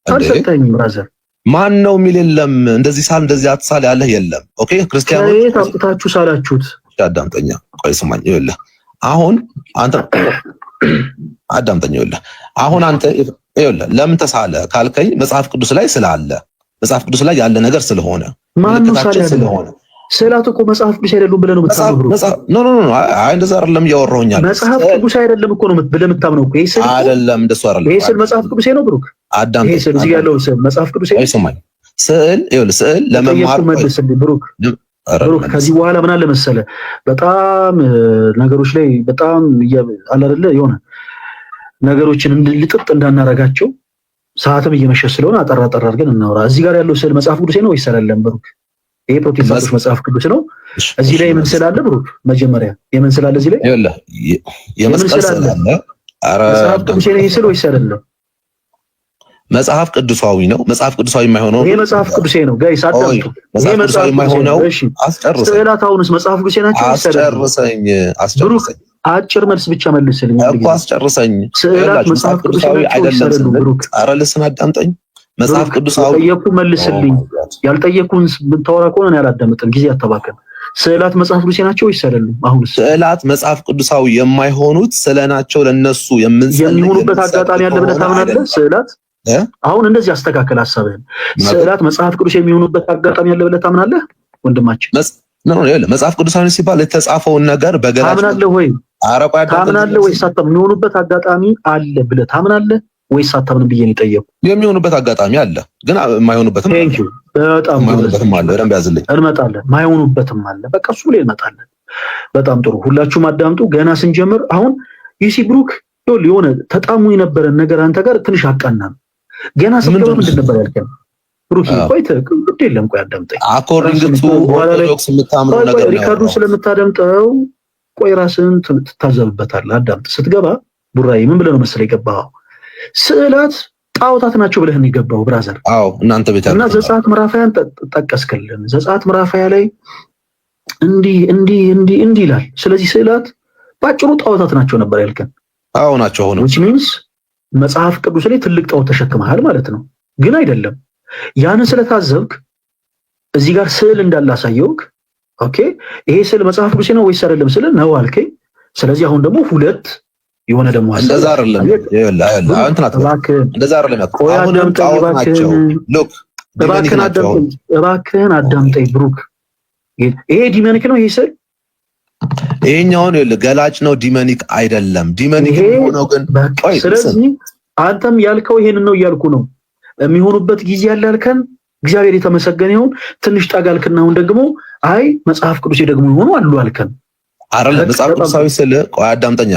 አልሰጠኝም ብራዘር። ማን ነው የሚል የለም። እንደዚህ ሳል እንደዚህ አትሳል ያለህ የለም። ኦኬ ክርስቲያኖች ከየት አምጥታችሁ ሳላችሁት? አዳምጠኛ ቆይ ስማኝ። ይኸውልህ አሁን አንተ አዳምጠኛ። ይኸውልህ አሁን አንተ ይኸውልህ ለምን ተሳለ ካልከኝ መጽሐፍ ቅዱስ ላይ ስላለ መጽሐፍ ቅዱስ ላይ ያለ ነገር ስለሆነ ማን ነው ሳል ያለ ስለሆነ ስዕላት እኮ መጽሐፍ ቅዱስ አይደሉም ብለህ ነው የምታምነው? ኖ አይ እንደዛ አይደለም እያወራሁኝ ያለው። መጽሐፍ ቅዱስ አይደለም እኮ ነው ብለህ የምታምነው እኮ። ይሄ ስዕል አይደለም እንደሱ አይደለም። ይሄ ስዕል መጽሐፍ ቅዱስ ነው ብሩክ። አዳም ይሄ ስዕል እዚህ ያለው ስዕል መጽሐፍ ቅዱስ ነው። አይሰማኝ። ስዕል ይኸውልህ ስዕል ለመማር ብሩክ ከዚህ በኋላ ምን አለ መሰለህ በጣም ነገሮች ላይ በጣም አለ አይደለ የሆነ ነገሮችን ልጥጥ እንዳናረጋቸው ሰዓትም እየመሸ ስለሆነ አጠራ አድርገን እናውራ። እዚህ ጋር ያለው ስዕል መጽሐፍ ቅዱስ ነው ወይስ አይደለም ብሩክ? ይሄ ፕሮቴስታንቶች መጽሐፍ ቅዱስ ነው። እዚህ ላይ ምን ስላለ ብሩክ? መጀመሪያ የምን ስላለ እዚህ ላይ ይኸውልህ የመስቀል ስላለ መጽሐፍ ቅዱስ ነው ይሄ ስል ወይስ አይደለም? መጽሐፍ ቅዱሳዊ ነው። መጽሐፍ ቅዱሳዊ የማይሆነው ይሄ መጽሐፍ ቅዱስ ነው። ጋይስ አዳምጡ። ይሄ መጽሐፍ የማይሆነው አስጨርሰኝ። ስዕላት አሁንስ መጽሐፍ ቅዱስ ናቸው? አስጨርሰኝ። አጭር መልስ ብቻ መልስልኝ እኮ አስጨርሰኝ። ስዕላት መጽሐፍ ቅዱሳዊ አይደለም ብሩክ። ኧረ ልስን አዳምጠኝ። መጽሐፍ ቅዱሳዊ ጠየቁ መልስልኝ። ያልጠየቁን ብታወራ ከሆነ ያላዳምጥም ጊዜ አተባከን። ስዕላት መጽሐፍ ቅዱስ ናቸው ወይስ አይደሉም? አሁን ስዕላት መጽሐፍ ቅዱሳዊ የማይሆኑት ስለናቸው ለነሱ የሚሆኑበት አጋጣሚ ያለ ብለህ ታምናለህ? ስዕላት አሁን እንደዚህ አስተካከል ሀሳብህን። ስዕላት መጽሐፍ ቅዱስ የሚሆኑበት አጋጣሚ ያለ ብለህ ታምናለህ ወንድማችን? መጽሐፍ ቅዱሳዊ ሲባል የተጻፈውን ነገር በገላጭ ታምናለህ ወይ? ታምናለህ ወይስ አታምንም? የሚሆኑበት አጋጣሚ አለ ብለህ ታምናለህ ወይስ አታምንም ብዬ ነው የጠየቁ። የሚሆኑበት አጋጣሚ አለ፣ ግን የማይሆኑበትም በጣም አለ። በደንብ ያዝልኝ። እንመጣለን። ማይሆኑበትም አለ። በቃ እሱ ላይ እንመጣለን። በጣም ጥሩ። ሁላችሁም አዳምጡ። ገና ስንጀምር አሁን ዩሲ ብሩክ የሆነ ተጣሙ የነበረን ነገር አንተ ጋር ትንሽ አቃናን። ገና ስንጀምር ምንድን ነበር ያልከን ብሩክ? ቆይ ግድ የለም ቆይ አዳምጠኝ። አኮርዲንግ ቱ ኦርቶዶክስ የምታምነው ነገር ነው። ሪካርዱ ስለምታደምጠው ቆይ ራስን ትታዘብበታለህ። አዳምጥ። ስትገባ ቡራዬ ምን ብለህ ነው መሰለህ የገባኸው? ስዕላት ጣዖታት ናቸው ብለህ የሚገባው ብራዘር። አዎ እናንተ ቤት እና ዘጸአት ምዕራፍ 20 ጠቀስክልን። ዘጸአት ምዕራፍ 20 ላይ እንዲህ ይላል። ስለዚህ ስዕላት ባጭሩ ጣዖታት ናቸው ነበር ያልከን። አዎ ናቸው ሆኖ which means መጽሐፍ ቅዱስ ላይ ትልቅ ጣዖት ተሸክመሃል ማለት ነው። ግን አይደለም። ያንን ስለታዘብክ እዚህ ጋር ስዕል እንዳላሳየውክ ኦኬ ይሄ ስዕል መጽሐፍ ቅዱስ ነው ወይስ አይደለም ስለ ነው አልከኝ። ስለዚህ አሁን ደግሞ ሁለት የሆነ ደግሞ እንደዛ አይደለም እንደዛ አይደለም። አሁንም ጣዖት ናቸው። ሉክ እባክህን አዳምጠኝ ብሩክ። ይሄ ዲመኒክ ነው ይሄ ስዕል። ይሄኛውን ገላጭ ነው፣ ዲመኒክ አይደለም። ዲመኒክ ሆኖ ግን ስለዚህ አንተም ያልከው ይሄንን ነው እያልኩ ነው። የሚሆኑበት ጊዜ ያለ ያልከን እግዚአብሔር የተመሰገነ ይሁን። ትንሽ ጠጋልክና አሁን ደግሞ አይ መጽሐፍ ቅዱስ ደግሞ ይሆኑ አሉ አልከን አይደለም። መጽሐፍ ቅዱሳዊ ስለ ቆይ አዳምጠኛ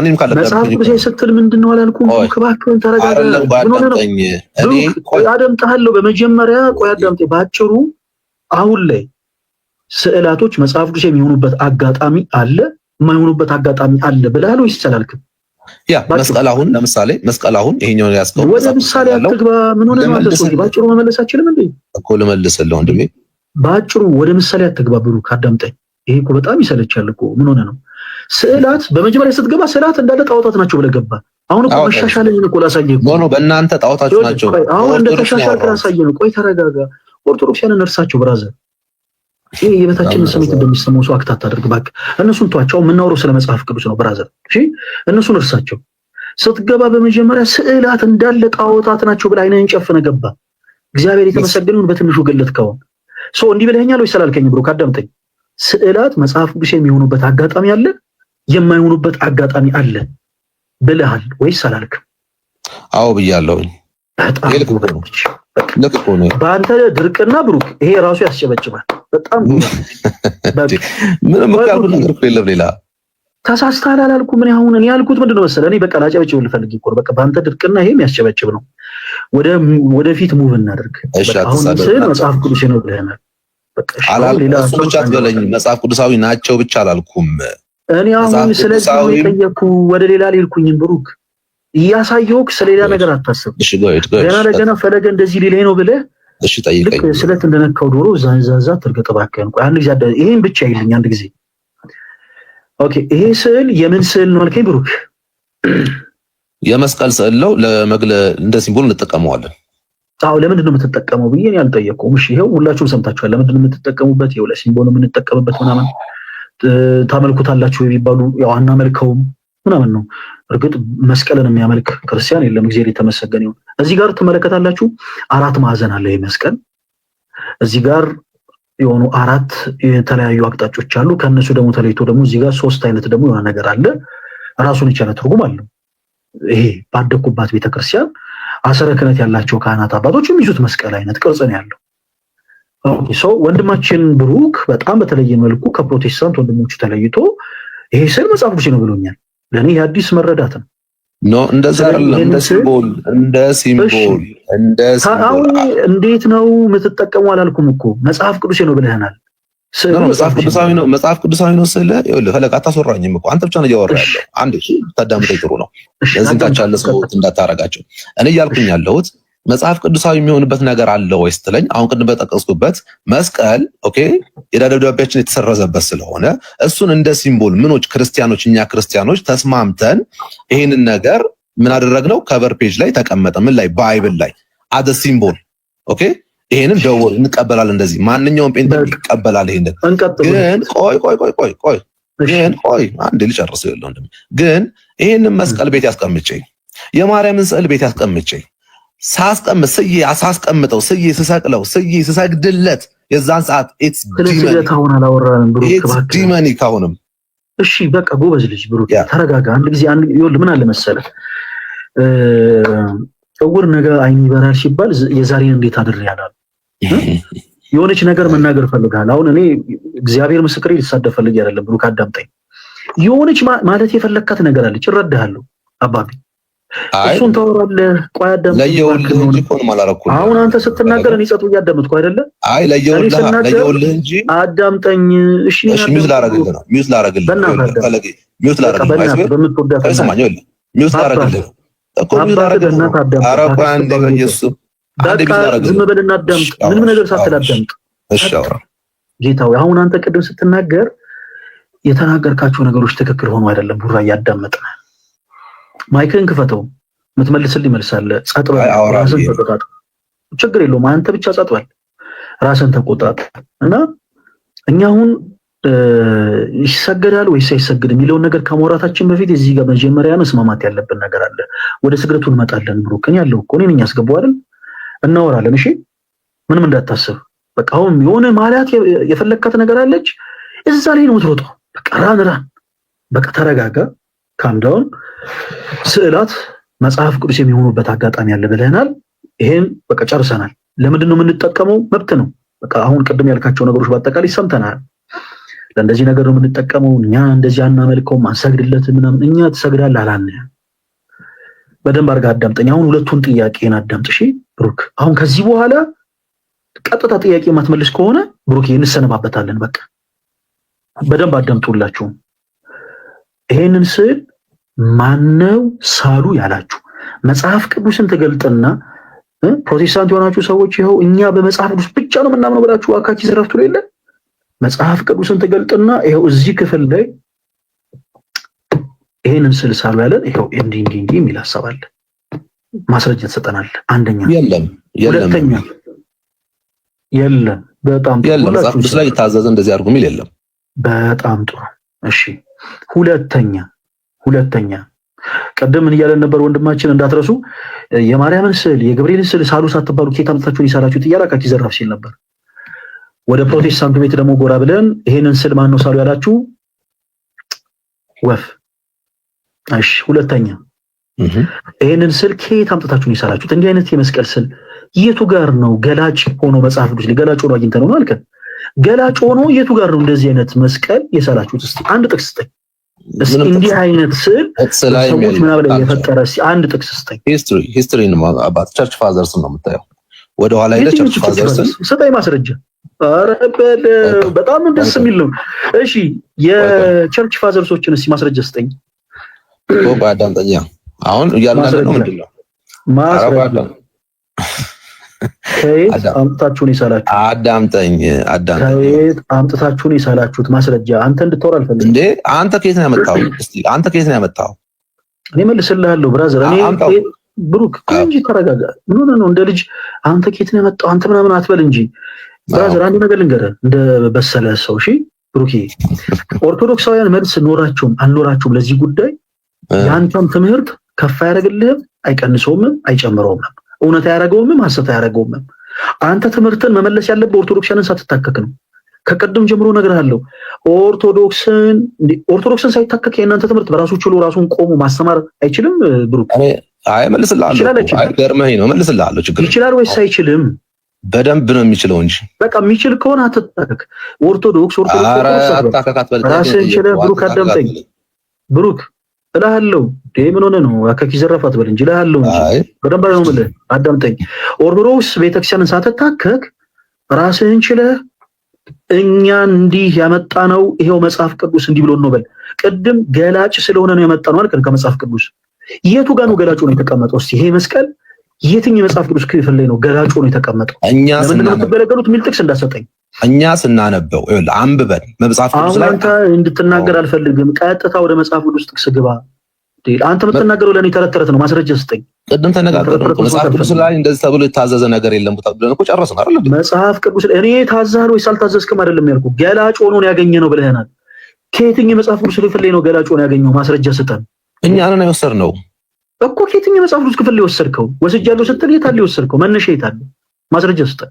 እኔም ካለ መጽሐፍ ቅዱስ ስትል ምንድነው አላልኩም? እባክህን ተረጋጋ። እኔ ቆይ አዳምጣለሁ። በመጀመሪያ ቆይ አዳምጠኝ። ባጭሩ አሁን ላይ ስዕላቶች መጽሐፍ ቅዱስ የሚሆኑበት አጋጣሚ አለ፣ የማይሆኑበት አጋጣሚ አለ ብለሃል ወይስ አላልክም? ያ መስቀል አሁን ለምሳሌ መስቀል አሁን ይሄኛውን ያስቀው ወደ ምሳሌ አትግባ። ምን ሆነ ማለት ነው? ባጭሩ መመለስ አችልም እንዴ? እኮ ልመልስልህ ወንድሜ። ባጭሩ ወደ ምሳሌ አትግባ ብሩክ፣ አዳምጠኝ። ይሄ እኮ በጣም ይሰለቻል እኮ። ምን ሆነ ነው? ስዕላት በመጀመሪያ ስትገባ ስዕላት እንዳለ ጣዖታት ናቸው ብለህ ገባ። አሁን እኮ መሻሻልን እኮ ላሳየህ እኮ ነው። በእናንተ ጣዖታችሁ ናቸው። አሁን እንደ ተሻሻልክ ላሳየህ ነው። ቆይ ተረጋጋ። ኦርቶዶክሳውያን እርሳቸው ብራዘር፣ ይሄ የበታችንን ስሜት እንደሚሰማው ሰው አክታት አድርግ እባክህ። እነሱን ተዋቸው። የምናወራው ስለ መጽሐፍ ቅዱስ ነው ብራዘር። እሺ እነሱን እርሳቸው። ስትገባ በመጀመሪያ ስዕላት እንዳለ ጣዖታት ናቸው ብለህ አይነን ጨፍነህ ገባ። እግዚአብሔር የተመሰገነውን በትንሹ ገለጥከው። ሶ እንዲህ ብለኸኛል ወይስ አላልከኝ ብሩክ? አዳምጠኝ። ስዕላት መጽሐፍ ቅዱስ የሚሆኑበት አጋጣሚ አለ፣ የማይሆኑበት አጋጣሚ አለ ብለሃል ወይስ አላልክም? አዎ ብያለሁ። በአንተ ድርቅና ብሩክ ይሄ ራሱ ያስጨበጭባል። በጣም ምንም ካልኩ ነገር እኮ የለም ሌላ ተሳስተሃል አላልኩም። ምን አሁን እኔ ያልኩት ምንድነው መሰለህ? እኔ በቃ ላጨበጭብ ልፈልግ እኮ በቃ በአንተ ድርቅና ይሄ የሚያስጨበጭብ ነው። ወደፊት ሙቭ እናድርግ። አሁን ስዕል መጽሐፍ ቅዱስ ነው ብለናል። ሌሎች አትበለኝ። መጽሐፍ ቅዱሳዊ ናቸው ብቻ አላልኩም። እኔ አሁን ስለዚህ ነው የጠየኩ፣ ወደ ሌላ አልሄድኩኝም ብሩክ። እያሳየሁህ ስለሌላ ነገር አታስብ። ገና ለገና ፈለገ እንደዚህ ሊለኝ ነው ብለህ እሺ ጠይቀኝ። ስለት እንደነካው ዶሮ ዛንዛዛ ትርገጥ እባክህን። ቆይ አንድ ጊዜ ይሄን ብቻ ይልኝ አንድ ጊዜ። ኦኬ ይሄ ስዕል የምን ስዕል ነው አልከኝ ብሩክ? የመስቀል ስዕል ነው። እንደ ሲምቦል እንጠቀመዋለን። አዎ ለምንድን ነው የምትጠቀመው ብዬ እኔ አልጠየቅኩም። እሺ ይሄው ሁላችሁም ሰምታችኋል። ለምንድን ነው የምትጠቀሙበት? ይሄው ለሲምቦል ነው የምንጠቀምበት ምናምን ታመልኩታላችሁ የሚባሉ ያው አናመልከውም ምናምን ነው። እርግጥ መስቀልን የሚያመልክ ክርስቲያን የለም። እግዚአብሔር የተመሰገነ ይሁን። እዚህ ጋር ትመለከታላችሁ 4 ማዕዘን አለ ይሄ መስቀል። እዚህ ጋር የሆኑ 4 የተለያዩ አቅጣጫዎች አሉ። ከነሱ ደግሞ ተለይቶ ደግሞ እዚህ ጋር 3 አይነት ደግሞ የሆነ ነገር አለ። ራሱን የቻለ ትርጉም አለው። ይሄ ባደኩባት ቤተክርስቲያን አሰረ ክህነት ያላቸው ካህናት አባቶች የሚይዙት መስቀል አይነት ቅርጽ ነው ያለው። ኦኬ ሶ ወንድማችን ብሩክ በጣም በተለየ መልኩ ከፕሮቴስታንት ወንድሞቹ ተለይቶ ይሄ ስዕል መጽሐፍ ቅዱስ ነው ብሎኛል። ለኔ የአዲስ መረዳት ነው። ኖ እንደዛ አይደለም። እንደ ሲምቦል እንዴት ነው የምትጠቀሙ አላልኩም እኮ መጽሐፍ ቅዱስ ነው ብለህናል። መጽሐፍ ቅዱሳዊ ነው ስለ ይኸውልህ ፈለቅ አታስወራኝም እኮ አንተ ብቻ ነው እያወራህ ያለው። አንዴ ታዳምጠኝ ጥሩ ነው። ለዚህ ታች ያለ ሰዎች እንዳታረጋቸው። እኔ እያልኩኝ ያለሁት መጽሐፍ ቅዱሳዊ የሚሆንበት ነገር አለ ወይ ስትለኝ አሁን ቅድም በጠቀስኩበት መስቀል ኦኬ የዕዳ ደብዳቤያችን የተሰረዘበት ስለሆነ እሱን እንደ ሲምቦል ምኖች ክርስቲያኖች እኛ ክርስቲያኖች ተስማምተን ይሄንን ነገር ምን አደረግነው? ከቨር ፔጅ ላይ ተቀመጠ። ምን ላይ? ባይብል ላይ አደ ሲምቦል ኦኬ ይሄንን ደወል እንቀበላለን። እንደዚህ ማንኛውም ጴንጤ ይቀበላል። ይሄንን ግን ቆይ አንዴ ልጨርስ ይላል። ግን ይሄንን መስቀል ቤት ያስቀምጬ የማርያምን ስዕል ቤት ያስቀምጬ ሳስቀምጠው ስሰቅለው ስሰግድለት የዛን ሰዓት ኢትስ ዲመኒክ አሁንም። እሺ በቃ ጎበዝ ልጅ ብሩክ ተረጋጋ። አንድ ጊዜ ይኸውልህ ምን አለ መሰለህ እውር ነገር አይን ይበራል ሲባል የዛሬን እንዴት አድርያለሁ የሆነች ነገር መናገር ፈልጋለሁ። አሁን እኔ እግዚአብሔር ምስክሬ ሊሳደብ ፈልጌ አይደለም ብሩክ አዳምጠኝ። የሆነች ማለት የፈለካት ነገር አለች እረዳሃለሁ አባቢ እሱን ታወራለህ። ቆይ አዳምጠኝ። ለየውልህ እንጂ ቆን ማላረኩ አሁን አንተ ስትናገር እኔ ጸጥ እያዳመጥኩ አይደለ? አይ ለየውልህ እንጂ አዳምጠኝ። እሺ ሚውት ላረግልህ ሚውት ላረግልህ እኮ ይራረገና አረባ አንዴ በኢየሱስ ዝም በልና አዳምጥ። ምንም ነገር ሳትላዳምጥ እሺ አውራ ጌታው። አሁን አንተ ቅድም ስትናገር የተናገርካቸው ነገሮች ትክክል ሆኖ አይደለም። ቡራ እያዳመጥን ማይክን ክፈተው። የምትመልስልኝ መልሳለህ። ጸጥ በል ራስን ተቆጣጥ። ችግር የለውም። አንተ ብቻ ጸጥ በል ራስን ተቆጣጥ። እና እኛ አሁን ይሰገዳል ወይስ አይሰግድም የሚለውን ነገር ከማውራታችን በፊት እዚህ ጋር መጀመሪያ መስማማት ያለብን ነገር አለ። ወደ ስግደቱ እንመጣለን። ብሩክን ያለው እኮ እኔ ነኝ ያስገባው አይደል? እናወራለን። እሺ ምንም እንዳታስብ። በቃ አሁን የሆነ ማለት የፈለካት ነገር አለች እዛ ላይ ነው የምትሮጠው። በቃ ራን በቃ ተረጋጋ። ካምዳውን ስዕላት መጽሐፍ ቅዱስ የሚሆኑበት አጋጣሚ አለ ብለናል። ይሄን በቃ ጨርሰናል። ለምንድን ነው የምንጠቀመው? መብት ነው። በቃ አሁን ቅድም ያልካቸው ነገሮች በአጠቃላይ ሰምተናል። ለእንደዚህ ነገር ነው የምንጠቀመው። እኛ እንደዚህ አናመልከውም፣ አንሰግድለትም ምናምን። እኛ ትሰግዳለህ አላልንም። በደንብ አድርገህ አዳምጠኝ። አሁን ሁለቱን ጥያቄን አዳምጥ። እሺ ብሩክ፣ አሁን ከዚህ በኋላ ቀጥታ ጥያቄ የማትመልስ ከሆነ ብሩክ እንሰነባበታለን። በቃ በደንብ አዳምጡላችሁ። ይሄንን ስዕል ማነው ሳሉ ያላችሁ? መጽሐፍ ቅዱስን ትገልጥና ፕሮቴስታንት የሆናችሁ ሰዎች ይኸው እኛ በመጽሐፍ ቅዱስ ብቻ ነው የምናምነው ብላችሁ አካኪ ዘረፍቱ የለ። መጽሐፍ ቅዱስን ትገልጥና ይኸው እዚህ ክፍል ላይ ይሄንን ስዕል ሳሉ ያለን ይኸው እንዲህ የሚል ሐሳብ አለ። ማስረጃ ተሰጠናል። አንደኛ የለም። ሁለተኛ የለም። በጣም ጥሩ። መጽሐፍ ቅዱስ ላይ የታዘዘ እንደዚህ አድርጉ የሚል የለም። በጣም ጥሩ። እሺ ሁለተኛ ቀደም ምን እያለን ነበር ወንድማችን? እንዳትረሱ የማርያምን ስዕል የገብርኤልን ስዕል ሳሉ ሳትባሉ ኬት አምጥታችሁን ይሳላችሁት እያላካችሁ ይዘራፍ ሲል ነበር። ወደ ፕሮቴስታንቱ ቤት ደግሞ ጎራ ብለን ይሄንን ስዕል ማን ነው ሳሉ ያላችሁ? ወፍ። እሺ ሁለተኛ ይሄንን ስዕል ኬት አምጥታችሁን ይሳላችሁት? እንዲህ አይነት የመስቀል ስዕል የቱ ጋር ነው ገላጭ ሆኖ መጽሐፍ ቅዱስ ላይ ገላጭ ሆኖ አግኝተነው ነው አልከን? ገላጭ ሆኖ የቱ ጋር ነው እንደዚህ አይነት መስቀል የሳላችሁት? እስቲ አንድ ጥቅስ ስጠኝ። እስቲ እንዲህ አይነት ስዕል ሰዎች ምናምን የፈጠረ አንድ ጥቅስ ስጠኝ። ሂስትሪ ነው አባት ቸርች ፋዘርስ ነው የምታየው። ወደ ኋላ ሄደ ቸርች ፋዘርስ ስጠኝ ማስረጃ። ኧረ በጣም ደስ የሚል ነው። እሺ የቸርች ፋዘርሶችን እስቲ ማስረጃ ስጠኝ። አዳምጠኛ። አሁን እያልን ነው ምንድነው ማስረጃ? ከየት አምጥታችሁን ይሳላችሁት? አዳምጠኝ። ከየት አምጥታችሁን ይሳላችሁት? ማስረጃ። አንተ እንድታወራ አልፈልግም እንዴ። አንተ ከየት ነው ያመጣው? እስቲ አንተ ከየት ነው ያመጣው? እኔ መልስልሃለሁ ብራዘር። እኔ ብሩክ እንጂ ተረጋጋ። ምን ነው እንደ ልጅ አንተ ከየት ነው ያመጣው አንተ ምናምን አትበል እንጂ ብራዘር። አንድ ነገር ልንገርህ እንደ በሰለ ሰው። እሺ ብሩክ፣ ኦርቶዶክሳውያን መልስ ኖራቸውም አልኖራቸውም ለዚህ ጉዳይ ያንተም ትምህርት ከፍ አያደርግልህም፣ አይቀንሰውም፣ አይጨምረውም። እውነት አያደርገውም፣ ሐሰት አያደርገውም። አንተ ትምህርትን መመለስ ያለብህ ኦርቶዶክሳንን ሳትታከክ ነው። ከቀደም ጀምሮ እነግርሃለሁ። ኦርቶዶክስን ሳይታከክ የእናንተ ትምህርት በራሱ ችሎ ራሱን ቆሞ ማስተማር አይችልም። ብሩክ አይ መልስልሃለሁ። አይገርመኝ ነው መልስልሃለሁ። ችግር ይችላል ወይስ አይችልም? በደንብ ነው የሚችለው እንጂ በቃ የሚችል ከሆነ አትታከክ። ኦርቶዶክስ ራስህን ችለህ ብሩክ አዳምጠኝ። ብሩክ እልሃለሁ ምን ሆነ ነው አካኪ ዘራፋት በል እንጂ እልሃለሁ እንጂ በደንብ ነው የምልህ። አዳምጠኝ። ኦርቶዶክስ ቤተክርስቲያንን ሳትታከክ ራስህን ችለህ እኛ እንዲህ ያመጣ ነው ይሄው መጽሐፍ ቅዱስ እንዲህ ብሎ ነው በል። ቅድም ገላጭ ስለሆነ ነው ያመጣ ነው አልከን። ከመጽሐፍ ቅዱስ የቱ ጋር ነው ገላጭ ነው የተቀመጠው? እስቲ ይሄ መስቀል የትኛው የመጽሐፍ ቅዱስ ክፍል ላይ ነው ገላጭ ነው የተቀመጠው? እኛ ስናነበው ሚል ጥቅስ እንዳሰጠኝ እኛ ስናነበው ይኸውልህ አንብበን መጽሐፍ ቅዱስ ላይ አንተ እንድትናገር አልፈልግም። ቀጥታ ወደ መጽሐፍ ቅዱስ ጥቅስ ግባ። አንተ የምትናገረው ለኔ ተረት ነው። ማስረጃ ስጠኝ። ቅድም ተነጋገርን። መጽሐፍ ቅዱስ ላይ እንደዚህ ተብሎ የታዘዘ ነገር የለም ብለን እኮ ጨረስን አይደል? መጽሐፍ ቅዱስ እኔ ታዛህ ወይስ አልታዘዝክም አይደለም ያልኩህ። ገላጭ ሆኖ ነው ያገኘነው ብለህናል። ከየትኛው መጽሐፍ ቅዱስ ክፍል ላይ ነው ገላጭ ሆኖ ያገኘው? ማስረጃ ስጠን። እኛ ነን የወሰድነው እኮ። ከየትኛው መጽሐፍ ቅዱስ ክፍል ላይ ወሰድከው? ወስጃለሁ ስትል የት አለ የወሰድከው? መነሻ የት አለ? ማስረጃ ስጠን።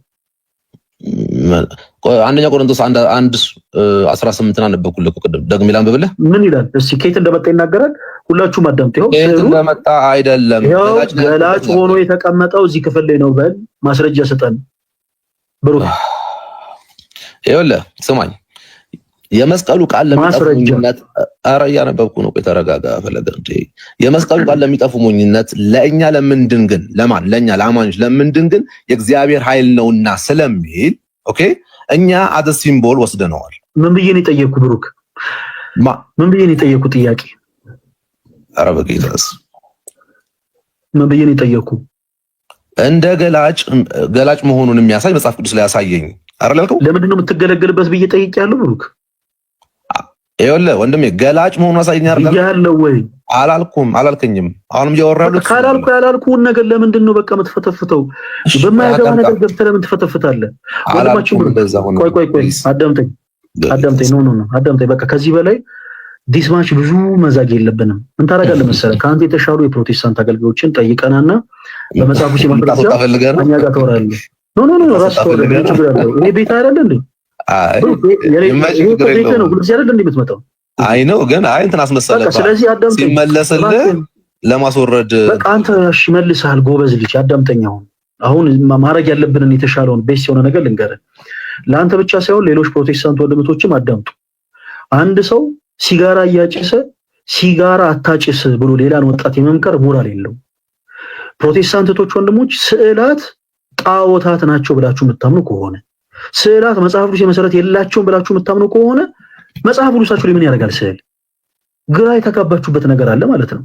አንደኛ ቆሮንቶስ 1:18 አነበብኩልህ ቅድም። ደግሜ ላንብብልህ። ምን ይላል? እስኪ ከየት እንደመጣ ይናገራል። ሁላችሁም አዳምጡ። ይኸው ከየት እንደመጣ አይደለም፣ ገላጭ ሆኖ የተቀመጠው እዚህ ክፍል ላይ ነው በል። ማስረጃ ስጠን ብሩክ። ይኸውልህ ስማኝ፣ የመስቀሉ ቃል ለሚጠፉ ሞኝነት፣ ኧረ እያነበብኩ ነው። ቆይ ተረጋጋ ፈለገ እንዴ። የመስቀሉ ቃል ለሚጠፉ ሞኝነት፣ ለእኛ ለምንድን ግን ለማን? ለእኛ ለአማኞች ለምንድን ግን የእግዚአብሔር ኃይል ነውና ስለሚል ኦኬ፣ እኛ አደ ሲምቦል ወስደነዋል። ምን ብዬ ነው የጠየቅኩ ብሩክ? ምን ብዬ ነው የጠየቅኩ ጥያቄ? ኧረ በጌታስ ምን ብዬ ነው የጠየኩ? እንደ ገላጭ መሆኑን የሚያሳይ መጽሐፍ ቅዱስ ላይ ያሳየኝ አይደል ያልከው? ለምንድን ነው የምትገለገልበት ብዬ ጠይቄያለሁ ብሩክ። ይኸውልህ ወንድሜ ገላጭ መሆኑን ያሳየኝ አይደል ያለው ወይ አላልከኝም። አሁንም እያወራሁት ካላልኩ ያላልኩውን ነገር ለምንድን ነው በቃ የምትፈተፍተው? በማያገባ ነገር ገብተህ ለምን ትፈተፍታለህ? ቆይ አዳምጠኝ። ኖ አዳምጠኝ። በቃ ከዚህ በላይ ዲስማች ብዙ መዛግ የለብንም። ምን ታደርጋለህ መሰለህ? ከአንተ የተሻሉ የፕሮቴስታንት አገልጋዮችን ጠይቀናና በመጽሐፉ ሲማስረጃ እኛ ጋር ተወራለህ። ኖ ራስ ተወራለህ። እኔ ቤት አይደለ እንዴ? ቤት ነው ሁሉ ጊዜ አይደለ እንዴ የምትመጣው? አይ ነው ግን አይ እንትን አስመሰለህ። ስለዚህ አዳምጠኝ። ሲመለስልህ ለማስወረድ በቃ አንተ እሺ መልሰሃል። ጎበዝ ልጅ አዳምጠኝ። አሁን ማድረግ ያለብንን የተሻለውን ቤስ የሆነ ነገር ልንገርህ። ለአንተ ብቻ ሳይሆን ሌሎች ፕሮቴስታንት ወንድሞችም አዳምጡ። አንድ ሰው ሲጋራ እያጨሰ ሲጋራ አታጭስ ብሎ ሌላን ወጣት የመምከር ሞራል የለው። ፕሮቴስታንቶች ወንድሞች ስዕላት ጣዖታት ናቸው ብላችሁ የምታምኑ ከሆነ ስዕላት መጽሐፍ ቅዱስ መሰረት የላቸውም ብላችሁ የምታምኑ ከሆነ መጽሐፍ ቅዱሳችሁ ላይ ምን ያደርጋል? ስዕል ግራ የተጋባችሁበት ነገር አለ ማለት ነው።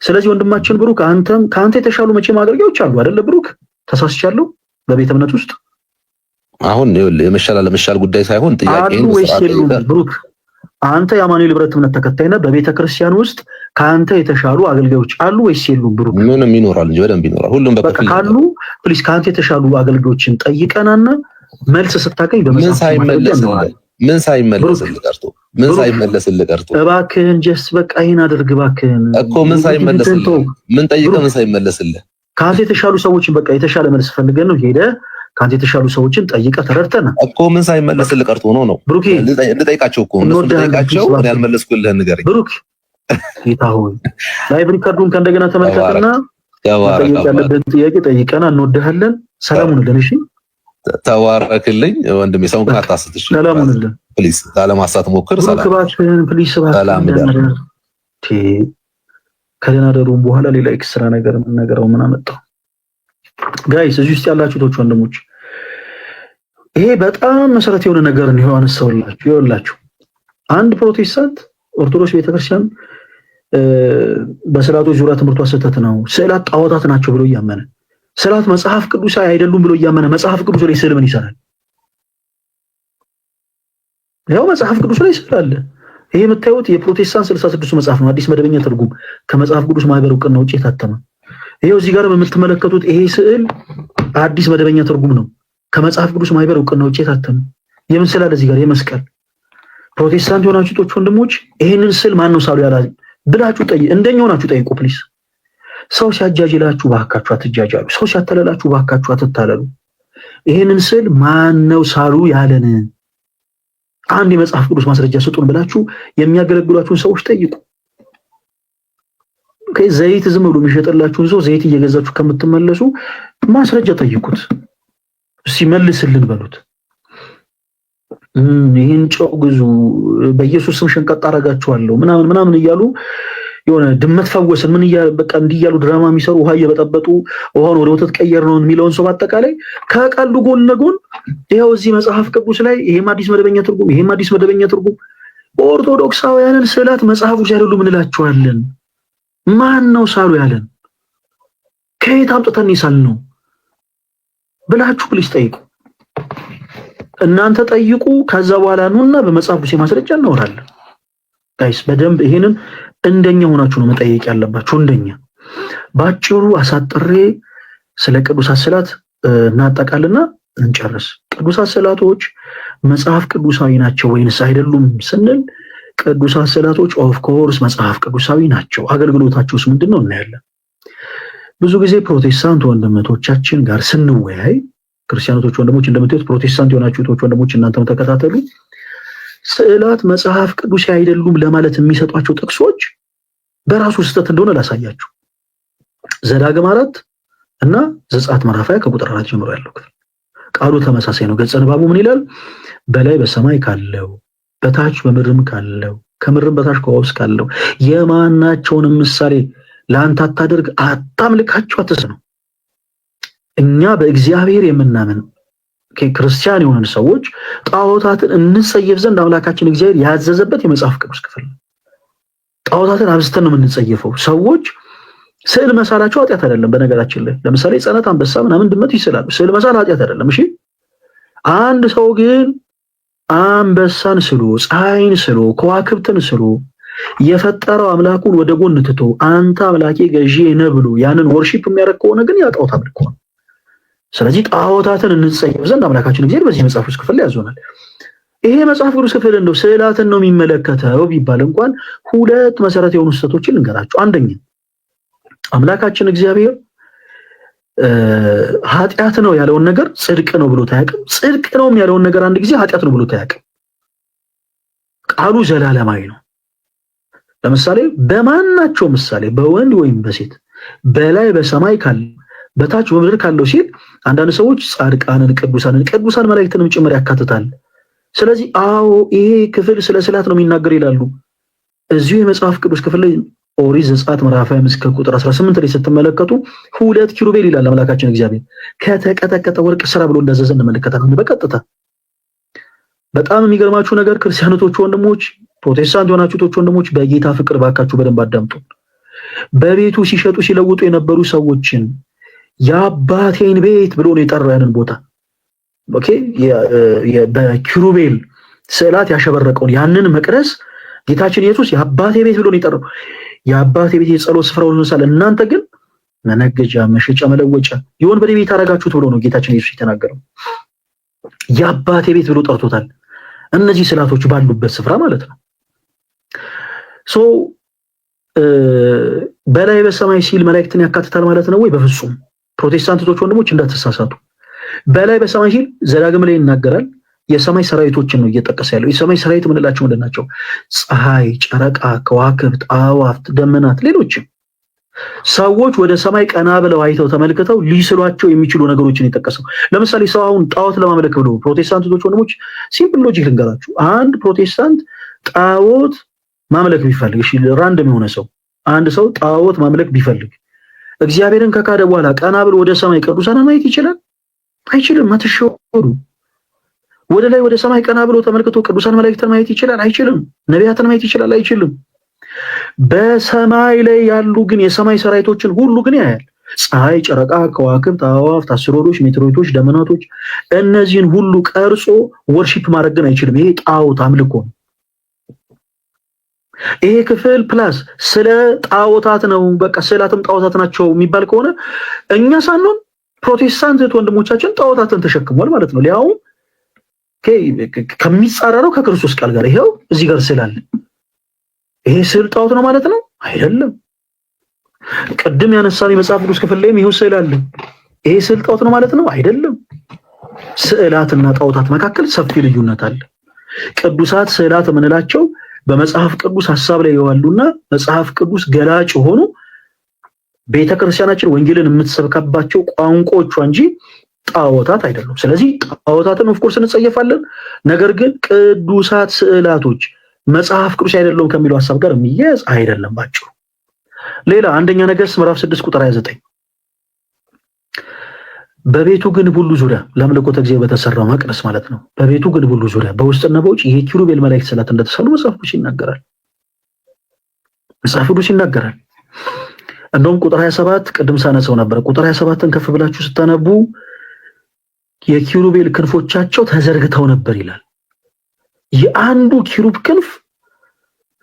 ስለዚህ ወንድማችን ብሩክ አንተም ከአንተ የተሻሉ መቼ ማገልገያዎች አሉ አይደለ? ብሩክ ተሳስቻለሁ በቤተ እምነት ውስጥ አሁን የመሻል ጉዳይ ሳይሆን ጥያቄ ነው ብሩክ አንተ የአማኑኤል ህብረት እምነት ተከታይ ነህ። በቤተ ክርስቲያን ውስጥ ከአንተ የተሻሉ አገልጋዮች አሉ ወይስ የሉም? ብሩክ ምንም ይኖራል እንጂ በደንብ ይኖራል። ሁሉም በቃ ካሉ ፕሊስ ከአንተ የተሻሉ አገልጋዮችን ጠይቀናና መልስ ስታገኝ ምን ሳይመለስልህ ቀርቶ እባክህን ጀስት በቃ ይሄን አድርግ እባክህን እኮ ምን ሳይመለስልህ ምን ጠይቀህ ምን ሳይመለስልህ ከአንተ የተሻሉ ሰዎችን በቃ የተሻለ መልስ ፈልገን ነው ሄደህ ከአንተ የተሻሉ ሰዎችን ጠይቀህ ተረድተና እኮ ምን ሳይመለስልህ ቀርቶ ነው ብሩክ ልጠይቃቸው እኮ እነሱ ልጠይቃቸው እኔ ያልመለስኩልህ ንገረኝ ብሩክ ጌታ ሆይ ላይቭ ሪከርዱን ከእንደገና ተመልከትና ጠይቅ ያለብህን ጥያቄ ጠይቀና እንወድሃለን። ሰላሙንልን። እሺ ተባረክልኝ ወንድሜ። ሰውን ግን አታስትሽ። ሰላሙንልን ፕሊዝ ላለማሳት ሞክር። ሰላም ፕሊዝ ሰላም ከደናደሩም በኋላ ሌላ ኤክስትራ ነገር ምን ነገረው ምን አመጣው? ጋይስ እዚህ ውስጥ ያላችሁት ወንድሞች ይሄ በጣም መሰረት የሆነ ነገር ነው ያነሳውላችሁ። ይኸውላችሁ አንድ ፕሮቴስታንት ኦርቶዶክስ ቤተክርስቲያን በስዕላቶች ዙሪያ ትምህርቷ ስህተት ነው፣ ስዕላት ጣዖታት ናቸው ብሎ እያመነ ስዕላት መጽሐፍ ቅዱሳዊ አይደሉም ብሎ እያመነ መጽሐፍ ቅዱስ ላይ ስዕል ምን ይሰራል? ያው መጽሐፍ ቅዱስ ላይ ስዕል አለ። ይሄ የምታዩት የፕሮቴስታንት 66 መጽሐፍ ነው፣ አዲስ መደበኛ ትርጉም ከመጽሐፍ ቅዱስ ማህበር እውቅና ውጪ የታተመ። ይሄው እዚህ ጋር የምትመለከቱት ይሄ ስዕል አዲስ መደበኛ ትርጉም ነው፣ ከመጽሐፍ ቅዱስ ማህበር እውቅና ውጪ የታተመ። የምን ስዕል አለ እዚህ ጋር? የመስቀል። ፕሮቴስታንት የሆናችሁ ጦች ወንድሞች ይሄንን ስዕል ማን ነው ሳሉ ያላ ብላችሁ እንደኛ ሆናችሁ ጠይቁ ፕሊስ። ሰው ሲያጃጅላችሁ ባካችሁ አትጃጃሉ። ሰው ሲያተላላችሁ ባካችሁ አትታለሉ። ይሄንን ስዕል ማን ነው ሳሉ ያለን? አንድ የመጽሐፍ ቅዱስ ማስረጃ ስጡን ብላችሁ የሚያገለግሏችሁን ሰዎች ጠይቁ። ዘይት ዝም ብሎ የሚሸጥላችሁን ሰው ዘይት እየገዛችሁ ከምትመለሱ ማስረጃ ጠይቁት። ሲመልስልን በሉት። ይሄን ጨው ግዙ፣ በኢየሱስ ስም ሸንቀጥ አረጋችኋለሁ ምናምን እያሉ የሆነ ድመት ፈወስን ምን በቃ እንዲያሉ ድራማ የሚሰሩ ውሃ እየበጠበጡ ውሃውን ወደ ወተት ቀየር ነው የሚለውን ሰው በአጠቃላይ ከቀልዱ ጎን ለጎን ይሄው እዚህ መጽሐፍ ቅዱስ ላይ ይሄም አዲስ መደበኛ ትርጉም ኦርቶዶክሳውያንን ስዕላት መጽሐፎች አይደሉም እንላቸዋለን። ማን ነው ሳሉ ያለን? ከየት አምጥተን ይሳል ነው ብላችሁ ፕሊስ ጠይቁ። እናንተ ጠይቁ። ከዛ በኋላ ነውና በመጽሐፍ ቅዱስ ማስረጃ እናወራለን። ጋይስ በደንብ ይሄንን እንደኛ ሆናችሁ ነው መጠየቅ ያለባችሁ። እንደኛ ባጭሩ አሳጥሬ ስለ ቅዱሳት ስዕላት እናጠቃልና እንጨርስ። ቅዱሳት ስዕላቶች መጽሐፍ ቅዱሳዊ ናቸው ወይንስ አይደሉም ስንል ቅዱሳት ስዕላቶች ኦፍ ኮርስ መጽሐፍ ቅዱሳዊ ናቸው። አገልግሎታቸውስ ምንድነው እናያለን። ብዙ ጊዜ ፕሮቴስታንት ወንድሞቻችን ጋር ስንወያይ ክርስቲያኖች ወንድሞች እንደምትዩት ፕሮቴስታንት የሆናችሁ ወንድሞች እናንተም ተከታተሉ። ስዕላት መጽሐፍ ቅዱሳዊ አይደሉም ለማለት የሚሰጧቸው ጥቅሶች በራሱ ስህተት እንደሆነ ላሳያችሁ። ዘዳግም 4 እና ዘጸአት ምዕራፍ 20 ከቁጥር 4 ጀምሮ ያለው ክፍል ቃሉ ተመሳሳይ ነው። ገጸ ንባቡ ምን ይላል? በላይ በሰማይ ካለው በታች በምድርም ካለው ከምድርም በታች ከውስጥ ካለው የማናቸውንም ምሳሌ ለአንተ አታድርግ፣ አታምልካቸው፣ አትስገድ ነው። እኛ በእግዚአብሔር የምናምን ክርስቲያን የሆነን ሰዎች ጣዖታትን እንጸየፍ ዘንድ አምላካችን እግዚአብሔር ያዘዘበት የመጽሐፍ ቅዱስ ክፍል ነው። ጣዖታትን አብዝተን ነው የምንጸየፈው። ሰዎች ስዕል መሳላቸው ኃጢአት አይደለም። በነገራችን ላይ ለምሳሌ ሕፃናት አንበሳ ምናምን ድመት ይስላሉ። ስዕል መሳል ኃጢአት አይደለም። እሺ አንድ ሰው ግን አንበሳን ስሎ ፀሐይን ስሎ ከዋክብትን ስሎ የፈጠረው አምላኩን ወደ ጎን ትቶ አንተ አምላኬ ገዢ ነህ ብሎ ያንን ወርሺፕ የሚያደርግ ከሆነ ግን ያ ጣዖት አምልኮ ነው። ስለዚህ ጣዖታትን እንጸየፍ ዘንድ አምላካችን እግዚአብሔር በዚህ መጽሐፍ ቅዱስ ክፍል ላይ ያዞናል። ይሄ መጽሐፍ ቅዱስ ክፍል እንደው ስዕላትን ነው የሚመለከተው ቢባል እንኳን ሁለት መሰረት የሆኑ ስህተቶችን ልንገራችሁ። አንደኛ አምላካችን እግዚአብሔር ኃጢአት ነው ያለውን ነገር ጽድቅ ነው ብሎ ታያቅም። ጽድቅ ነው ያለውን ነገር አንድ ጊዜ ኃጢአት ነው ብሎ ታያቅም። ቃሉ ዘላለማዊ ነው። ለምሳሌ በማናቸው ምሳሌ በወንድ ወይም በሴት በላይ በሰማይ ካለ በታች በምድር ካለው ሲል አንዳንድ ሰዎች ጻድቃንን፣ ቅዱሳን መላእክትንም ጭምር ያካትታል። ስለዚህ አዎ ይሄ ክፍል ስለ ስዕላት ነው የሚናገር ይላሉ። እዚሁ የመጽሐፍ ቅዱስ ክፍል ላይ ኦሪት ዘጸአት ምዕራፍ 5 ከቁጥር 18 ላይ ስትመለከቱ 2 ኪሩቤል ይላል አምላካችን እግዚአብሔር ከተቀጠቀጠ ወርቅ ስራ ብሎ እንዳዘዘ እንመለከታለን በቀጥታ። በጣም የሚገርማችሁ ነገር ክርስቲያኖች ወንድሞች፣ ፕሮቴስታንት የሆናችሁት ወንድሞች በጌታ ፍቅር ባካችሁ በደንብ አዳምጡ። በቤቱ ሲሸጡ ሲለውጡ የነበሩ ሰዎችን የአባቴን ቤት ብሎ ነው የጠራው ያንን ቦታ። ኦኬ በኪሩቤል ስዕላት ያሸበረቀውን ያንን መቅደስ ጌታችን ኢየሱስ የአባቴ ቤት ብሎ ነው የጠራው። የአባቴ ቤት የጸሎት ስፍራው ነው። እናንተ ግን መነገጃ፣ መሸጫ፣ መለወጫ የወንበዴ ቤት አደረጋችሁት ብሎ ነው ጌታችን ኢየሱስ የተናገረው። የአባቴ ቤት ብሎ ጠርቶታል። እነዚህ ስዕላቶች ባሉበት ስፍራ ማለት ነው። በላይ በሰማይ ሲል መላእክትን ያካትታል ማለት ነው ወይ? በፍጹም ፕሮቴስታንቶች ወንድሞች እንዳትሳሳቱ። በላይ በሰማይ ሲል ዘዳግም ላይ ይናገራል። የሰማይ ሰራዊቶችን ነው እየጠቀሰ ያለው። የሰማይ ሰራዊት የምንላቸው ምንድን ናቸው? ፀሐይ፣ ጨረቃ፣ ከዋክብት፣ አዕዋፍት፣ ደመናት፣ ሌሎችም ሰዎች ወደ ሰማይ ቀና ብለው አይተው ተመልክተው ሊስሏቸው የሚችሉ ነገሮችን የጠቀሰው። ለምሳሌ ሰው አሁን ጣዖት ለማምለክ ብሎ ፕሮቴስታንቶች ወንድሞች ሲምፕል ሎጂክ ልንገራችሁ። አንድ ፕሮቴስታንት ጣዖት ማምለክ ቢፈልግ፣ እሺ ራንደም የሆነ ሰው አንድ ሰው ጣዖት ማምለክ ቢፈልግ እግዚአብሔርን ከካደ በኋላ ቀና ብሎ ወደ ሰማይ ቅዱሳንን ማየት ይችላል? አይችልም። አትሸወዱ። ወደ ላይ ወደ ሰማይ ቀና ብሎ ተመልክቶ ቅዱሳን መላእክትን ማየት ይችላል? አይችልም። ነቢያትን ማየት ይችላል? አይችልም። በሰማይ ላይ ያሉ ግን የሰማይ ሰራዊቶችን ሁሉ ግን ያያል። ፀሐይ፣ ጨረቃ፣ ከዋክብት፣ አዕዋፍት፣ አስትሮይዶች፣ ሜቴሮይዶች፣ ደመናቶች እነዚህን ሁሉ ቀርጾ ወርሺፕ ማድረግ ግን አይችልም። ይሄ ጣዖት አምልኮ ነው። ይሄ ክፍል ፕላስ ስለ ጣዖታት ነው። በቃ ስዕላትም ጣዖታት ናቸው የሚባል ከሆነ እኛ ሳንሆን ፕሮቴስታንት ወንድሞቻችን ጣዖታትን ተሸክሟል ማለት ነው። ሊያውም ከሚጻረረው ከክርስቶስ ቃል ጋር ይሄው እዚህ ጋር ስላለ ይሄ ስዕል ጣዖት ነው ማለት ነው? አይደለም። ቅድም ያነሳነው የመጽሐፍ ቅዱስ ክፍል ላይም ይሄው ስዕል አለ። ይሄ ስዕል ጣዖት ነው ማለት ነው? አይደለም። ስዕላትና ጣዖታት መካከል ሰፊ ልዩነት አለ። ቅዱሳት ስዕላት የምንላቸው በመጽሐፍ ቅዱስ ሐሳብ ላይ የዋሉና መጽሐፍ ቅዱስ ገላጭ የሆኑ ቤተክርስቲያናችን ወንጌልን የምትሰብካባቸው ቋንቋዎቿ እንጂ ጣዖታት አይደሉም። ስለዚህ ጣዖታትን ኦፍኮርስ እንጸየፋለን። ነገር ግን ቅዱሳት ስዕላቶች መጽሐፍ ቅዱስ አይደለም ከሚለው ሐሳብ ጋር የሚያያዝ አይደለም ባጭሩ። ሌላ አንደኛ ነገሥት ምዕራፍ 6 ቁጥር 29 በቤቱ ግንብ ሁሉ ዙሪያ ለአምልኮተ እግዚአብሔር በተሰራው መቅደስ ማለት ነው። በቤቱ ግንብ ሁሉ ዙሪያ በውስጥና በውጭ የኪሩቤል መላእክት ስዕላት እንደተሳሉ መጽሐፍ ቅዱስ ይናገራል። እንደውም ቁጥር 27 ቅድም ሳነሳው ነበር። ቁጥር 27ን ከፍ ብላችሁ ስታነቡ የኪሩቤል ክንፎቻቸው ተዘርግተው ነበር ይላል። የአንዱ ኪሩብ ክንፍ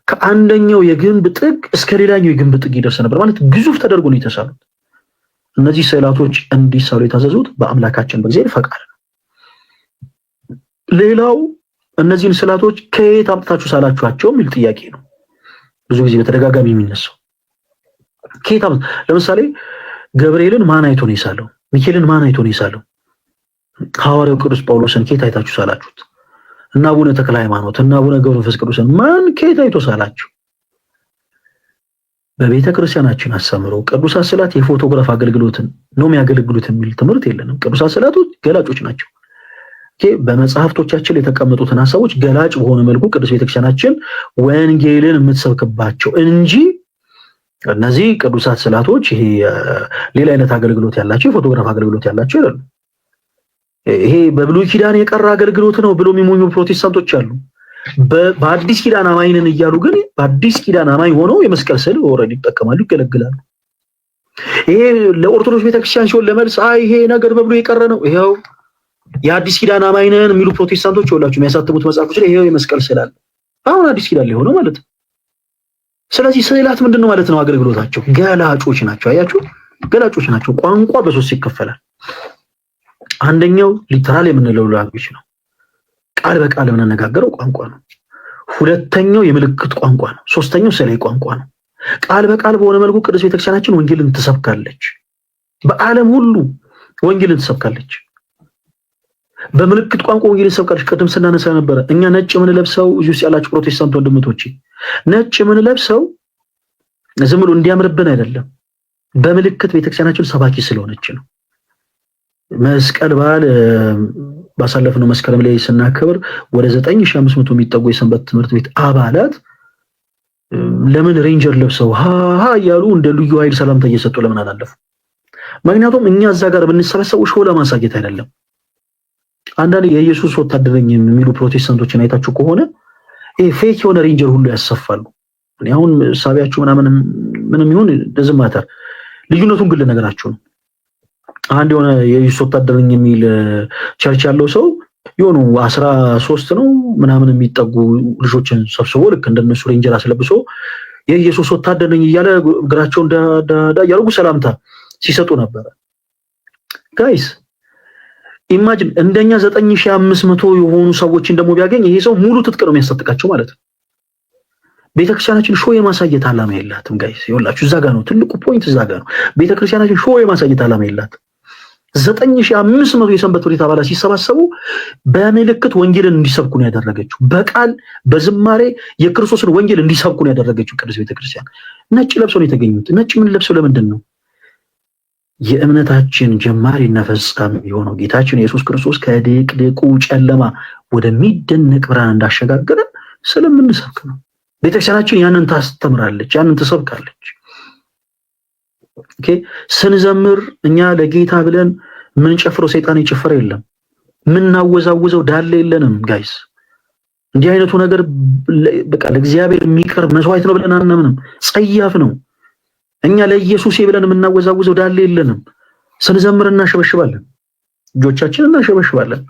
ከአንደኛው የግንብ ጥግ እስከ ሌላኛው የግንብ ጥግ ይደርስ ነበር ማለት ግዙፍ ተደርጎ ነው የተሳሉት። እነዚህ ስዕላቶች እንዲሳሉ የታዘዙት በአምላካችን በእግዚአብሔር ፈቃድ ነው። ሌላው እነዚህን ስዕላቶች ከየት አምጥታችሁ ሳላችኋቸው የሚል ጥያቄ ነው ብዙ ጊዜ በተደጋጋሚ የሚነሳው። ለምሳሌ ገብርኤልን ማን አይቶ ነው የሳለው? ሚካኤልን ማን አይቶ ነው የሳለው? ሐዋርያው ቅዱስ ጳውሎስን ከየት አይታችሁ ሳላችሁት? እና አቡነ ተክለ ሃይማኖት እና አቡነ ገብረ መንፈስ ቅዱስን ማን ከየት አይቶ ሳላችሁ? በቤተ ክርስቲያናችን አስተምሮ ቅዱሳት ስዕላት የፎቶግራፍ አገልግሎትን ነው የሚያገለግሉት የሚል ትምህርት የለንም። ቅዱሳት ስዕላቶች ገላጮች ናቸው። በመጽሐፍቶቻችን የተቀመጡትን ሐሳቦች ገላጭ በሆነ መልኩ ቅዱስ ቤተክርስቲያናችን ወንጌልን የምትሰብክባቸው እንጂ እነዚህ ቅዱሳት ስዕላቶች ይሄ ሌላ አይነት አገልግሎት ያላቸው የፎቶግራፍ አገልግሎት ያላቸው አይደሉም። ይሄ በብሉይ ኪዳን የቀረ አገልግሎት ነው ብሎ የሚሞኙ ፕሮቴስታንቶች አሉ። በአዲስ ኪዳን አማኝነን እያሉ ግን በአዲስ ኪዳን አማኝ ሆነው የመስቀል ስዕል ኦልሬዲ ይጠቀማሉ፣ ይገለግላሉ። ይሄ ለኦርቶዶክስ ቤተክርስቲያን ሲሆን ለመልስ ይሄ ነገር በብሎ የቀረ ነው። ይሄው የአዲስ ኪዳን አማኝ ነን የሚሉ ፕሮቴስታንቶች ሁላችሁ የሚያሳትሙት መጽሐፎች ላይ ይሄው የመስቀል ስዕል አለ። አሁን አዲስ ኪዳን ላይ ሆኖ ማለት ነው። ስለዚህ ስዕላት ምንድነው ማለት ነው? አገልግሎታቸው ገላጮች ናቸው። አያችሁ፣ ገላጮች ናቸው። ቋንቋ በሶስት ይከፈላል። አንደኛው ሊተራል የምንለው ላንጉዌጅ ነው፣ ቃል በቃል የምንነጋገረው ቋንቋ ነው። ሁለተኛው የምልክት ቋንቋ ነው። ሶስተኛው ስዕላዊ ቋንቋ ነው። ቃል በቃል በሆነ መልኩ ቅዱስ ቤተክርስቲያናችን ወንጌልን ትሰብካለች። በዓለም ሁሉ ወንጌልን ትሰብካለች። በምልክት ቋንቋ ወንጌልን ትሰብካለች። ቅድም ስናነሳ ነበረ። እኛ ነጭ የምንለብሰው እዚህ ውስጥ ያላችሁ ፕሮቴስታንት ወንድሞቼ፣ ነጭ የምንለብሰው ዝም ብሎ እንዲያምርብን አይደለም። በምልክት ቤተክርስቲያናችን ሰባኪ ስለሆነች ነው። መስቀል በዓል ባሳለፍነው መስከረም ላይ ስናከብር ወደ 9500 የሚጠጉ የሰንበት ትምህርት ቤት አባላት ለምን ሬንጀር ለብሰው እያሉ እንደ ልዩ ኃይል ሰላምታ እየሰጡ ለምን አላለፉ? ምክንያቱም እኛ እዛ ጋር ብንሰበሰቡ ሾው ለማሳየት አይደለም። አንዳንድ የኢየሱስ ወታደር ነኝ የሚሉ ፕሮቴስታንቶችን አይታችሁ ከሆነ ይሄ ፌክ የሆነ ሬንጀር ሁሉ ያሰፋሉ። አሁን ሳቢያችሁ ምንም ይሁን ደዝም ማተር ልዩነቱን ግን ልነግራችሁ ነው። አንድ የሆነ የኢየሱስ ወታደር ነኝ የሚል ቸርች ያለው ሰው የሆኑ 13 ነው ምናምን የሚጠጉ ልጆችን ሰብስቦ ልክ እንደነሱ ሬንጀር አስለብሶ የኢየሱስ ወታደር ነኝ እያለ እግራቸውን ዳዳ ያርጉ ሰላምታ ሲሰጡ ነበር። ጋይስ ኢማጂን እንደኛ 9500 የሆኑ ሰዎችን ደግሞ ቢያገኝ ይሄ ሰው ሙሉ ትጥቅ ነው የሚያስታጥቃቸው ማለት ነው። ቤተክርስቲያናችን ሾው የማሳየት ዓላማ የላትም ጋይስ። ይኸውላችሁ እዛ ጋር ነው ትልቁ ፖይንት፣ እዛ ጋር ነው። ቤተክርስቲያናችን ሾው የማሳየት ዓላማ የላትም። 9500 የሰንበት ትምህርት ቤት አባላት ሲሰባሰቡ በምልክት ወንጌልን እንዲሰብኩ ነው ያደረገችው። በቃል በዝማሬ የክርስቶስን ወንጌል እንዲሰብኩ ነው ያደረገችው ቅዱስ ቤተክርስቲያን። ነጭ ለብሰው ነው የተገኙት። ነጭ ምን ለብሰው ለምንድን ነው? የእምነታችን ጀማሪና ፈጻሚ የሆነው ጌታችን ኢየሱስ ክርስቶስ ከድቅድቁ ጨለማ ወደሚደነቅ ብርሃን እንዳሸጋገረ ስለምንሰብክ ነው። ቤተክርስቲያናችን ያንን ታስተምራለች፣ ያንን ትሰብካለች። ኦኬ፣ ስንዘምር እኛ ለጌታ ብለን ምን ጨፍረው ሰይጣን ይጨፈረ የለም። ምን ናወዛውዘው ዳለ የለንም ጋይስ። እንዲህ አይነቱ ነገር በቃ ለእግዚአብሔር የሚቀርብ መስዋዕት ነው ብለን አናምንም። ጸያፍ ነው። እኛ ለኢየሱስ ብለን የምናወዛውዘው ዳለ የለንም። ስንዘምር እናሸበሽባለን፣ እጆቻችንን እናሸበሽባለን፣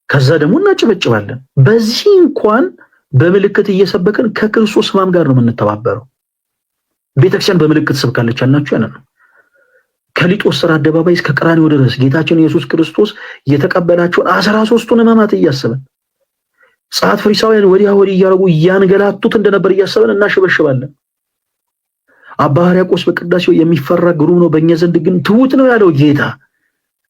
ከዛ ደግሞ እናጨበጭባለን። በዚህ እንኳን በምልክት እየሰበከን ከክርስቶስ ሕማም ጋር ነው የምንተባበረው። ቤተክርስቲያን በምልክት ሰብካለች ያልናችሁ ያንን ነው። ከሊጦስ ሥራ አደባባይ እስከ ቀራንዮ ድረስ ጌታችን ኢየሱስ ክርስቶስ የተቀበላቸውን 13ቱን ሕማማት እያሰበን ጸሐፍት ፈሪሳውያን ወዲያ ወዲህ እያረጉ እያንገላቱት እንደነበር እያሰበን እናሸበሽባለን። አባ ሕርያቆስ በቅዳሴው የሚፈራ ግሩም ነው፣ በእኛ ዘንድ ግን ትሁት ነው ያለው ጌታ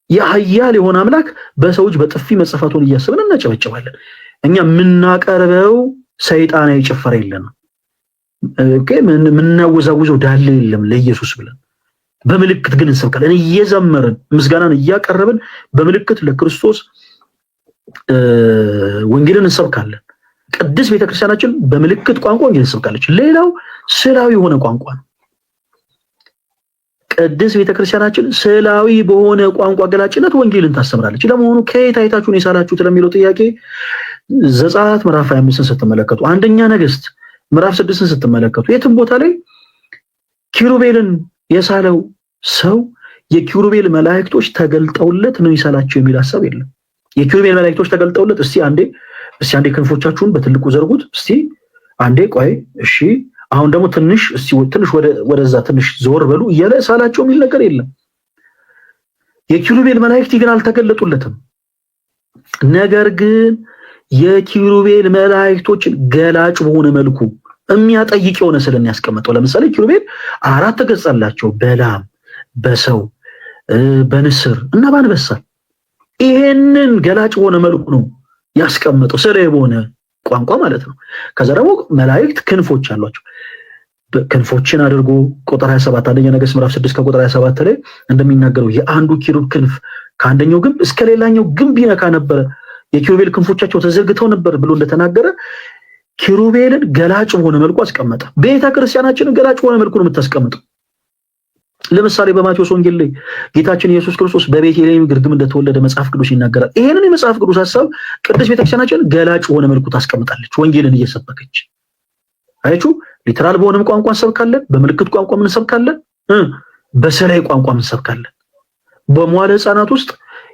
የኃያል የሆነ አምላክ በሰዎች በጥፊ መጸፋቱን እያሰበን እናጨበጭባለን። እኛ የምናቀርበው ሰይጣናዊ ጭፈራ የለንም። ኦኬ፣ ምናወዛውዘው ዳለ የለም ለኢየሱስ ብለን በምልክት ግን እንሰብካለን። እየዘመርን ምስጋናን እያቀረብን በምልክት ለክርስቶስ ወንጌልን እንሰብካለን። ቅድስት ቤተክርስቲያናችን በምልክት ቋንቋ ወንጌልን እንሰብካለች። ሌላው ስዕላዊ የሆነ ቋንቋ ነው። ቅድስት ቤተክርስቲያናችን ስዕላዊ በሆነ ቋንቋ ገላጭነት ወንጌልን ታስተምራለች። ለመሆኑ ከየት አይታችሁን የሳላችሁት ለሚለው ጥያቄ ዘጸአት ምዕራፍ 25ን ስትመለከቱ፣ አንደኛ ነገሥት ምዕራፍ 6ን ስትመለከቱ የትም ቦታ ላይ ኪሩቤልን የሳለው ሰው የኪሩቤል መላእክቶች ተገልጠውለት ነው ይሳላቸው የሚል ሐሳብ የለም። የኪሩቤል መላእክቶች ተገልጠውለት እስቲ አንዴ ክንፎቻችሁን በትልቁ ዘርጉት፣ እስቲ አንዴ ቆይ፣ እሺ አሁን ደግሞ ትንሽ ወደዛ ትንሽ ዞር በሉ እያለ ሳላቸው የሚል ነገር የለም። የኪሩቤል መላእክት ግን አልተገለጡለትም። ነገር ግን የኪሩቤል መላእክቶችን ገላጭ በሆነ መልኩ የሚያጠይቅ የሆነ ስለን ያስቀመጠው። ለምሳሌ ኪሩቤል 4 ገጽ አላቸው፣ በላም በሰው በንስር እና በአንበሳ። ይሄንን ገላጭ በሆነ መልኩ ነው ያስቀመጠው፣ ስዕላዊ በሆነ ቋንቋ ማለት ነው። ከዛ ደግሞ መላእክት ክንፎች አሏቸው። ክንፎችን አድርጎ ቁጥር 27 አንደኛ ነገሥት ምዕራፍ 6 ከቁጥር 27 ላይ እንደሚናገረው የአንዱ ኪሩብ ክንፍ ከአንደኛው ግንብ እስከ ሌላኛው ግንብ ይነካ ነበረ፣ የኪሩቤል ክንፎቻቸው ተዘርግተው ነበር ብሎ እንደተናገረ ኪሩቤልን ገላጭ በሆነ መልኩ አስቀመጠ። ቤተክርስቲያናችንን ገላጭ በሆነ መልኩ ነው የምታስቀምጠው። ለምሳሌ በማቴዎስ ወንጌል ላይ ጌታችን ኢየሱስ ክርስቶስ በቤተልሔም ግርግም እንደተወለደ መጽሐፍ ቅዱስ ይናገራል። ይሄንን የመጽሐፍ ቅዱስ ሐሳብ ቅድስት ቤተክርስቲያናችን ገላጭ በሆነ መልኩ ታስቀምጣለች፣ ወንጌልን እየሰበከች። አያችሁ፣ ሊተራል በሆነም ቋንቋ እንሰብካለን፣ በምልክት ቋንቋ እንሰብካለን። በሰላይ ቋንቋ እንሰብካለን። በመዋለ ሕፃናት ውስጥ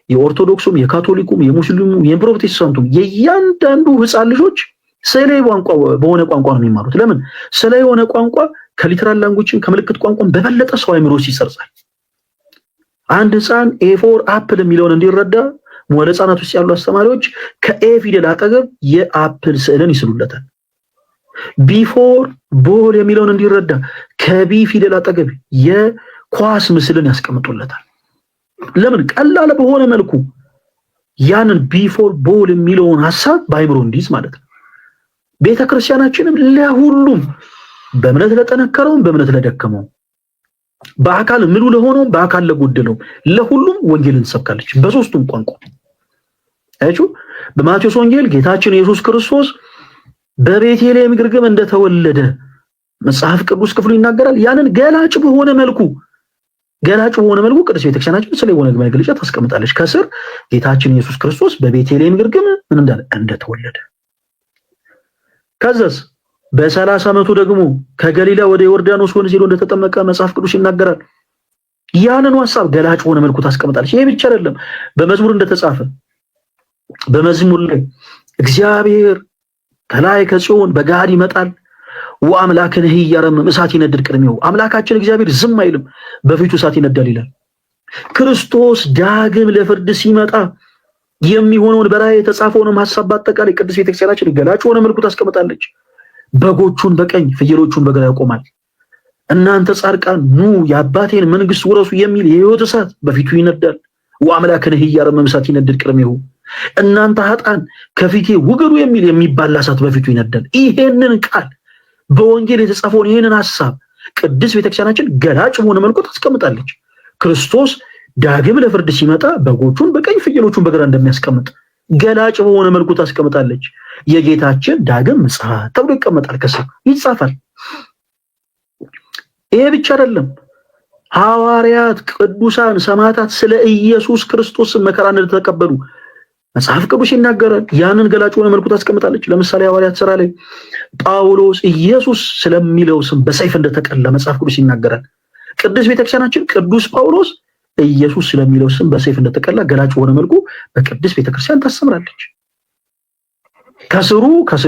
የኦርቶዶክሱም የካቶሊኩም የሙስሊሙም የፕሮቴስታንቱም የእያንዳንዱ ሕፃን ልጆች ሰላይ ቋንቋ በሆነ ቋንቋ ነው የሚማሩት። ለምን? ሰላይ የሆነ ቋንቋ ከሊተራል ላንጉጅን ከምልክት ቋንቋን በበለጠ ሰው አይምሮ ይሰርጻል። አንድ ሕፃን ኤ4 አፕል የሚለውን እንዲረዳ መዋለ ሕፃናት ውስጥ ያሉ አስተማሪዎች ከኤ ፊደል አጠገብ የአፕል ስዕልን ይስሉለታል። ቢፎር ቦል የሚለውን እንዲረዳ ከቢ ፊደል አጠገብ የኳስ ምስልን ያስቀምጡለታል። ለምን? ቀላል በሆነ መልኩ ያንን ቢፎር ቦል የሚለውን ሐሳብ በአይምሮ እንዲይዝ ማለት ነው። ቤተክርስቲያናችንም ለሁሉም በእምነት ለጠነከረውም በእምነት ለደከመው በአካል ምሉ ለሆነው በአካል ለጎደለው ለሁሉም ወንጌልን ትሰብካለች በሶስቱም ቋንቋ። አያችሁ በማቴዎስ ወንጌል ጌታችን ኢየሱስ ክርስቶስ በቤተልሔም ግርግም እንደተወለደ መጽሐፍ ቅዱስ ክፍሉ ይናገራል። ያንን ገላጭ በሆነ መልኩ ቅዱስ ቤተክርስቲያናችን ስለ ሆነ መግለጫ ታስቀምጣለች። ከስር ጌታችን ኢየሱስ ክርስቶስ በቤተልሔም ግርግም ምን እንዳለ እንደተወለደ። ከዛስ በ30 ዓመቱ ደግሞ ከገሊላ ወደ ዮርዳኖስ ወንዝ ሄዶ እንደተጠመቀ መጽሐፍ ቅዱስ ይናገራል። ያንን ሐሳብ ገላጭ በሆነ መልኩ ታስቀምጣለች። ይሄ ብቻ አይደለም። በመዝሙር እንደተጻፈ በመዝሙር ላይ እግዚአብሔር ከላይ ከጽዮን በጋድ ይመጣል ወአምላክን ይያረም እሳት ይነድድ ቅድሜው። አምላካችን እግዚአብሔር ዝም አይልም በፊቱ እሳት ይነዳል ይላል። ክርስቶስ ዳግም ለፍርድ ሲመጣ የሚሆነውን በራእይ የተጻፈውን ሐሳብ በአጠቃላይ ቅዱስ ቤተክርስቲያናችን ገላጭ ሆነ መልኩ ታስቀምጣለች። በጎቹን በቀኝ ፍየሎቹን በግራ ያቆማል። እናንተ ጻድቃን ኑ የአባቴን መንግስት ውረሱ የሚል የሕይወት እሳት በፊቱ ይነዳል። ወአምላክን ይያረም እሳት ይነድድ ቅድሜው። እናንተ ኃጥአን ከፊቴ ውገዱ የሚል የሚባላ እሳት በፊቱ ይነዳል። ይሄንን ቃል በወንጌል የተጻፈውን ይሄንን ሐሳብ ቅዱስ ቤተክርስቲያናችን ገላጭ በሆነ መልኩ ታስቀምጣለች። ክርስቶስ ዳግም ለፍርድ ሲመጣ በጎቹን በቀኝ ፍየሎቹን በግራ እንደሚያስቀምጥ ገላጭ በሆነ መልኩ ታስቀምጣለች። የጌታችን ዳግም ምጽአት ተብሎ ይቀመጣል፣ ከስር ይጻፋል። ይሄ ብቻ አይደለም። ሐዋርያት፣ ቅዱሳን፣ ሰማዕታት ስለ ኢየሱስ ክርስቶስ መከራ እንደተቀበሉ መጽሐፍ ቅዱስ ይናገራል። ያንን ገላጭ በሆነ መልኩ ታስቀምጣለች። ለምሳሌ ሐዋርያት ሥራ ላይ ጳውሎስ ኢየሱስ ስለሚለው ስም በሰይፍ እንደተቀላ መጽሐፍ ቅዱስ ይናገራል። ቅዱስ ቤተክርስቲያናችን ቅዱስ ጳውሎስ ኢየሱስ ስለሚለው ስም በሰይፍ እንደተቀላ ገላጭ በሆነ መልኩ በቅዱስ ቤተክርስቲያን ታስተምራለች። ከስሩ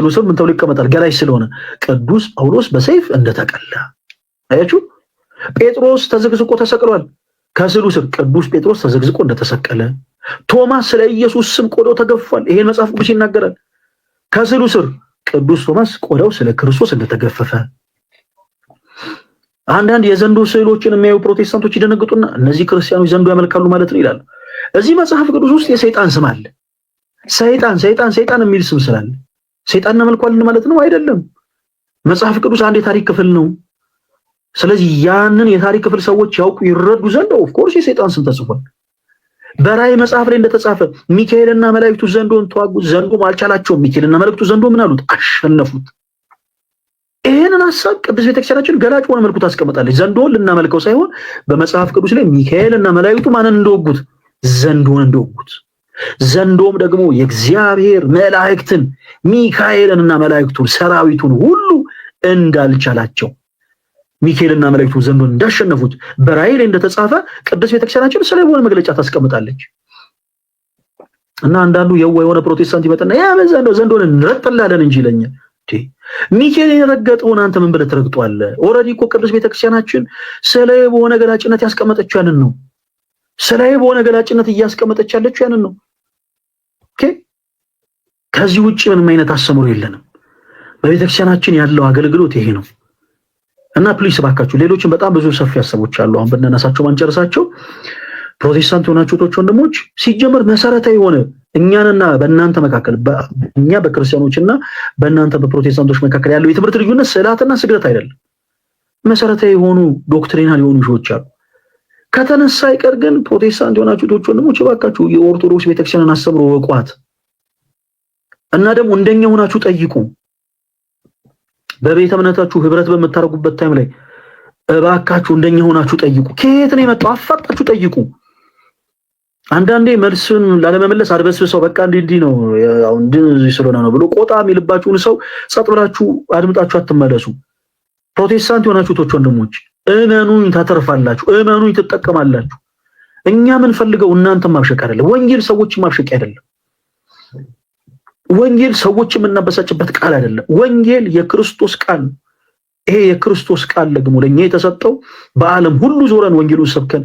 ስር ምን ተብሎ ይቀመጣል? ገላጭ ስለሆነ ቅዱስ ጳውሎስ በሰይፍ እንደተቀላ። አያችሁ፣ ጴጥሮስ ተዘግዝቆ ተሰቅሏል። ከስሩ ስር ቅዱስ ጴጥሮስ ተዘግዝቆ እንደተሰቀለ። ቶማስ ስለ ኢየሱስ ስም ቆዳው ተገፏል። ይሄን መጽሐፍ ቅዱስ ይናገራል። ከስሩ ስር ቅዱስ ቶማስ ቆዳው ስለ ክርስቶስ እንደተገፈፈ። አንዳንድ የዘንዶ ስዕሎችን የሚያዩ ፕሮቴስታንቶች ይደነግጡና እነዚህ ክርስቲያኖች ዘንዶ ያመልካሉ ማለት ነው ይላሉ። እዚህ መጽሐፍ ቅዱስ ውስጥ የሰይጣን ስም አለ። ሰይጣን የሚል ስም ስላለ ሰይጣን እናመልካለን ማለት ነው አይደለም። መጽሐፍ ቅዱስ አንድ የታሪክ ክፍል ነው። ስለዚህ ያንን የታሪክ ክፍል ሰዎች ያውቁ ይረዱ ዘንድ ኦፍ ኮርስ የሰይጣን ስም ተጽፏል። በራእይ መጽሐፍ ላይ እንደተጻፈ ሚካኤልና መላእክቱ ዘንዶን ተዋጉት፣ ዘንዶም አልቻላቸውም። ሚካኤልና መላእክቱ ዘንዶ ምን አሉት? አሸነፉት። ይሄንን ሐሳብ ቅዱስ ቤተክርስቲያናችን ገላጭ በሆነ መልኩ ታስቀምጣለች። ዘንዶን ልናመልከው ሳይሆን በመጽሐፍ ቅዱስ ላይ ሚካኤልና መላእክቱ ማንን እንደወጉት? ዘንዶን እንደወጉት። ዘንዶም ደግሞ የእግዚአብሔር መላእክትን ሚካኤልንና መላእክቱን ሰራዊቱን ሁሉ እንዳልቻላቸው ሚካኤልና መላእክቱ ዘንዶን እንዳሸነፉት በራእይ ላይ እንደተጻፈ ቅዱስ ቤተክርስቲያናችን ስለ ሆነ መግለጫ ታስቀምጣለች። እና አንዳንዱ የሆነ ፕሮቴስታንት ይመጣና ያ ዘንዶን እንረጥላለን እንጂ ይለኛል። ሚካኤል የረገጠውን አንተ ምን ብለህ ትረግጧለህ? ኦልሬዲ እኮ ቅዱስ ቤተክርስቲያናችን ስለ በሆነ ገላጭነት ያስቀመጠችው ያንን ነው። ስለ በሆነ ገላጭነት እያስቀመጠች ያለችው ያንን ነው። ኦኬ፣ ከዚህ ውጪ ምንም አይነት አስተምሮ የለንም። በቤተክርስቲያናችን ያለው አገልግሎት ይሄ ነው። እና ፕሊስ ባካችሁ ሌሎችን በጣም ብዙ ሰፊ ሐሳቦች አሉ። አሁን በእናናሳቸው ማንጨርሳቸው ፕሮቴስታንት ሆናችሁ ወንድሞች ሲጀመር መሰረታዊ የሆነ እኛንና በእናንተ መካከል እኛ በክርስቲያኖችና በእናንተ በፕሮቴስታንቶች መካከል ያለው የትምህርት ልዩነት ስዕላትና ስግደት አይደለም። መሰረታዊ የሆኑ ዶክትሪናል የሆኑ ሾዎች አሉ። ከተነሳ አይቀር ግን ፕሮቴስታንት የሆናችሁ ወንድሞች ባካችሁ የኦርቶዶክስ ቤተክርስቲያንን አስተምሮ ወቋት እና ደግሞ እንደኛ ሆናችሁ ጠይቁ። በቤተ እምነታችሁ ህብረት በመታረጉበት ታይም ላይ እባካችሁ እንደኛ ሆናችሁ ጠይቁ። ከየት ነው የመጣው? አፋጣችሁ ጠይቁ። አንዳንዴ መልስን ላለመመለስ አድበስብሰው በቃ እንዲህ ነው ያው እንደዚህ ስለሆነ ነው ብሎ ቆጣ የሚልባችሁን ሰው ጸጥ ብላችሁ አድምጣችሁ አትመለሱ። ፕሮቴስታንት የሆናችሁ ወንድሞች እመኑኝ ታተርፋላችሁ፣ እመኑኝ ትጠቀማላችሁ። እኛ ምን ፈልገው እናንተም ማብሸቅ አይደለም። ወንጌል ሰዎችን ማብሸቅ አይደለም። ወንጌል ሰዎችን የምናበሳጭበት ቃል አይደለም። ወንጌል የክርስቶስ ቃል። ይሄ የክርስቶስ ቃል ደግሞ ለኛ የተሰጠው በዓለም ሁሉ ዞረን ወንጌሉን ሰብከን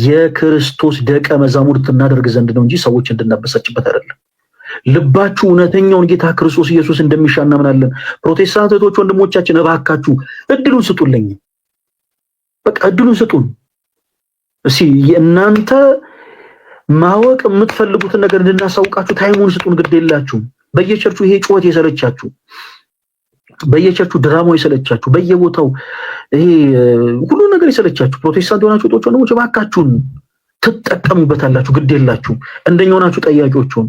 የክርስቶስ ደቀ መዛሙርት እናደርግ ዘንድ ነው እንጂ ሰዎች እንድናበሳጭበት አይደለም። ልባችሁ እውነተኛውን ጌታ ክርስቶስ ኢየሱስ እንደሚሻ እናምናለን። ፕሮቴስታንት እህቶች ወንድሞቻችን እባካችሁ እድሉን ስጡልኝ። በቃ እድሉን ስጡን። እሺ እናንተ ማወቅ የምትፈልጉትን ነገር እንድናሳውቃችሁ ታይሙን ስጡን። ግድ የላችሁም። በየቸርቹ ይሄ ጩኸት የሰለቻችሁ፣ በየቸርቹ ድራማው የሰለቻችሁ፣ በየቦታው ይሄ ሁሉ ነገር የሰለቻችሁ ፕሮቴስታንት የሆናችሁ እህቶች ወንድሞች እባካችሁን ትጠቀሙበታላችሁ። ግድ የላችሁም። እንደኛው ናችሁ ጠያቂዎቹን።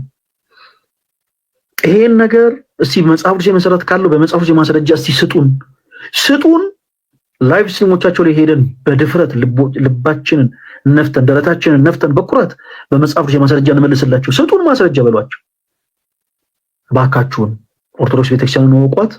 ይሄን ነገር እስቲ መጽሐፍ ቅዱስ መሰረት ካለው በመጽሐፍ ቅዱስ ማስረጃ እስቲ ስጡን። ላይቭ ስትሪሞቻቸው ላይ ሄደን በድፍረት ልባችንን ነፍተን ደረታችንን ነፍተን በኩራት በመጽሐፍ ቅዱስ ማስረጃ እንመልስላችሁ። ስጡን ማስረጃ በሏቸው። ባካችሁን ኦርቶዶክስ ቤተክርስቲያንን ወቋት።